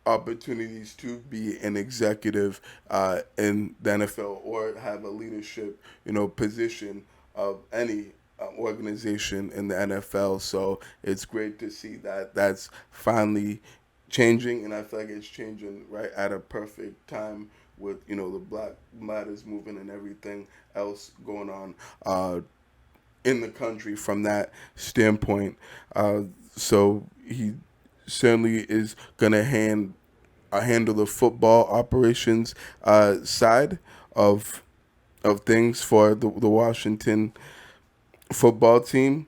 Speaker 4: opportunities to be an executive in the NFL or have a leadership, position of any organization in the NFL. So it's great to see that that's finally changing, and I feel like it's changing right at a perfect time with the Black Matters movement and everything else going on in the country from that standpoint. So he certainly is going to handle the football operations side of things for the Washington football team.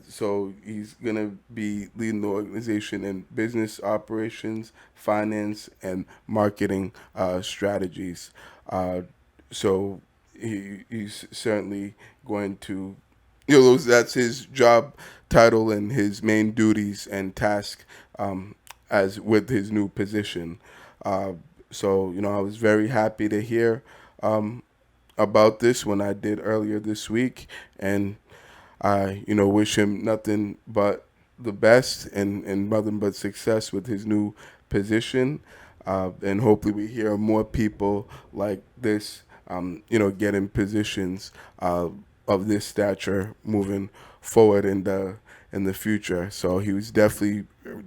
Speaker 4: So he's going to be leading the organization in business operations, finance, and marketing strategies. So he's certainly going to, that's his job title and his main duties and task as with his new position. So, I was very happy to hear about this when I did earlier this week, and I, wish him nothing but the best and nothing but success with his new position. And hopefully we hear more people like this, get in positions of this stature moving forward in the future. So he was definitely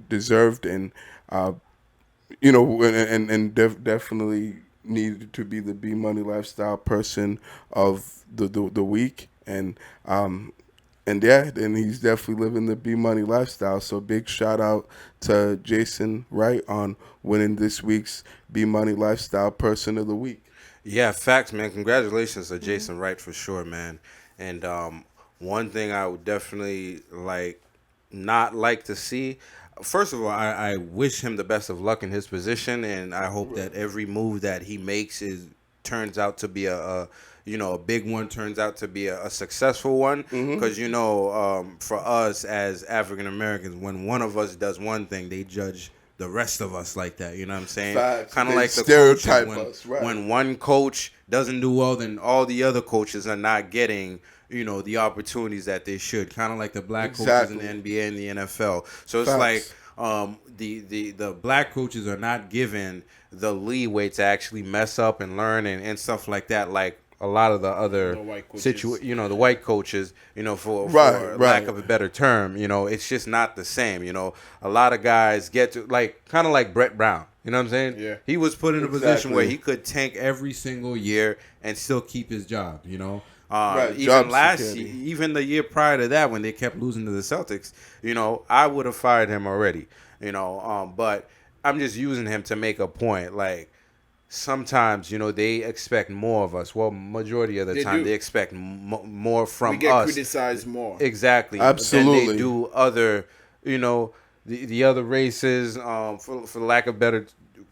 Speaker 4: deserved, and definitely needed to be the B Money Lifestyle Person of the week, and he's definitely living the B Money lifestyle. So big shout out to Jason Wright on winning this week's B Money Lifestyle Person of the Week.
Speaker 2: Yeah, facts, man. Congratulations to Jason Wright for sure, man. And one thing I would definitely not like to see. First of all, I wish him the best of luck in his position, and I hope that every move that he makes turns out to be a big one, turns out to be a successful one. Because, for us as African Americans, when one of us does one thing, they judge the rest of us like that. You know what I'm saying? Kind of like the
Speaker 4: stereotype
Speaker 2: coaches,
Speaker 4: us, right?
Speaker 2: When one coach doesn't do well, then all the other coaches are not getting the opportunities that they should. Kind of like the black coaches in the NBA and the NFL. So it's like the black coaches are not given the leeway to actually mess up and learn and stuff like that, like a lot of the other the white coaches, for lack of a better term, it's just not the same. A lot of guys get to kind of like Brett Brown. You know what I'm saying?
Speaker 3: Yeah.
Speaker 2: He was put in a position where he could tank every single year and still keep his job.
Speaker 4: Right,
Speaker 2: Even
Speaker 4: job
Speaker 2: last
Speaker 4: security.
Speaker 2: year, even the year prior to that, when they kept losing to the Celtics, I would have fired him already. But I'm just using him to make a point. Like sometimes, they expect more of us. Well, majority of the
Speaker 3: They
Speaker 2: time,
Speaker 3: do.
Speaker 2: they expect more from
Speaker 3: We get
Speaker 2: us.
Speaker 3: criticized more.
Speaker 2: Exactly.
Speaker 4: Absolutely.
Speaker 2: Than they do other, the other races, for lack of better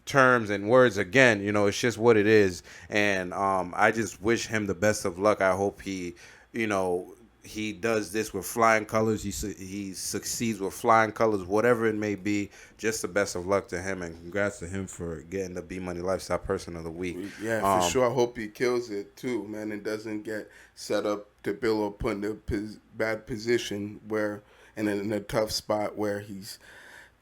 Speaker 2: terms and words. Again, it's just what it is. And I just wish him the best of luck. I hope he does this with flying colors. He succeeds with flying colors, whatever it may be. Just the best of luck to him, and congrats to him for getting the B Money Lifestyle Person of the Week.
Speaker 4: Yeah, for sure. I hope he kills it too, man, and doesn't get set up to Bill or put in a bad position where, and in a tough spot where he's,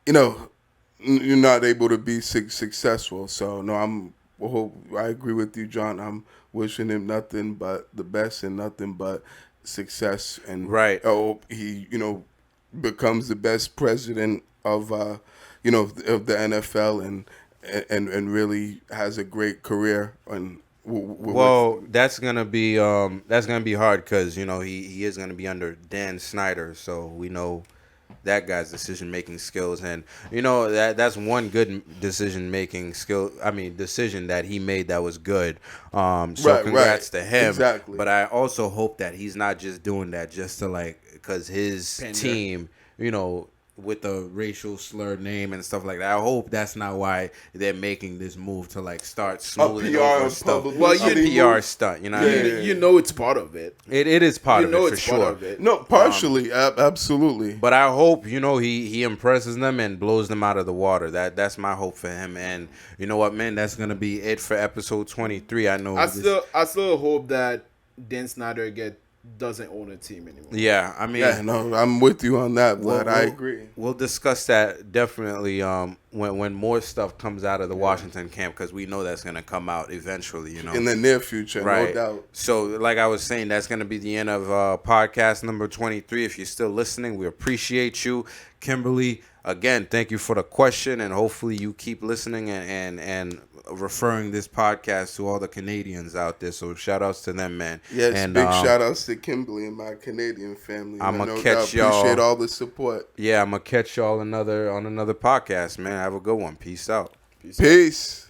Speaker 4: you're not able to be successful. So no, I agree with you, John. I'm wishing him nothing but the best and nothing but success, and
Speaker 2: Right.
Speaker 4: I hope he becomes the best president of of the NFL and really has a great career. And
Speaker 2: Well, that's gonna be hard because he is gonna be under Dan Snyder, so we know that guy's decision making skills, and that's one good decision that he made that was good. So congrats to him.
Speaker 4: Exactly.
Speaker 2: But I also hope that he's not just doing that just to because his
Speaker 3: Pander.
Speaker 2: team, with the racial slur name and stuff like that. I hope that's not why they're making this move to start smoothing
Speaker 4: PR
Speaker 2: over
Speaker 4: and
Speaker 2: stuff.
Speaker 4: publicity
Speaker 2: Well, PR
Speaker 4: move.
Speaker 2: stunt, what I
Speaker 4: Yeah.
Speaker 2: mean?
Speaker 3: You know it's part of it.
Speaker 2: It is part of it for
Speaker 3: it's
Speaker 2: sure.
Speaker 3: part of it.
Speaker 4: No, partially, absolutely.
Speaker 2: But I hope he impresses them and blows them out of the water. That's my hope for him. And you know what, man? That's gonna be it for episode 23. I know.
Speaker 3: I still hope that Dan Snyder doesn't own a team anymore.
Speaker 2: Yeah, I mean.
Speaker 4: Yeah, no, I'm with you on that, but I agree.
Speaker 2: We'll discuss that definitely when more stuff comes out of the Washington camp, because we know that's gonna come out eventually.
Speaker 4: In the near future,
Speaker 2: Right.
Speaker 4: no doubt.
Speaker 2: So, like I was saying, that's going to be the end of podcast number 23. If you're still listening, we appreciate you. Kimberly, again, thank you for the question, and hopefully you keep listening and referring this podcast to all the Canadians out there. So, shout-outs to them, man.
Speaker 4: Yes,
Speaker 2: and,
Speaker 4: big shout-outs to Kimberly and my Canadian family.
Speaker 2: I'ma
Speaker 4: No
Speaker 2: catch
Speaker 4: doubt.
Speaker 2: y'all.
Speaker 4: Appreciate all the support.
Speaker 2: Yeah, I'm going to catch y'all on another podcast, man. Have a good one. Peace out.
Speaker 4: Peace.